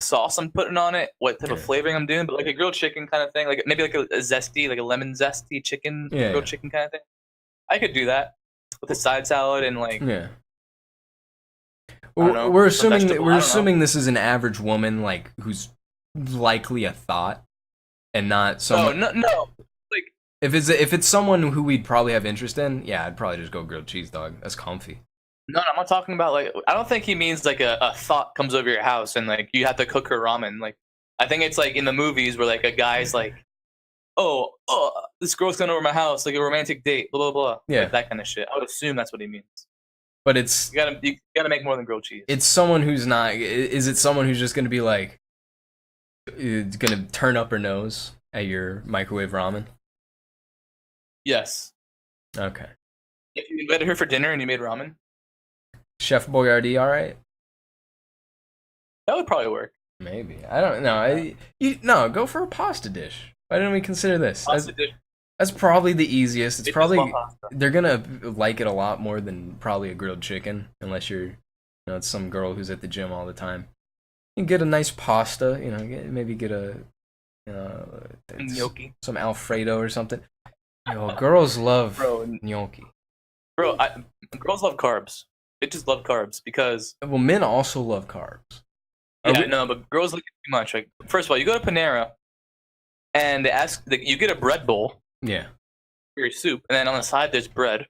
B: sauce I'm putting on it, what type of flavoring I'm doing, but like a grilled chicken kind of thing, like maybe like a zesty, like a lemon zesty chicken, grilled chicken kind of thing. I could do that with a side salad and like.
A: Yeah.
B: I don't know,
A: we're assuming this is an average woman like who's likely a thought, and not someone.
B: No. Like
A: if it's someone who we'd probably have interest in, yeah, I'd probably just go grilled cheese, dog. That's comfy.
B: No, I'm not talking about like. I don't think he means like a thought comes over your house and like you have to cook her ramen. Like, I think it's like in the movies where like a guy's like, oh, this girl's coming over my house, like a romantic date, blah blah blah.
A: Yeah,
B: like that kind of shit. I would assume that's what he means.
A: But it's
B: you gotta make more than grilled cheese.
A: It's someone who's not. Is it someone who's just gonna be like, gonna turn up her nose at your microwave ramen?
B: Yes.
A: Okay.
B: If you invited her for dinner and you made ramen,
A: Chef Boyardee, all right.
B: That would probably work.
A: Maybe. I don't know. No, go for a pasta dish. Why didn't we consider this?
B: Pasta dish.
A: That's probably the easiest. It's probably they're gonna like it a lot more than probably a grilled chicken, unless you're, it's some girl who's at the gym all the time. You can get a nice pasta, maybe get a,
B: gnocchi,
A: some Alfredo or something. Girls love gnocchi.
B: Bro, girls love carbs. Bitches love carbs because.
A: Well, men also love carbs.
B: No, but girls like it too much. Like, first of all, you go to Panera, and they ask, you get a bread bowl.
A: Yeah.
B: For your soup, and then on the side there's bread.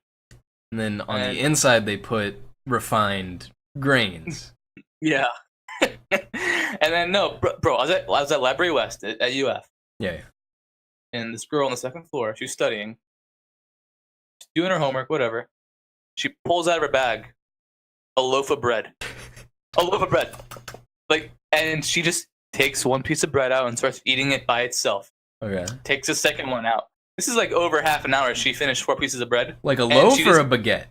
A: And then on the inside they put refined grains.
B: Yeah. And then bro, I was at Library West at UF.
A: Yeah.
B: And this girl on the second floor, she's studying, she's doing her homework, whatever. She pulls out of her bag a loaf of bread. A loaf of bread. Like, and she just takes one piece of bread out and starts eating it by itself.
A: Okay.
B: Takes the second one out. This is like over half an hour. She finished 4 pieces of bread.
A: Like a loaf or a baguette?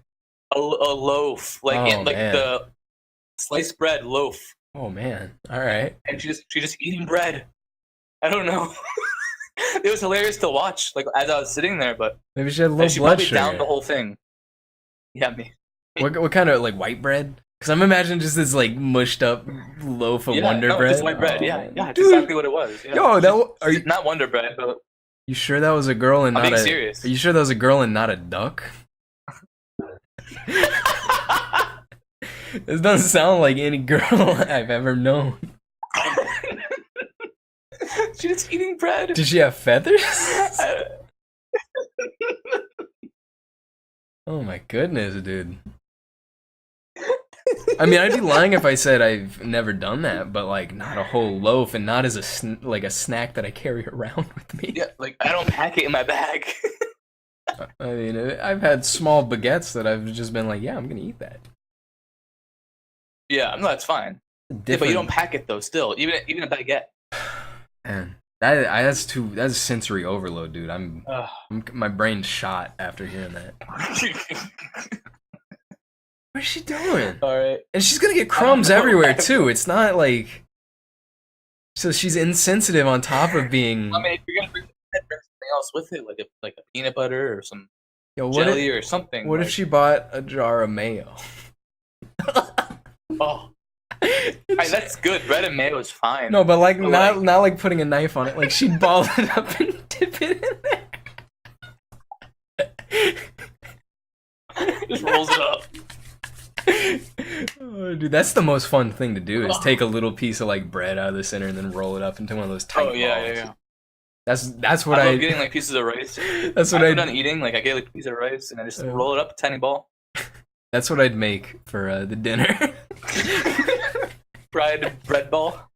B: A loaf, like the sliced bread loaf.
A: Oh man! All right.
B: And she's just eating bread. I don't know. It was hilarious to watch, like as I was sitting there. But
A: maybe she had low
B: she
A: blood
B: probably
A: sugar.
B: downed the whole thing. Yeah, me.
A: What kind of like white bread? Because I'm imagining just this like mushed up loaf of Wonder Bread.
B: Just white bread. Yeah, that's exactly what it was. Yeah.
A: Yo, are you
B: not Wonder Bread? But
A: you sure that was a girl and not a?
B: Serious.
A: Are you sure that was a girl and not a duck? This doesn't sound like any girl I've ever known.
B: She's just eating bread.
A: Did she have feathers? Oh my goodness, dude. I mean, I'd be lying if I said I've never done that, but like not a whole loaf and not as like a snack that I carry around with me.
B: Yeah, like I don't pack it in my bag.
A: I mean, I've had small baguettes that I've just been like, yeah, I'm gonna eat that.
B: Yeah, no, that's fine. Yeah, but you don't pack it though. Still, even a baguette.
A: Man, that's sensory overload, dude. My brain's shot after hearing that. What's she doing?
B: All right,
A: and she's gonna get crumbs everywhere too. It's not like so she's insensitive on top of being.
B: I mean, if you're gonna bring something else with it, like a peanut butter or some jelly or something.
A: What if she bought a jar of mayo?
B: Oh. That's good. Bread and mayo is fine.
A: No, but like not like putting a knife on it. Like she'd ball it up and dip it in there.
B: Just rolls it up.
A: Oh, dude, that's the most fun thing to do is take a little piece of like bread out of the center and then roll it up into one of those tight balls.
B: Yeah.
A: That's what
B: I love getting like pieces of rice.
A: That's what I'm
B: done eating. Like I get like a piece of rice and I just roll it up, a tiny ball.
A: That's what I'd make for the dinner.
B: Fried bread ball.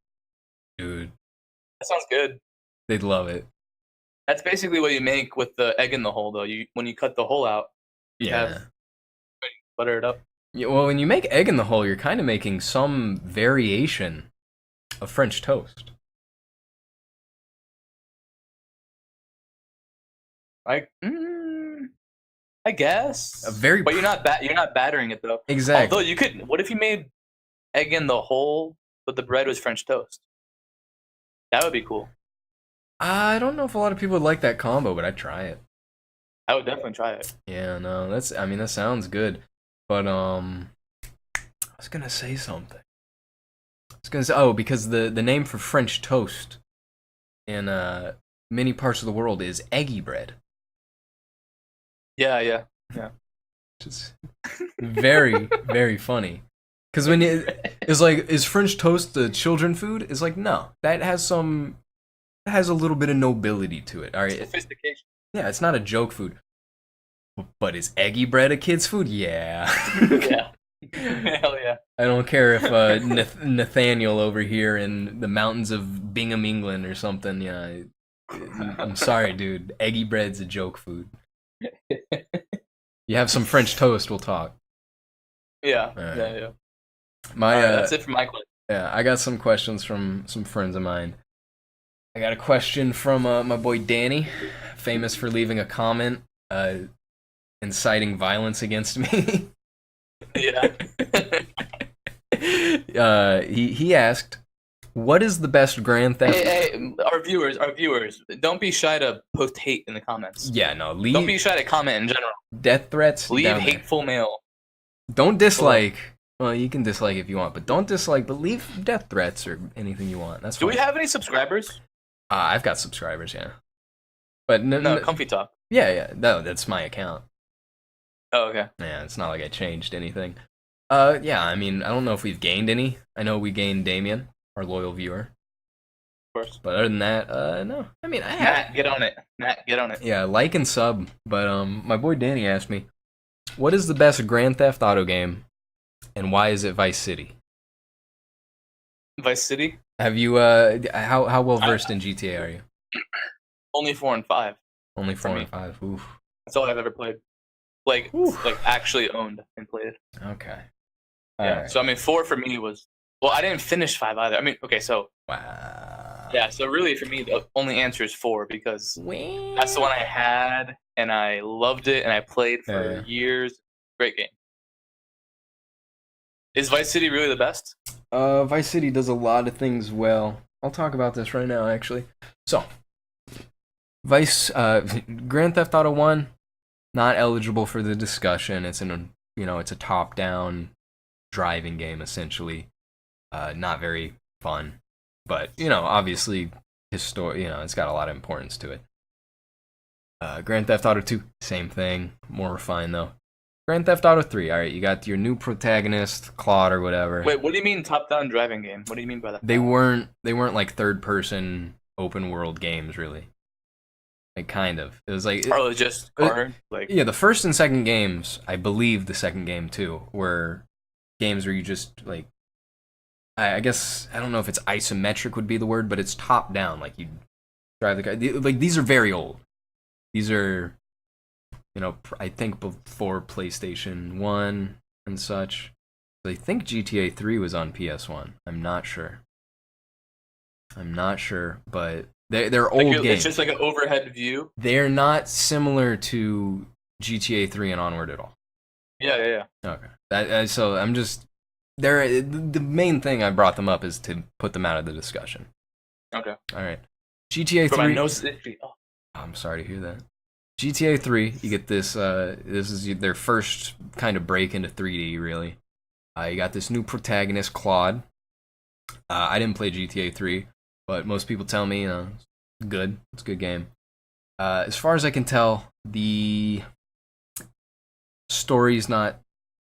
A: Dude,
B: that sounds good.
A: They'd love it.
B: That's basically what you make with the egg in the hole, though. When you cut the hole out, you butter it up.
A: Yeah, well, when you make egg in the hole, you're kind of making some variation of French toast.
B: I guess. But you're not battering it though.
A: Exactly.
B: Although you could. What if you made egg in the hole, but the bread was French toast? That would be cool.
A: I don't know if a lot of people would like that combo, but I'd try it.
B: I would definitely try it.
A: Yeah, no, that sounds good. But I was gonna say something. Because the name for French toast in many parts of the world is eggy bread.
B: Yeah.
A: Which is very, very funny. Because when it's like, is French toast the children food? It's like, no, that has a little bit of nobility to it. All right,
B: sophistication.
A: Yeah, it's not a joke food. But is eggy bread a kid's food? Yeah.
B: Yeah. Hell yeah.
A: I don't care if Nathaniel over here in the mountains of Bingham, England or something, yeah. I'm sorry, dude. Eggy bread's a joke food. You have some French toast, we'll talk.
B: Yeah.
A: Right.
B: Yeah.
A: That's
B: it for my question.
A: Yeah, I got some questions from some friends of mine. I got a question from my boy Danny, famous for leaving a comment inciting violence against me.
B: Yeah.
A: He asked, what is the best Grand Theft?
B: Hey, our viewers, don't be shy to post hate in the comments.
A: Yeah, no,
B: don't be shy to comment in general.
A: Death threats.
B: Leave hateful mail.
A: Don't dislike. Well, you can dislike if you want, but don't dislike. But leave death threats or anything you want. That's fine.
B: Do we have any subscribers?
A: I've got subscribers, yeah. But
B: no, Comfy Talk.
A: Yeah. No, that's my account.
B: Oh, okay.
A: Yeah, it's not like I changed anything. Yeah, I mean, I don't know if we've gained any. I know we gained Damien, our loyal viewer.
B: Of course.
A: But other than that, no. I mean,
B: Matt, get on it.
A: Yeah, like and sub. But my boy Danny asked me, what is the best Grand Theft Auto game, and why is it Vice City?
B: Vice City?
A: Have you how well versed in GTA are you?
B: Only 4 and 5.
A: Only 4 and 5. Oof.
B: That's all I've ever played. Like actually owned and played.
A: Okay.
B: Yeah.
A: Right.
B: So I mean, 4 for me was I didn't finish 5 either. I mean, okay, so
A: wow.
B: Yeah. So really, for me, the only answer is 4 because that's the one I had and I loved it and I played for years. Great game. Is Vice City really the best?
A: Vice City does a lot of things well. I'll talk about this right now, actually. So, Grand Theft Auto 1, not eligible for the discussion. It's it's a top-down driving game, essentially. Not very fun, but obviously, it's got a lot of importance to it. Grand Theft Auto 2, same thing, more refined though. Grand Theft Auto 3, all right, you got your new protagonist, Claude or whatever.
B: Wait, what do you mean top-down driving game? What do you mean by that?
A: They weren't like third-person open world games, really. Like kind of. It was like
B: just car.
A: Yeah, the first and second games, I believe the second game too, were games where you just like, I guess I don't know if it's isometric would be the word, but it's top down. Like you drive the car. Like these are very old. These are, you know, I think before PlayStation 1 and such. I think GTA 3 was on PS1. I'm not sure, but they're old games.
B: It's just like an overhead view.
A: They're not similar to GTA 3 and onward at all.
B: Yeah.
A: Okay. So I'm just the main thing I brought them up is to put them out of the discussion.
B: Okay.
A: All right. GTA 3.
B: For my nose itchy. Oh.
A: I'm sorry to hear that. GTA 3, you get this. This is their first kind of break into 3D, really. You got this new protagonist, Claude. I didn't play GTA 3, but most people tell me, it's good. It's a good game. As far as I can tell, the story's not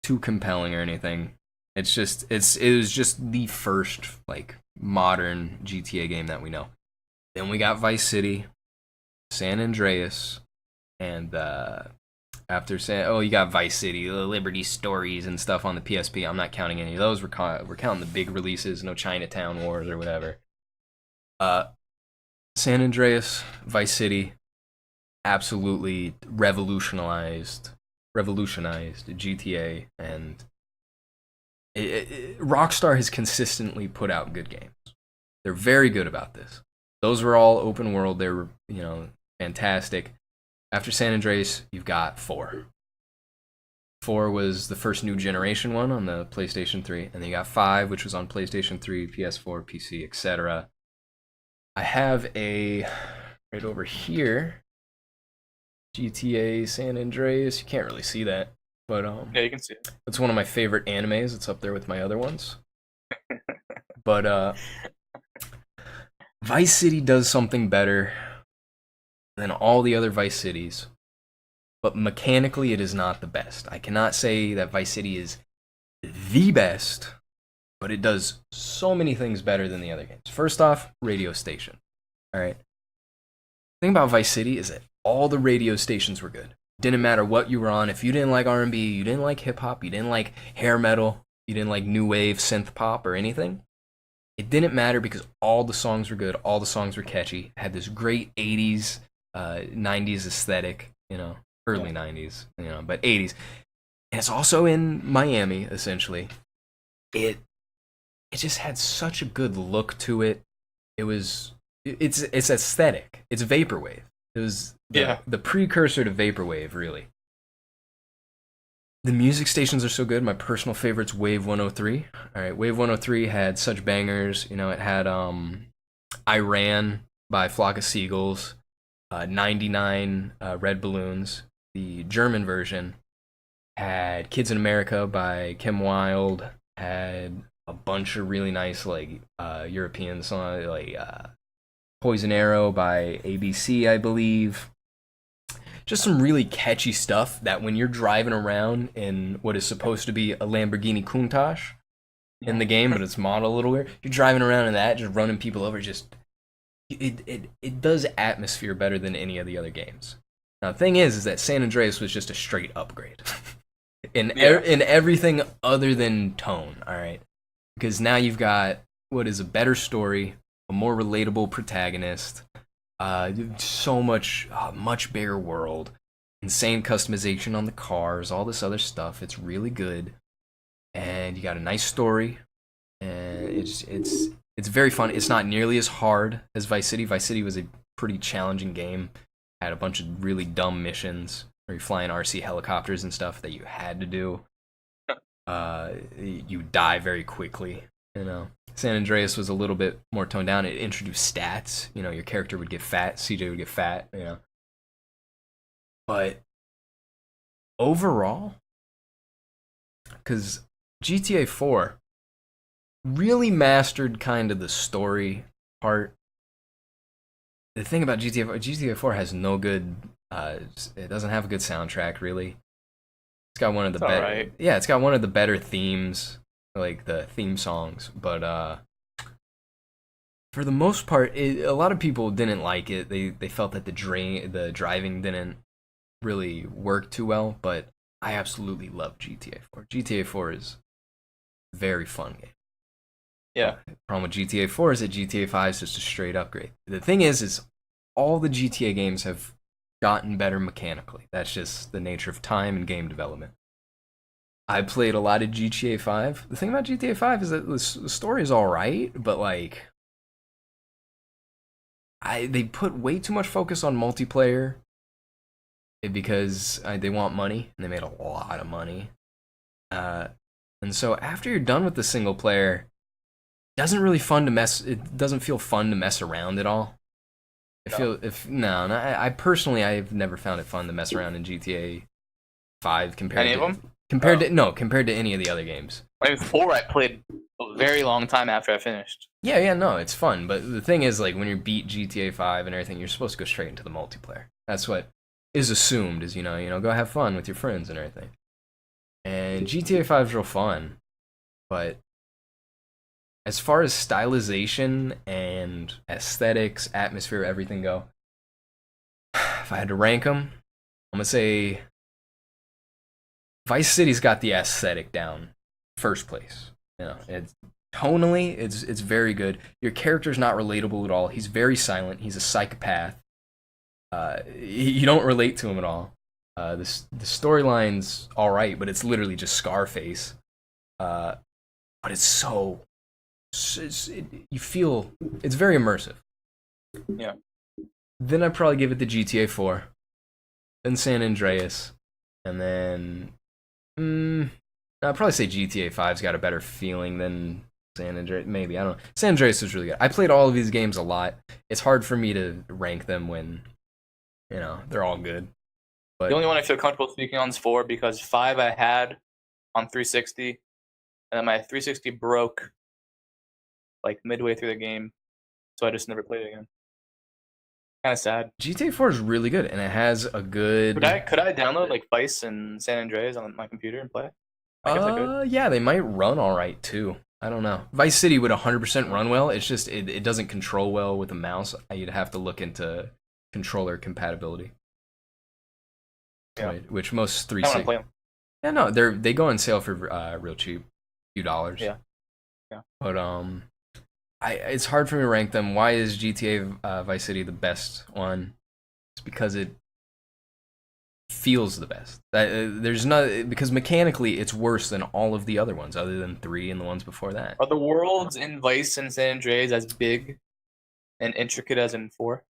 A: too compelling or anything. It was just the first like modern GTA game that we know. Then we got Vice City, San Andreas, and you got Vice City, Liberty Stories and stuff on the PSP. I'm not counting any of those. We're counting the big releases, no Chinatown Wars or whatever. San Andreas, Vice City, absolutely revolutionized GTA, and Rockstar has consistently put out good games. They're very good about this. Those were all open world. They were, fantastic. After San Andreas, you've got 4. 4 was the first new generation one on the PlayStation 3, and then you got 5, which was on PlayStation 3, PS4, PC, etc. I have right over here, GTA San Andreas. You can't really see that, but
B: yeah, you can see it.
A: It's one of my favorite animes. It's up there with my other ones. But Vice City does something better than all the other Vice Cities, but mechanically it is not the best. I cannot say that Vice City is the best, but it does so many things better than the other games. First off, radio station. All right. The thing about Vice City is that all the radio stations were good. Didn't matter what you were on. If you didn't like R&B, you didn't like hip hop, you didn't like hair metal, you didn't like new wave, synth pop, or anything, it didn't matter because all the songs were good. All the songs were catchy. Had this great 80s, 90s aesthetic, early 90s, but 80s. And it's also in Miami, essentially. It just had such a good look to it. It's aesthetic. It's vaporwave. It was the precursor to vaporwave, really. The music stations are so good. My personal favorite's Wave 103. All right, Wave 103 had such bangers. It had Iran by Flock of Seagulls, 99 Red Balloons. The German version had Kids in America by Kim Wilde, had a bunch of really nice European songs, like Poison Arrow by ABC, I believe. Just some really catchy stuff that when you're driving around in what is supposed to be a Lamborghini Countach in the game, but it's modeled a little weird. You're driving around in that, just running people over. It does atmosphere better than any of the other games. Now the thing is that San Andreas was just a straight upgrade in everything other than tone. All right, because now you've got what is a better story, a more relatable protagonist. So much bigger world, insane customization on the cars, all this other stuff. It's really good, and you got a nice story, and it's very fun. It's not nearly as hard as Vice City. Vice City was a pretty challenging game. Had a bunch of really dumb missions where you're flying RC helicopters and stuff that you had to do. You die very quickly. San Andreas was a little bit more toned down. It introduced stats. Your character would get fat. CJ would get fat. But overall, because GTA 4 really mastered kind of the story part. The thing about GTA 4 has no good. It doesn't have a good soundtrack really. It's got one of the better. Right. Yeah, it's got one of the better themes. Like the theme songs, but for the most part, a lot of people didn't like it. They felt that the driving didn't really work too well, but I absolutely love GTA 4. GTA 4 is very fun game.
B: Yeah.
A: Problem with GTA 4 is that GTA 5 is just a straight upgrade. The thing is all the GTA games have gotten better mechanically. That's just the nature of time and game development. I played a lot of GTA 5. The thing about GTA 5 is that the story is alright, but like they put way too much focus on multiplayer because they want money, and they made a lot of money. And so after you're done with the single player, it doesn't feel fun to mess around at all. I personally, I've never found it fun to mess around in GTA 5 compared to any of the other games.
B: I mean, 4 I played a very long time after I finished.
A: Yeah, no, it's fun, but the thing is, like, when you beat GTA 5 and everything, you're supposed to go straight into the multiplayer. That's what is assumed, is, go have fun with your friends and everything. And GTA 5 is real fun, but as far as stylization and aesthetics, atmosphere, everything go, if I had to rank them, I'm gonna say Vice City's got the aesthetic down first place. It's tonally, it's very good. Your character's not relatable at all. He's very silent. He's a psychopath. You don't relate to him at all. The storyline's all right, but it's literally just Scarface. But it's you feel it's very immersive.
B: Yeah.
A: Then I'd probably give it to GTA 4, then San Andreas, and then I'd probably say GTA 5's got a better feeling than San Andreas. Maybe, I don't know. San Andreas was really good. I played all of these games a lot. It's hard for me to rank them when they're all good. But
B: the only one I feel comfortable speaking on is 4, because 5 I had on 360, and then my 360 broke like midway through the game, so I just never played it again. Kind of sad.
A: GTA 4 is really good, and it has a good.
B: Could I download like Vice and San Andreas on my computer and play? I guess I could.
A: Yeah, they might run all right too. I don't know. Vice City would 100% run well. It's just it doesn't control well with a mouse. You'd have to look into controller compatibility.
B: Yeah.
A: Right, which most 360.
B: I want to play them.
A: Yeah, no, they go on sale for real cheap, few dollars.
B: Yeah.
A: But it's hard for me to rank them. Why is GTA Vice City the best one? It's because it feels the best. Because mechanically it's worse than all of the other ones, other than 3 and the ones before that.
B: Are the worlds in Vice and San Andreas as big and intricate as in 4?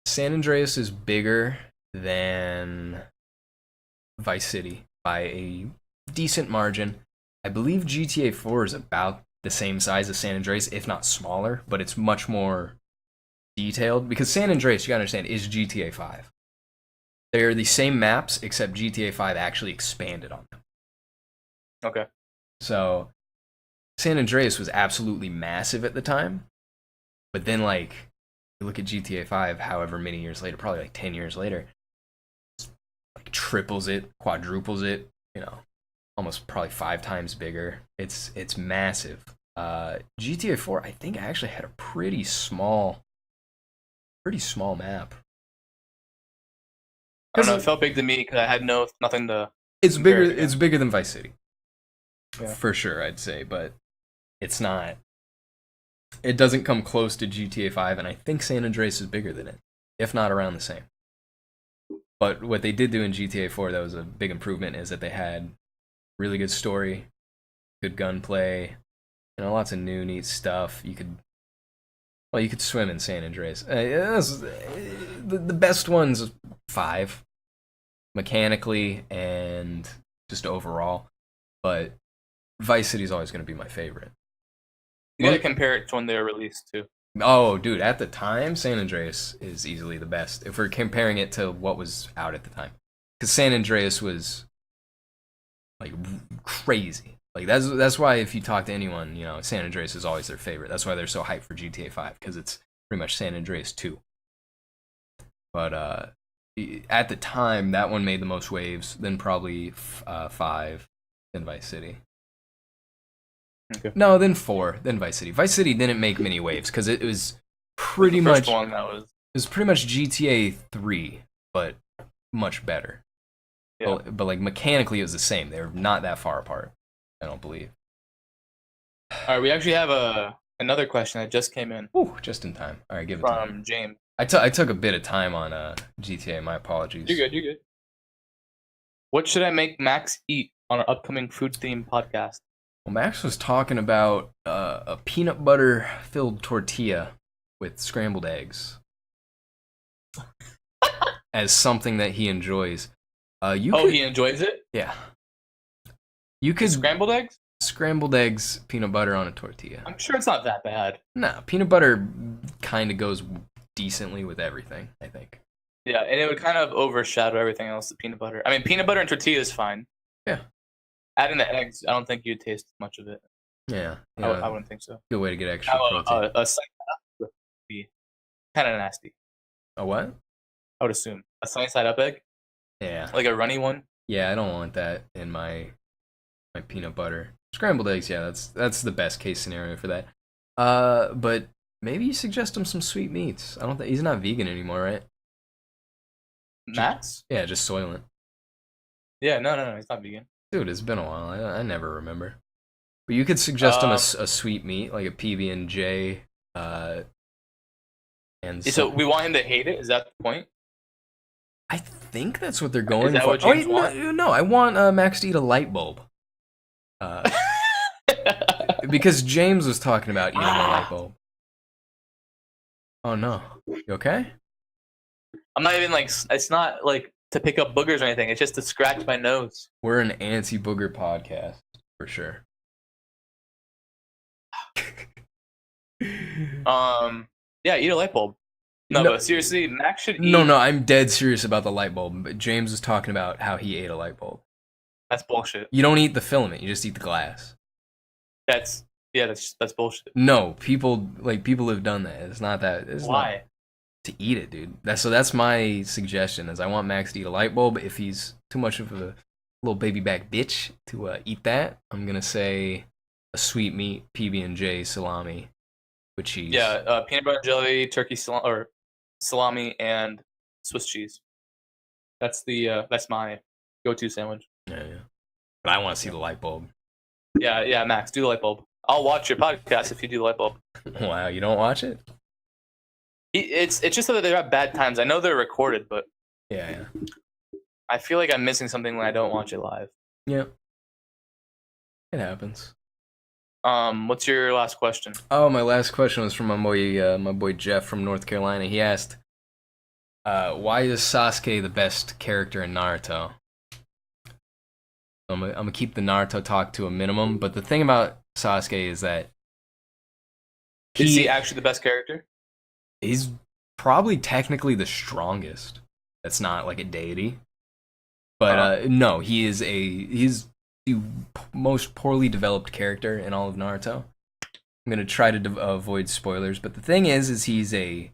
A: San Andreas is bigger than Vice City by a decent margin. I believe GTA 4 is about the same size as San Andreas, if not smaller, but it's much more detailed, because San Andreas, you gotta understand, is GTA 5. They're the same maps, except GTA 5 actually expanded on them.
B: Okay.
A: So San Andreas was absolutely massive at the time, but then like you look at GTA 5 however many years later, probably like 10 years later, it's like triples it, quadruples it, almost probably 5 times bigger. It's massive. GTA 4, I think, actually had a pretty small map.
B: I don't know. It felt big to me because I had nothing to.
A: It's bigger. It's bigger than Vice City,
B: yeah.
A: For sure. I'd say, but it's not. It doesn't come close to GTA 5, and I think San Andreas is bigger than it, if not around the same. But what they did do in GTA 4 that was a big improvement is that they had really good story, good gunplay, lots of new neat stuff. You could swim in San Andreas. The best one's 5, mechanically and just overall. But Vice City's always going to be my favorite.
B: You gotta compare it to when they were released too.
A: Oh, dude, at the time, San Andreas is easily the best. If we're comparing it to what was out at the time. Because San Andreas was like crazy. Like that's why if you talk to anyone, San Andreas is always their favorite. That's why they're so hyped for GTA 5, because it's pretty much San Andreas 2. But at the time, that one made the most waves. Then probably 5, then Vice City.
B: Okay.
A: No, then 4, then Vice City. Vice City didn't make many waves because it was pretty much.
B: One that was.
A: It was pretty much GTA 3, but much better.
B: Yeah.
A: But like mechanically, it was the same. They were not that far apart. I don't believe.
B: All right, we actually have another question that just came in
A: Ooh, just in time. All right, give it to me.
B: from James.
A: I took a bit of time on GTA. My apologies.
B: You're good. You're good. What should I make Max eat on our upcoming food-themed podcast?
A: Well, Max was talking about a peanut butter filled tortilla with scrambled eggs as something that he enjoys.
B: He enjoys it?
A: Yeah. You could
B: Scrambled eggs?
A: scrambled eggs, peanut butter on a tortilla.
B: I'm sure it's not that bad.
A: Nah, peanut butter kind of goes decently with everything, I think.
B: Yeah, and it would kind of overshadow everything else, the peanut butter. I mean, peanut butter and tortilla is fine.
A: Yeah.
B: Adding the eggs, I don't think you'd taste much of it.
A: Yeah.
B: I wouldn't think so.
A: Good way to get extra protein.
B: A sunny side up would be kind of nasty.
A: A what?
B: I would assume a sunny side up egg,
A: Yeah.
B: like a runny one.
A: Yeah, I don't want that in my peanut butter. Scrambled eggs, yeah, that's the best case scenario for that. But maybe you suggest him some sweet meats. I don't think he's not vegan anymore, right?
B: Max?
A: Yeah, just Soylent.
B: Yeah, no, he's not vegan.
A: Dude, it's been a while. I never remember. But you could suggest him a sweet meat, like a PB&J. And
B: So we want him to hate it? Is that the point?
A: I think that's what they're going
B: Is that
A: for.
B: what James
A: No, I want Max to eat a light bulb. Because James was talking about eating a light bulb. Oh no. You okay?
B: I'm not even like, it's not like to pick up boogers or anything. It's just to scratch my nose.
A: We're an anti-booger podcast, for sure.
B: Yeah, eat a light bulb. No, but seriously, Max should eat.
A: No, I'm dead serious about the light bulb. But James was talking about how he ate a light bulb.
B: That's bullshit.
A: You don't eat the filament, you just eat the glass.
B: That's bullshit.
A: No, people have done that. It's not that.
B: Why?
A: Not to eat it, dude. That's my suggestion. Is I want Max to eat a light bulb. If he's too much of a little baby back bitch to eat that, I'm gonna say a sweet meat PB&J salami with cheese.
B: Yeah, peanut butter and jelly, turkey salami, and Swiss cheese. That's my go-to sandwich.
A: Yeah. But I want to see the light bulb.
B: Yeah, Max, do the light bulb. I'll watch your podcast if you do the light bulb.
A: Wow, you don't watch it?
B: It's just that they're at bad times. I know they're recorded, but
A: Yeah.
B: I feel like I'm missing something when I don't watch it live.
A: Yeah. It happens.
B: What's your last question?
A: Oh, my last question was from my boy Jeff from North Carolina. He asked, why is Sasuke the best character in Naruto? I'm gonna keep the Naruto talk to a minimum, but the thing about Sasuke is that
B: Is he actually the best character?
A: He's probably technically the strongest. That's not like a deity. But no, he's the most poorly developed character in all of Naruto. I'm going to try to avoid spoilers, but the thing is he's a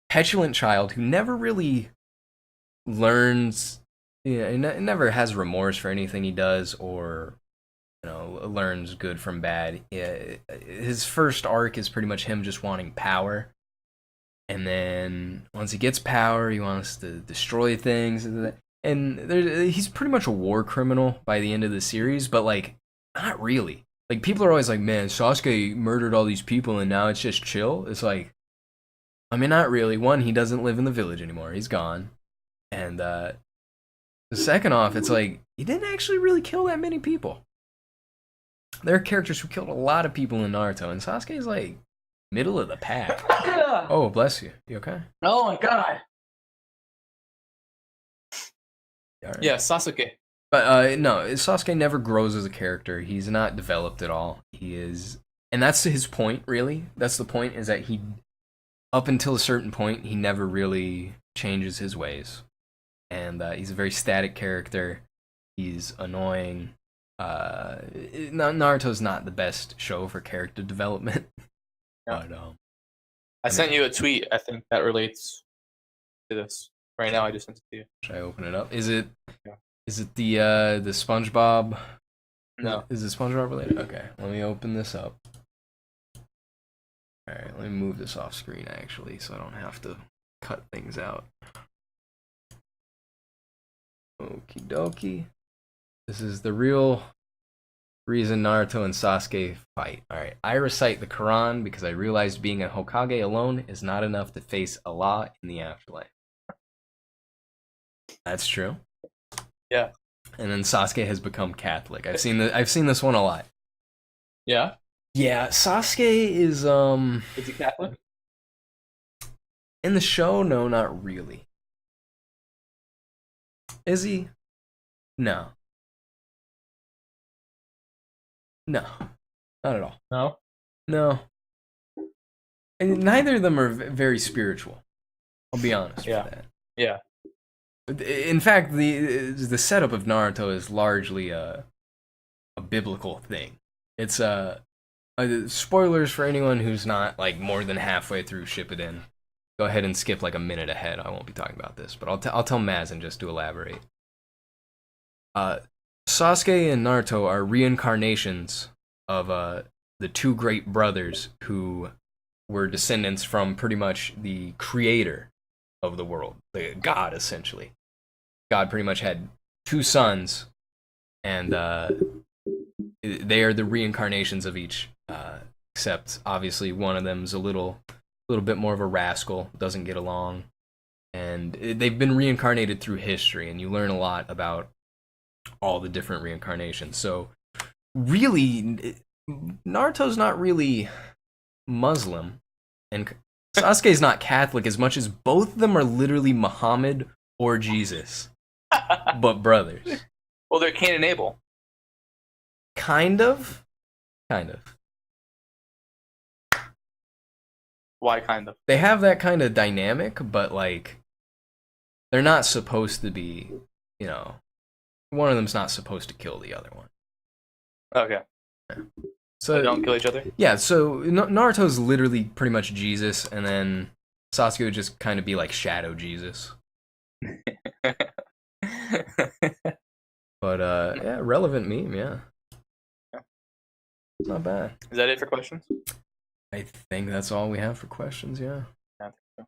A: petulant child who never really learns, never has remorse for anything he does or learns good from bad. His first arc is pretty much him just wanting power. And then once he gets power, he wants to destroy things. And he's pretty much a war criminal by the end of the series, but like, not really. Like, people are always like, man, Sasuke murdered all these people and now it's just chill. It's like, I mean, not really. One, he doesn't live in the village anymore. He's gone. And second off, it's like, he didn't actually really kill that many people. There are characters who killed a lot of people in Naruto, and Sasuke's like, middle of the pack. Oh, bless you. You okay?
B: Oh my god.
A: Right.
B: Yeah, Sasuke.
A: But no, Sasuke never grows as a character. He's not developed at all. He is, and that's his point, really. That's the point, is that he, up until a certain point, he never really changes his ways. And he's a very static character. He's annoying. Naruto's not the best show for character development.
B: Yeah.
A: But,
B: I sent you a tweet, I think, that relates to this. Right now, I just sent it to you.
A: Should I open it up? Is it
B: Yeah.
A: is it the SpongeBob?
B: No.
A: Is it SpongeBob related? Okay, let me open this up. Alright, let me move this off screen actually, so I don't have to cut things out. Okie dokie. This is the real Reason Naruto and Sasuke fight. Alright, I recite the Quran because I realized being a Hokage alone is not enough to face Allah in the afterlife. That's true.
B: Yeah.
A: And then Sasuke has become Catholic. I've seen this one a lot.
B: Yeah.
A: Yeah, Sasuke is
B: Is he Catholic?
A: in the show, no, not really. Is he? No. No. Not at all.
B: No.
A: No. And neither of them are very spiritual. I'll be honest with that.
B: Yeah.
A: In fact, the setup of Naruto is largely a biblical thing. It's spoilers for anyone who's not like more than halfway through Shippuden. Go ahead and skip like a minute ahead. I won't be talking about this, but I'll tell Mazin just to elaborate. Sasuke and Naruto are reincarnations of the two great brothers who were descendants from pretty much the creator of the world, the God, essentially. God pretty much had two sons, and they are the reincarnations of each, except obviously one of them's a little bit more of a rascal, doesn't get along, and they've been reincarnated through history, and you learn a lot about all the different reincarnations. So really, Naruto's not really Muslim, and Sasuke's not Catholic as much as both of them are literally Muhammad or Jesus, but brothers.
B: Well, they're Cain and Abel.
A: Kind of.
B: Why kind of?
A: They have that kind of dynamic, but like, they're not supposed to be, one of them's not supposed to kill the other one.
B: Okay.
A: So
B: they don't kill each other?
A: Yeah, so Naruto's literally pretty much Jesus, and then Sasuke would just kind of be like Shadow Jesus. But, yeah, relevant meme, yeah. It's not bad.
B: Is that it for questions?
A: I think that's all we have for questions, yeah.
B: I think so.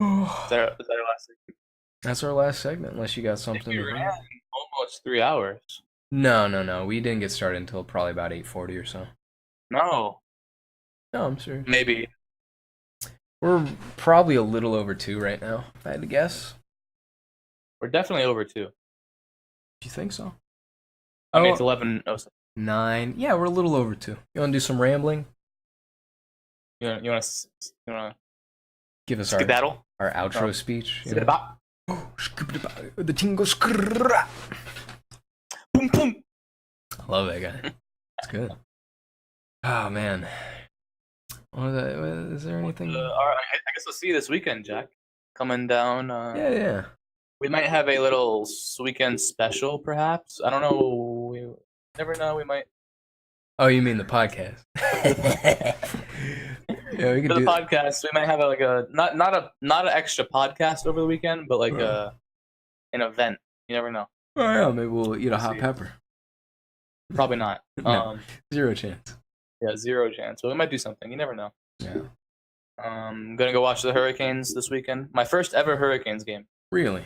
B: Is that our last segment?
A: That's our last segment, unless you got something
B: We
A: to
B: ran
A: bring.
B: almost 3 hours.
A: No. We didn't get started until probably about 8:40 or so.
B: No.
A: No, I'm serious.
B: Maybe.
A: We're probably a little over 2 right now, if I had to guess.
B: We're definitely over 2.
A: Do you think so?
B: I mean, it's 11:07.
A: 9. Yeah, we're a little over 2. You want to do some rambling?
B: You want to
A: Give us
B: skedaddle?
A: our outro speech.
B: Skedaddle.
A: The tingle.
B: Boom, boom.
A: I love that guy. It's good. Oh, man. Is there anything?
B: I guess we'll see you this weekend, Jack. Coming down.
A: Yeah.
B: We might have a little weekend special, perhaps. I don't know. We never know. We might.
A: Oh, you mean the podcast? Yeah, we can
B: For
A: do
B: the podcast, we might have not an extra podcast over the weekend, but like an event. You never know.
A: Oh yeah, maybe we'll eat a hot pepper.
B: Probably not.
A: No, 0 chance.
B: Yeah, 0 chance. But we might do something. You never know.
A: Yeah.
B: I'm gonna go watch the Hurricanes this weekend. My first ever Hurricanes game.
A: Really?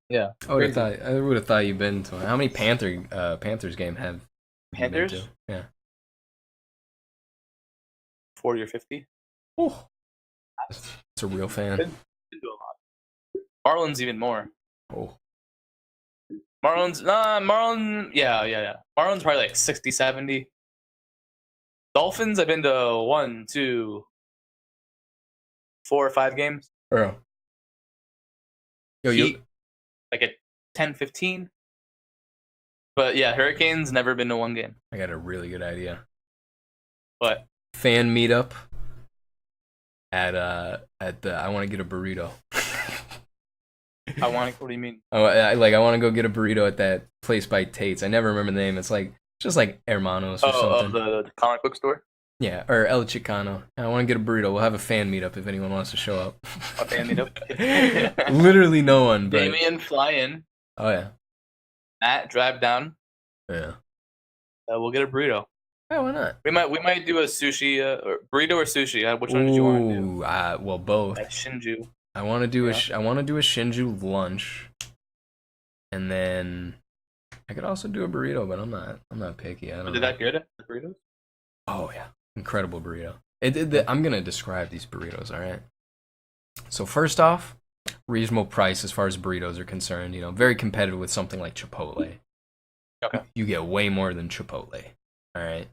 B: Yeah.
A: I would have thought you'd been to one. How many Panthers game have
B: Panthers?
A: you been to? Yeah.
B: 40 or 50.
A: Oh. It's a real fan.
B: Been to a lot. Marlins even more.
A: Oh.
B: Marlins, yeah. Marlins probably like 60, 70. Dolphins, I've been to 1, 2, 4 or 5 games.
A: Bro. Yo,
B: Heat, like a 10, 15. But yeah, Hurricanes, never been to 1 game.
A: I got a really good idea.
B: What?
A: Fan meetup at the I want to get a burrito.
B: What do you mean?
A: I want to go get a burrito at that place by Tate's. I never remember the name. It's just like Hermanos or something.
B: The comic book store?
A: Yeah, or El Chicano. I want to get a burrito. We'll have a fan meetup if anyone wants to show up.
B: A fan meetup?
A: Literally no one, but...
B: Damien, fly in.
A: Oh, yeah.
B: Matt, drive down.
A: Yeah.
B: We'll get a burrito.
A: Yeah, why not?
B: We might do a sushi, or burrito or sushi. Which one did you want to do?
A: Well, both.
B: At Shinju.
A: I want to do a Shinju lunch, and then I could also do a burrito, but I'm not picky. I don't
B: Is
A: know.
B: it that good at the burritos?
A: Oh yeah, incredible burrito. I'm gonna describe these burritos. All right. So first off, reasonable price as far as burritos are concerned. You know, very competitive with something like Chipotle.
B: Okay.
A: You get way more than Chipotle. All right.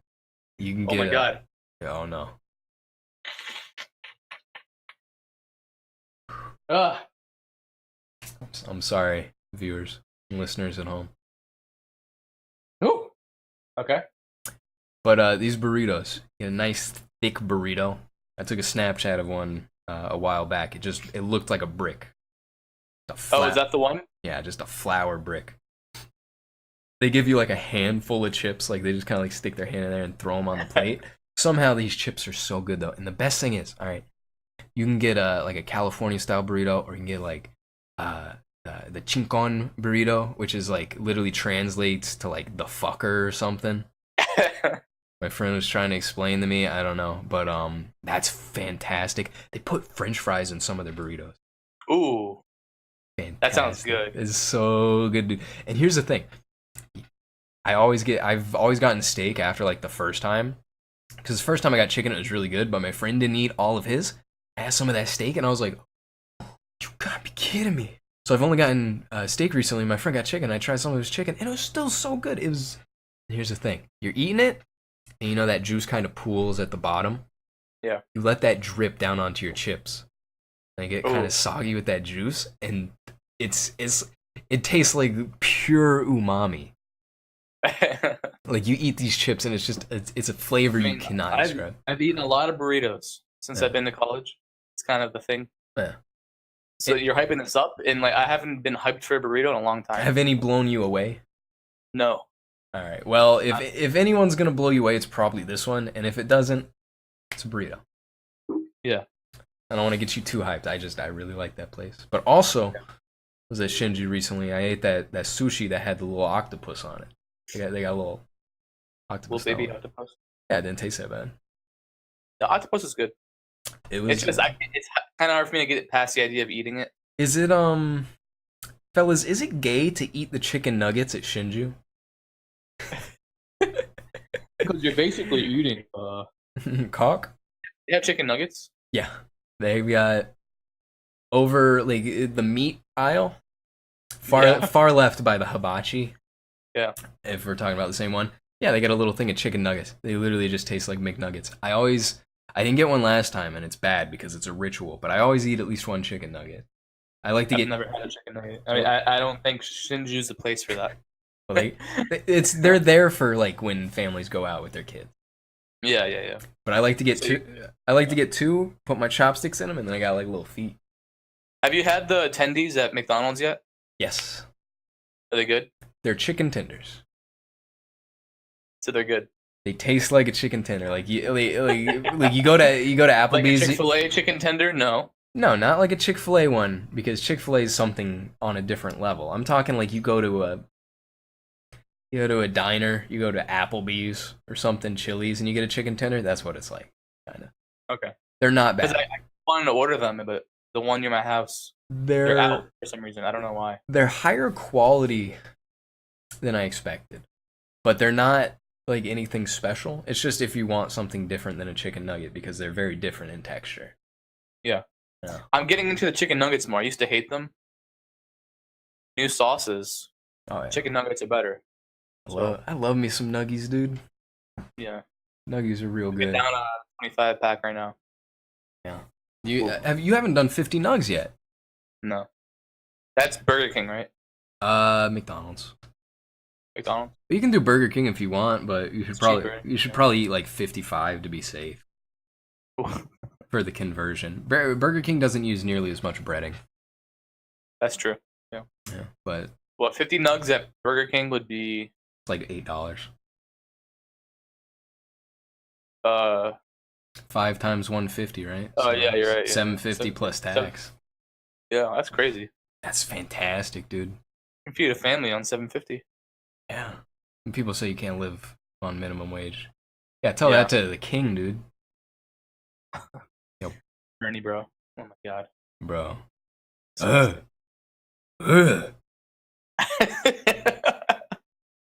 A: You can
B: Oh
A: get.
B: my god.
A: Oh no.
B: Ugh.
A: I'm sorry, viewers and listeners at home.
B: Ooh. Okay.
A: But these burritos, get a nice thick burrito. I took a Snapchat of one a while back. It looked like a brick.
B: Oh, is that the one?
A: Yeah, just a flour brick. They give you like a handful of chips, like they just kind of like stick their hand in there and throw them on the plate. Somehow these chips are so good though, and the best thing is, all right, you can get like a California style burrito, or you can get like the chincon burrito, which is like literally translates to like the fucker or something. My friend was trying to explain to me, I don't know, but that's fantastic. They put French fries in some of their burritos.
B: Ooh.
A: Fantastic.
B: That sounds good.
A: It's so good, dude. And here's the thing. I've always gotten steak after like the first time. Because the first time I got chicken, it was really good, but my friend didn't eat all of his. I had some of that steak, and I was like, you gotta be kidding me. So I've only gotten steak recently. My friend got chicken. I tried some of his chicken, and it was still so good. Here's the thing. You're eating it, and you know that juice kind of pools at the bottom?
B: Yeah.
A: You let that drip down onto your chips. And they get kind of soggy with that juice, and it tastes like pure umami. Like you eat these chips and it's a flavor you cannot describe.
B: I've eaten a lot of burritos since I've been to college. It's kind of the thing.
A: Yeah.
B: So you're hyping this up, and like I haven't been hyped for a burrito in a long time.
A: Have any blown you away?
B: No.
A: All right. Well, if anyone's gonna blow you away, it's probably this one, and if it doesn't, it's a burrito.
B: Yeah.
A: I don't want to get you too hyped. I really like that place. But also, I was at Shinju recently. I ate that sushi that had the little octopus on it. They got a little octopus.
B: Little baby octopus.
A: Yeah, it didn't taste that bad.
B: The octopus is good. It's just it's kind of hard for me to get past the idea of eating it.
A: Is it fellas? Is it gay to eat the chicken nuggets at Shinju?
B: Because you're basically eating
A: cock.
B: They have chicken nuggets.
A: Yeah, they've got over like the meat aisle, far left by the hibachi.
B: Yeah.
A: If we're talking about the same one, yeah, they got a little thing of chicken nuggets. They literally just taste like McNuggets. I didn't get one last time, and it's bad because it's a ritual. But I always eat at least one chicken nugget. I've never
B: had a chicken nugget. I mean, I don't think Shinju's the place for that.
A: Well, they're there for like when families go out with their kids.
B: Yeah.
A: But I like to get two. I like to get two. Put my chopsticks in them, and then I got like little feet.
B: Have you had the attendees at McDonald's yet?
A: Yes.
B: Are they good?
A: They're chicken tenders.
B: So they're good.
A: They taste like a chicken tender. Like you go to Applebee's.
B: Like a Chick-fil-A chicken tender? No.
A: No, not like a Chick-fil-A one, because Chick-fil-A is something on a different level. I'm talking like you go to a diner, you go to Applebee's or something, Chili's, and you get a chicken tender. That's what it's like, kind of.
B: Okay.
A: They're not bad.
B: Because I wanted to order them, but the one near my house, they're out for some reason. I don't know why.
A: They're higher quality than I expected, but they're not like anything special. It's just if you want something different than a chicken nugget, because they're very different in texture.
B: Yeah. I'm getting into the chicken nuggets more. I used to hate them. New sauces.
A: Oh yeah.
B: Chicken nuggets are better.
A: I love me some nuggies, dude.
B: Yeah.
A: Nuggies are real good.
B: Down a 25 pack right now.
A: Yeah. You haven't done 50 nugs yet?
B: No. That's Burger King, right?
A: McDonald's.
B: McDonald's.
A: You can do Burger King if you want, but you should probably eat like 55 to be safe. For the conversion. Burger King doesn't use nearly as much breading.
B: That's true. Yeah.
A: But
B: 50 nugs at Burger King would be
A: like $8. 5 times 150, right?
B: Oh yeah, you're right.
A: $7.50 plus tax.
B: Yeah, that's crazy.
A: That's fantastic, dude.
B: You can feed a family on $7.50.
A: Yeah. And people say you can't live on minimum wage. Yeah, tell that to the king, dude. Yo.
B: Bernie, bro. Oh my god.
A: Bro.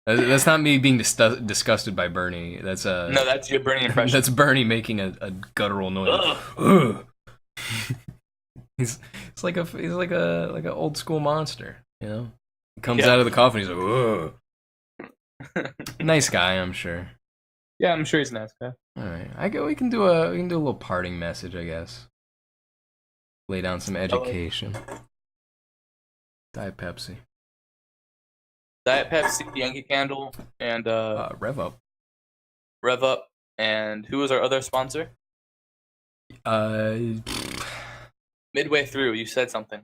A: That's not me being disgusted by Bernie. That's
B: No, that's your Bernie impression.
A: that's Bernie making a guttural noise. Ugh. He's like a old school monster, you know. He comes out of the coffin. He's like, ugh. Nice guy, I'm sure.
B: Yeah, I'm sure he's a nice guy.
A: All right, we can do a little parting message, I guess. Lay down some education. Diet Pepsi.
B: Diet Pepsi, Yankee Candle, and
A: Rev Up.
B: Rev Up. And who was our other sponsor? Midway through, you said something.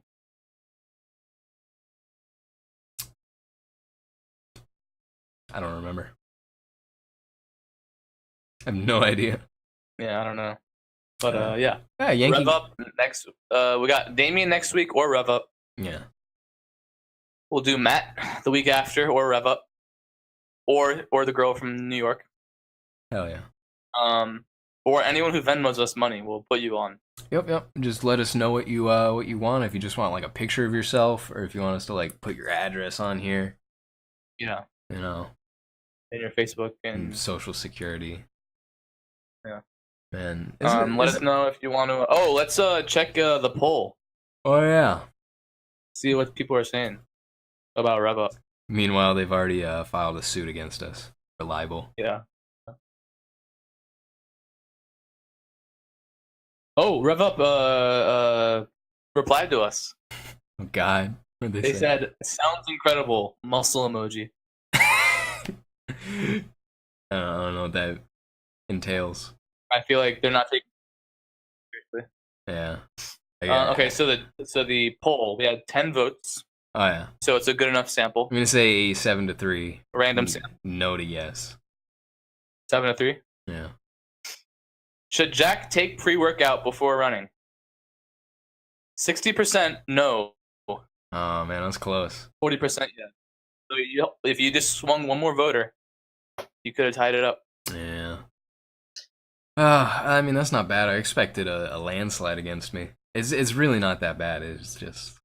A: I don't remember. I have no idea.
B: Yeah, I don't know. But yeah.
A: Yeah, Yankee.
B: Rev Up next. We got Damien next week or Rev Up.
A: Yeah.
B: We'll do Matt the week after or Rev Up, or the girl from New York.
A: Hell yeah.
B: Or anyone who Venmos us money, we'll put you on.
A: Yep. Just let us know what you want. If you just want like a picture of yourself, or if you want us to like put your address on here.
B: Yeah.
A: You know.
B: In your Facebook and
A: social security.
B: Yeah.
A: Man.
B: Let us know if you want to. Oh, let's check the poll.
A: Oh yeah.
B: See what people are saying about Rev Up.
A: Meanwhile, they've already filed a suit against us for libel.
B: Yeah. Oh, Rev Up replied to us.
A: Oh God. What did
B: They
A: say?
B: said, "Sounds incredible." Muscle emoji.
A: I don't know what that entails.
B: I feel like they're not taking it seriously.
A: Yeah.
B: Okay, so the poll, we had 10 votes.
A: Oh yeah.
B: So it's a good enough sample.
A: I'm gonna say 7-3.
B: Random sample.
A: No to yes.
B: 7 to 3.
A: Yeah.
B: Should Jack take pre-workout before running? 60% no.
A: Oh man, that's close.
B: 40% yes. So if you just swung one more voter, you could have tied it up.
A: Yeah. I mean, that's not bad. I expected a landslide against me. It's really not that bad. It's just.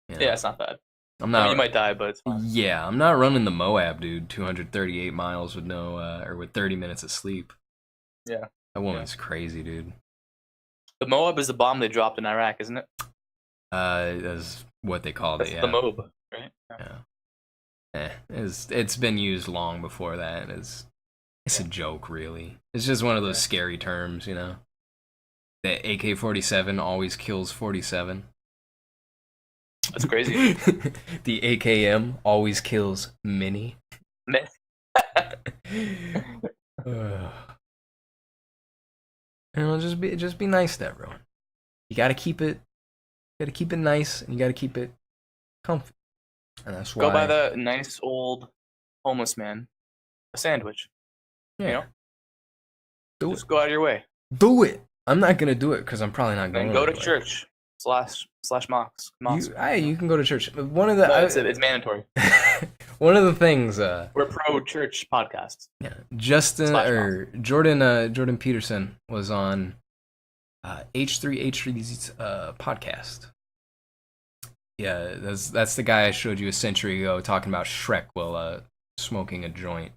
A: You know,
B: Yeah, it's not bad.
A: I'm not.
B: I mean, you might die, but it's fine.
A: Yeah, I'm not running the Moab, dude. 238 miles with no, or with 30 minutes of sleep.
B: Yeah.
A: That woman's crazy, dude.
B: The Moab is the bomb they dropped in Iraq, isn't it?
A: That's what they called
B: That's
A: it. Yeah.
B: the Moab, right?
A: Yeah. It's been used long before that. It's a joke, really. It's just one of those scary terms, you know. The AK-47 always kills 47.
B: That's crazy.
A: The AKM always kills mini. You know, just be nice to everyone. You gotta keep it nice, and you gotta keep it comfy. And that's why.
B: Go buy that nice old homeless man a sandwich.
A: Yeah.
B: You know?
A: Just
B: go out of your way.
A: Do it. I'm not gonna do it because I'm probably not going.
B: And go to church / mosque.
A: You can go to church. One of the
B: it's mandatory.
A: One of the things
B: we're pro church podcast.
A: Yeah, Jordan Peterson was on H3H3's podcast. Yeah, that's the guy I showed you a century ago talking about Shrek while smoking a joint.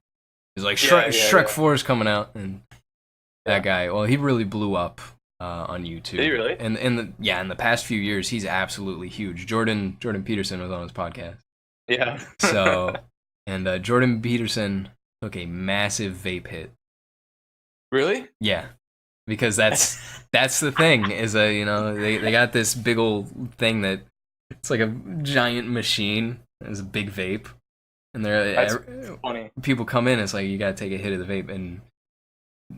A: He's like, Shrek 4 is coming out, and that guy. Well, he really blew up on YouTube.
B: Did he really?
A: And in the past few years, he's absolutely huge. Jordan Peterson was on his podcast.
B: Yeah.
A: So, and Jordan Peterson took a massive vape hit.
B: Really?
A: Yeah, because that's the thing is they got this big old thing that it's like a giant machine. It's a big vape, and
B: that's funny.
A: People come in. It's like you gotta take a hit of the vape, and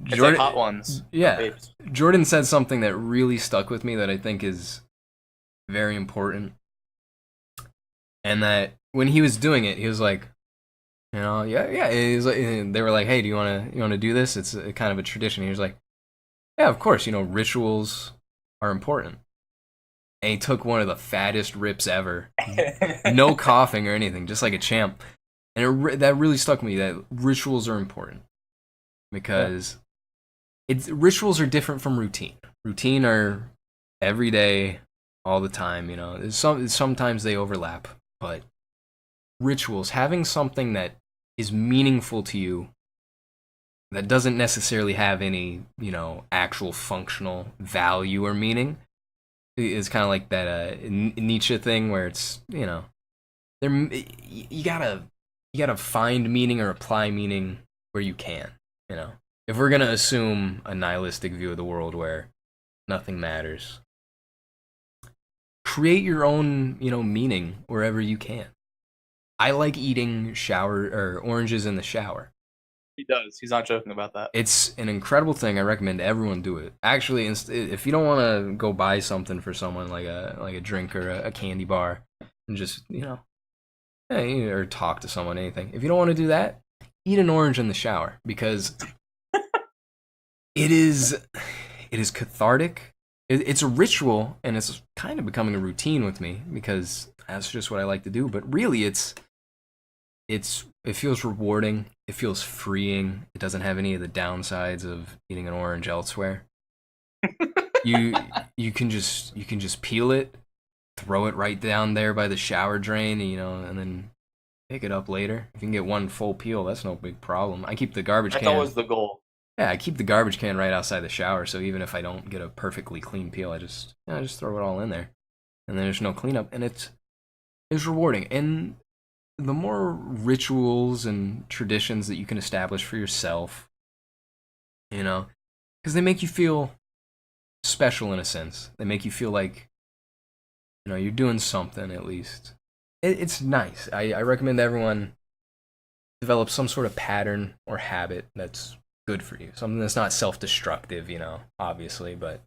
B: It's like hot ones.
A: Yeah, Jordan said something that really stuck with me that I think is very important, and that when he was doing it, he was like, yeah. He was like, they were like, hey, do you wanna do this? It's a kind of a tradition. He was like, yeah, of course. Rituals are important. And he took one of the fattest rips ever, no coughing or anything, just like a champ. And that really stuck with me. That rituals are important because rituals are different from routine. Routine are every day, all the time. Sometimes they overlap, but rituals, having something that is meaningful to you that doesn't necessarily have any, actual functional value or meaning, is kind of like that Nietzsche thing where it's, you gotta find meaning or apply meaning where you can, If we're gonna assume a nihilistic view of the world where nothing matters, create your own, meaning wherever you can. I like eating oranges in the shower.
B: He does. He's not joking about that.
A: It's an incredible thing. I recommend everyone do it. Actually, if you don't want to go buy something for someone like a drink or a candy bar, and just or talk to someone, anything. If you don't want to do that, eat an orange in the shower because it is cathartic. It's a ritual, and it's kind of becoming a routine with me because that's just what I like to do. But really, it feels rewarding. It feels freeing. It doesn't have any of the downsides of eating an orange elsewhere. You can just peel it, throw it right down there by the shower drain, and then pick it up later. If you can get one full peel, that's no big problem. I keep the garbage can.
B: That's always the goal.
A: Yeah, I keep the garbage can right outside the shower, so even if I don't get a perfectly clean peel, I just throw it all in there, and then there's no cleanup, and it's rewarding. And the more rituals and traditions that you can establish for yourself, because they make you feel special in a sense. They make you feel like, you're doing something at least. It's nice. I recommend everyone develop some sort of pattern or habit that's good for you. Something that's not self-destructive, obviously, but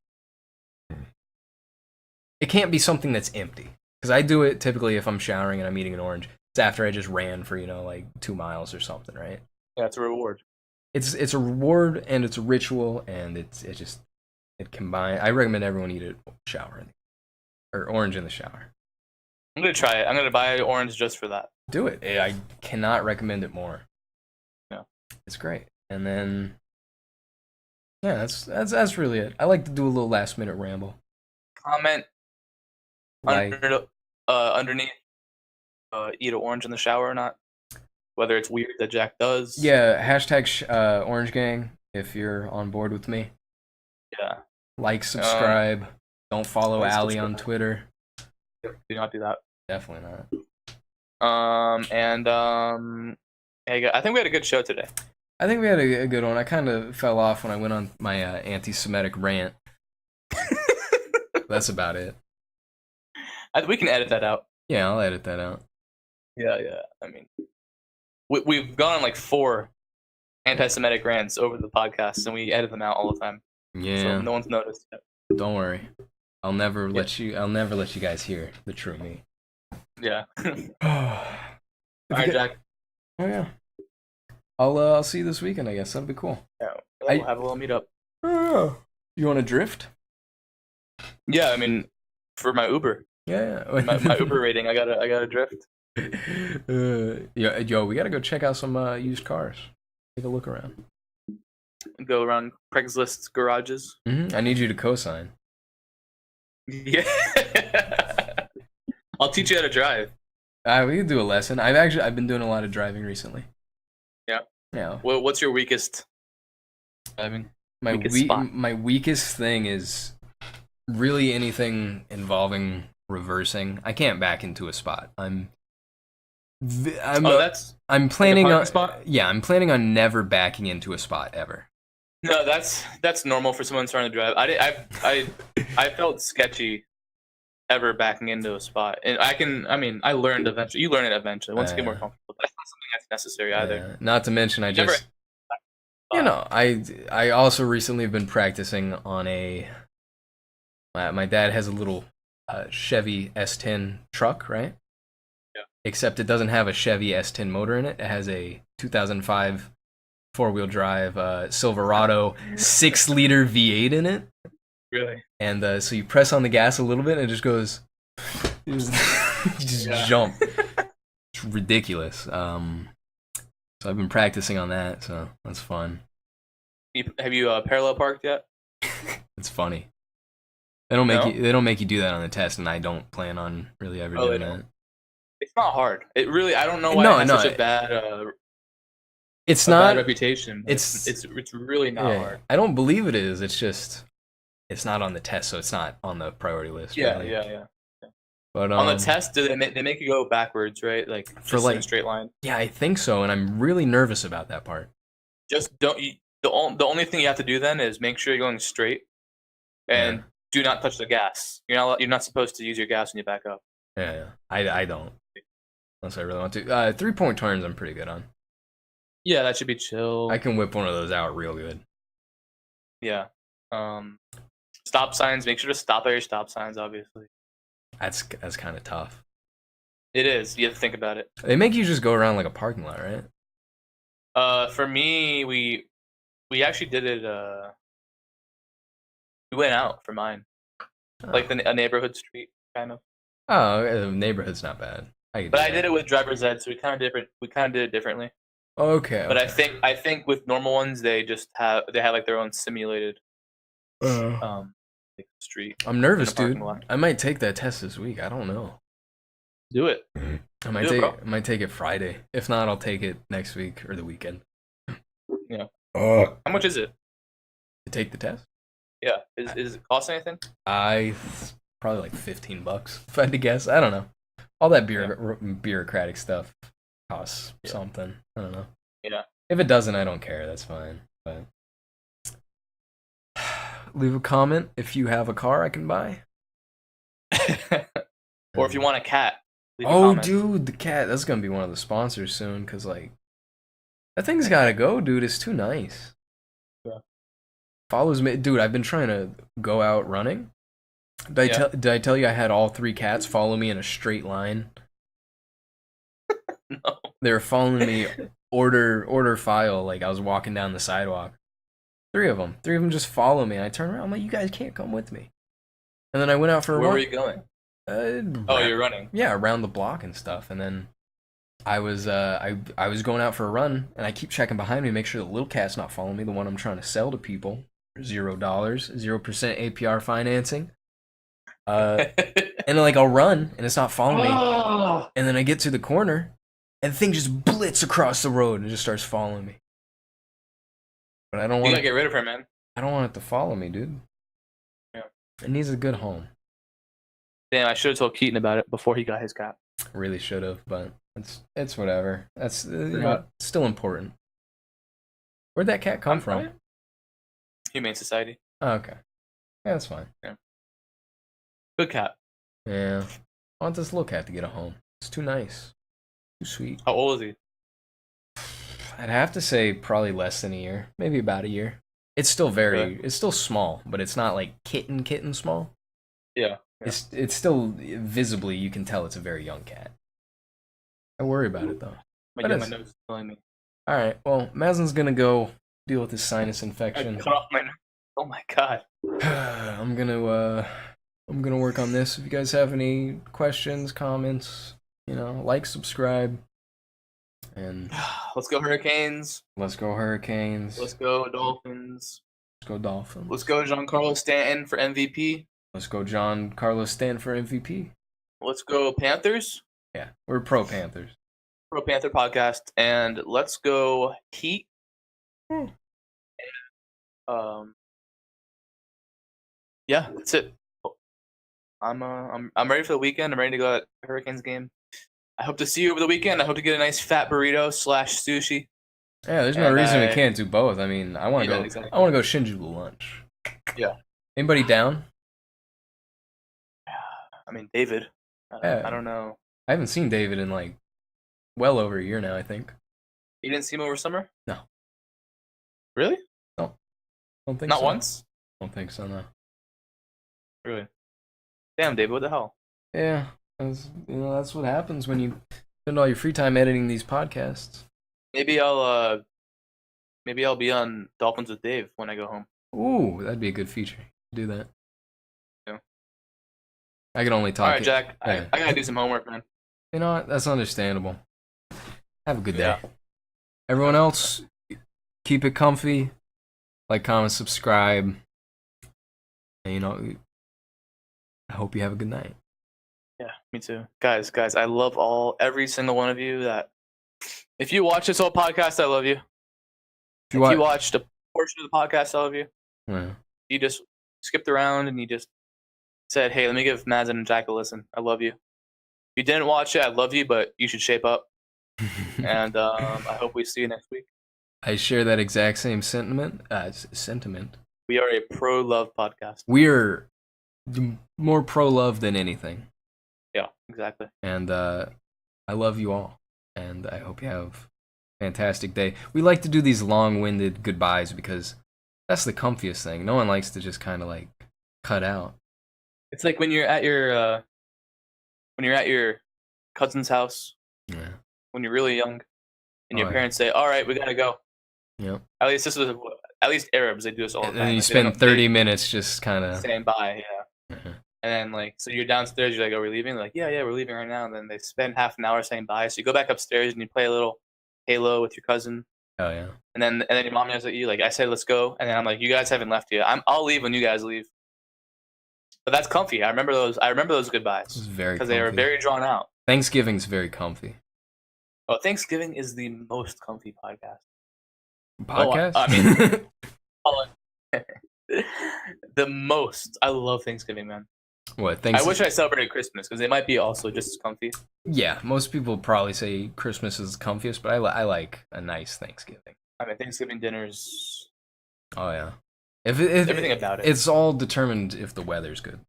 A: it can't be something that's empty. Because I do it typically if I'm showering and I'm eating an orange. It's after I just ran for, 2 miles or something, right?
B: Yeah, it's a reward.
A: It's a reward and it's a ritual and it combines. I recommend everyone eat a orange in the shower.
B: I'm gonna try it. I'm gonna buy orange just for that.
A: Do it. I cannot recommend it more.
B: Yeah,
A: it's great. And then, yeah, that's really it. I like to do a little last minute ramble.
B: Comment underneath. Eat an orange in the shower or not? Whether it's weird that Jack does.
A: Yeah, hashtag Orange Gang if you're on board with me.
B: Yeah.
A: Like, subscribe. Don't follow Ali on Twitter.
B: Do not do that.
A: Definitely not.
B: Hey, I think we had a good show today.
A: I think we had a good one. I kind of fell off when I went on my anti-Semitic rant. That's about it.
B: We can edit that out.
A: Yeah, I'll edit that out.
B: Yeah. I mean, we've gone on like 4 anti-Semitic rants over the podcast, and we edit them out all the time.
A: Yeah.
B: So no one's noticed yet.
A: Don't worry. I'll never let you guys hear the true me.
B: Yeah. All right, Jack.
A: Oh yeah. I'll see you this weekend, I guess. That'd be cool.
B: Yeah. We'll have a little meetup.
A: Oh. You want to drift?
B: Yeah, I mean, for my Uber.
A: Yeah.
B: my Uber rating, I gotta drift.
A: Yo, we gotta go check out some used cars. Take a look around.
B: Go around Craigslist's garages.
A: Mm-hmm. I need you to co-sign.
B: Yeah. I'll teach you how to drive.
A: We can do a lesson. I've been doing a lot of driving recently.
B: Yeah.
A: Yeah.
B: Well, what's your weakest driving?
A: My weakest thing is really anything involving reversing. I can't back into a spot. I'm planning on
B: spot?
A: Yeah, I'm planning on never backing into a spot ever.
B: No, that's normal for someone starting to drive. I felt sketchy ever backing into a spot, and I learned eventually. You learn it eventually once you get more comfortable. That's not something that's necessary either.
A: Not to mention, I also recently have been practicing on my dad has a little Chevy S10 truck, right?
B: Yeah.
A: Except it doesn't have a Chevy S10 motor in it. It has a 2005 4-wheel drive Silverado 6-liter V8 in it.
B: Really?
A: And so you press on the gas a little bit and it just goes, you just jump. It's ridiculous. So I've been practicing on that, so that's fun.
B: Have you parallel parked yet?
A: It's funny. They don't make you do that on the test, and I don't plan on really ever doing that.
B: It's not hard. It really. I don't know why
A: No,
B: it has
A: no,
B: such a bad.
A: It's
B: a
A: not
B: bad reputation. It's really not
A: yeah,
B: hard.
A: I don't believe it is. It's just it's not on the test, so it's not on the priority list.
B: Yeah,
A: really.
B: yeah.
A: But
B: On the test, they make you go backwards, right? Like
A: For,
B: just in a
A: like-
B: straight line.
A: yeah, I think so, and I'm really nervous about that part.
B: Just don't. The only thing you have to do then is make sure you're going straight, and
A: Yeah.
B: do not touch the gas. You're not supposed to use your gas when you back up.
A: Yeah. I don't. Unless I really want to. 3-point turns, I'm pretty good on.
B: Yeah, that should be chill.
A: I can whip one of those out real good.
B: Yeah. Stop signs. Make sure to stop at your stop signs. Obviously,
A: That's kind of tough.
B: it is. You have to think about it.
A: They make you just go around like a parking lot, right?
B: For me, we actually did it. We went out for mine, like a neighborhood street kind of.
A: Oh, the neighborhood's not bad.
B: But I did it with driver's ed, so we kind of did it differently.
A: Okay.
B: But I think with normal ones, they have like their own simulated like street.
A: I'm nervous,
B: in a parking
A: dude.
B: lot.
A: I might take that test this week. I don't know.
B: Do it.
A: I might
B: Do it, bro.
A: might take it Friday. If not, I'll take it next week or the weekend.
B: Yeah.
A: How
B: How much is it?
A: to take the test?
B: Yeah. Is it cost anything?
A: Probably like $15 if I had to guess. I don't know. All that bureaucratic stuff costs something. I don't know.
B: Yeah.
A: If it doesn't, I don't care. That's fine. But leave a comment if you have a car I can buy.
B: Or if you want a cat. Leave a
A: Oh,
B: comment.
A: dude, the cat. That's gonna be one of the sponsors soon. Cause like, that thing's gotta go, dude. It's too nice.
B: Yeah.
A: Follows me, dude. I've been trying to go out running. Did I tell you I had all 3 cats follow me in a straight line?
B: No.
A: They were following me order file, like I was walking down the sidewalk. 3 of them just follow me. I turn around, I'm like, you guys can't come with me. And then I went out for a
B: Where
A: run.
B: were you going? You're running.
A: Yeah, around the block and stuff. And then I was I was going out for a run, and I keep checking behind me, make sure the little cat's not following me, the one I'm trying to sell to people. $0, 0% APR financing. And then, like, I'll run and it's not following me. And then I get to the corner and the thing just blitz across the road and just starts following me. But I don't
B: You
A: want
B: gotta get rid of her, man.
A: I don't want it to follow me, dude.
B: Yeah.
A: It needs a good home.
B: Damn, I should have told Keaton about it before he got his cat.
A: Really should have, but it's whatever. That's
B: Forgot.
A: still important. Where'd that cat come from?
B: Humane Society.
A: Oh, okay. Yeah, that's fine.
B: Good cat.
A: Yeah. I want this little cat to get a home. It's too nice. Too sweet.
B: How old is he?
A: I'd have to say probably less than a year. Maybe about a year. It's still it's still small, but it's not like kitten small.
B: Yeah.
A: It's still visibly, you can tell it's a very young cat. I worry about it though.
B: My nose is killing me.
A: Alright, well, Mazin's gonna go deal with his sinus
B: I
A: infection.
B: cut off my nose. Oh my god.
A: I'm gonna work on this. If you guys have any questions, comments, like, subscribe, and
B: Let's go Hurricanes.
A: let's go Hurricanes.
B: Let's go Dolphins.
A: Let's go Dolphins.
B: Let's go Giancarlo Stanton for MVP.
A: Let's go John Carlos Stanton for MVP.
B: Let's go Panthers.
A: Yeah, we're pro Panthers.
B: Pro Panther podcast. And let's go Heat. Yeah, that's it. I'm ready for the weekend. I'm ready to go at Hurricanes game. I hope to see you over the weekend. I hope to get a nice fat burrito / sushi.
A: Yeah, there's no
B: And
A: reason we can't do both. I mean, I want to
B: Yeah,
A: go.
B: exactly.
A: I want to go Shinjuku lunch.
B: Yeah.
A: Anybody down?
B: I mean, David.
A: Yeah.
B: I don't know.
A: I haven't seen David in like well over a year now. I think.
B: You didn't see him over summer?
A: No.
B: Really?
A: Don't think
B: Not
A: so.
B: once?
A: Don't think so. No.
B: Really? Damn, David, what the hell?
A: Yeah, that's what happens when you spend all your free time editing these podcasts.
B: Maybe I'll be on Dolphins with Dave when I go home.
A: Ooh, that'd be a good feature. Do that.
B: Yeah.
A: I can only talk.
B: All right, Jack.
A: Yeah.
B: I gotta do some homework, man.
A: You know what? That's understandable. Have a good day.
B: Yeah.
A: Everyone else, keep it comfy. Like, comment, subscribe. And I hope you have a good night.
B: Yeah. Me too. Guys, I love every single one of you that if you watch this whole podcast, I love you. If you watched a portion of the podcast, I love you.
A: Yeah.
B: You just skipped around and you just said, hey, let me give Mazin and Jack a listen. I love you. If you didn't watch it, I love you, but you should shape up. And I hope we see you next week.
A: I share that exact same sentiment.
B: We are a pro-love podcast.
A: We're more pro-love than anything.
B: Yeah, exactly.
A: And I love you all. And I hope you have a fantastic day. We like to do these long-winded goodbyes because that's the comfiest thing. No one likes to just kind of like cut out.
B: It's like when you're at your cousin's house.
A: Yeah.
B: When you're really young, and your parents say, "All right, we gotta go."
A: Yep.
B: At least Arabs, they do this all the time.
A: And then you
B: like,
A: spend 30 minutes just kind of
B: saying bye. Yeah.
A: Uh-huh.
B: And then so you're downstairs. You're like, "Are we leaving?" They're like, yeah, we're leaving right now. And then they spend half an hour saying bye. So you go back upstairs and you play a little Halo with your cousin.
A: Oh yeah.
B: And then your mom yells at you like, "I said let's go," and then I'm like, "You guys haven't left yet. I'll leave when you guys leave." But that's comfy. I remember those goodbyes.
A: This is very
B: because they were very drawn out.
A: Thanksgiving's very comfy.
B: Oh, Thanksgiving is the most comfy podcast.
A: Podcast?
B: The most. I love Thanksgiving, man.
A: What?
B: I wish I celebrated Christmas because they might be also just as comfy.
A: Yeah, most people probably say Christmas is comfiest, but I like a nice Thanksgiving.
B: I mean, Thanksgiving dinners.
A: Oh yeah.
B: Everything about it.
A: It's all determined if the weather's good.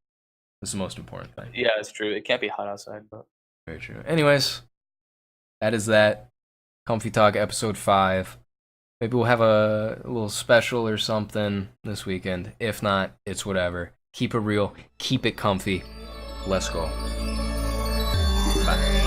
A: That's the most important thing.
B: Yeah, it's true. It can't be hot outside, but
A: very true. Anyways, that is that. Comfy Talk episode 5. Maybe we'll have a little special or something this weekend. If not, it's whatever. Keep it real. Keep it comfy. Let's go. Bye.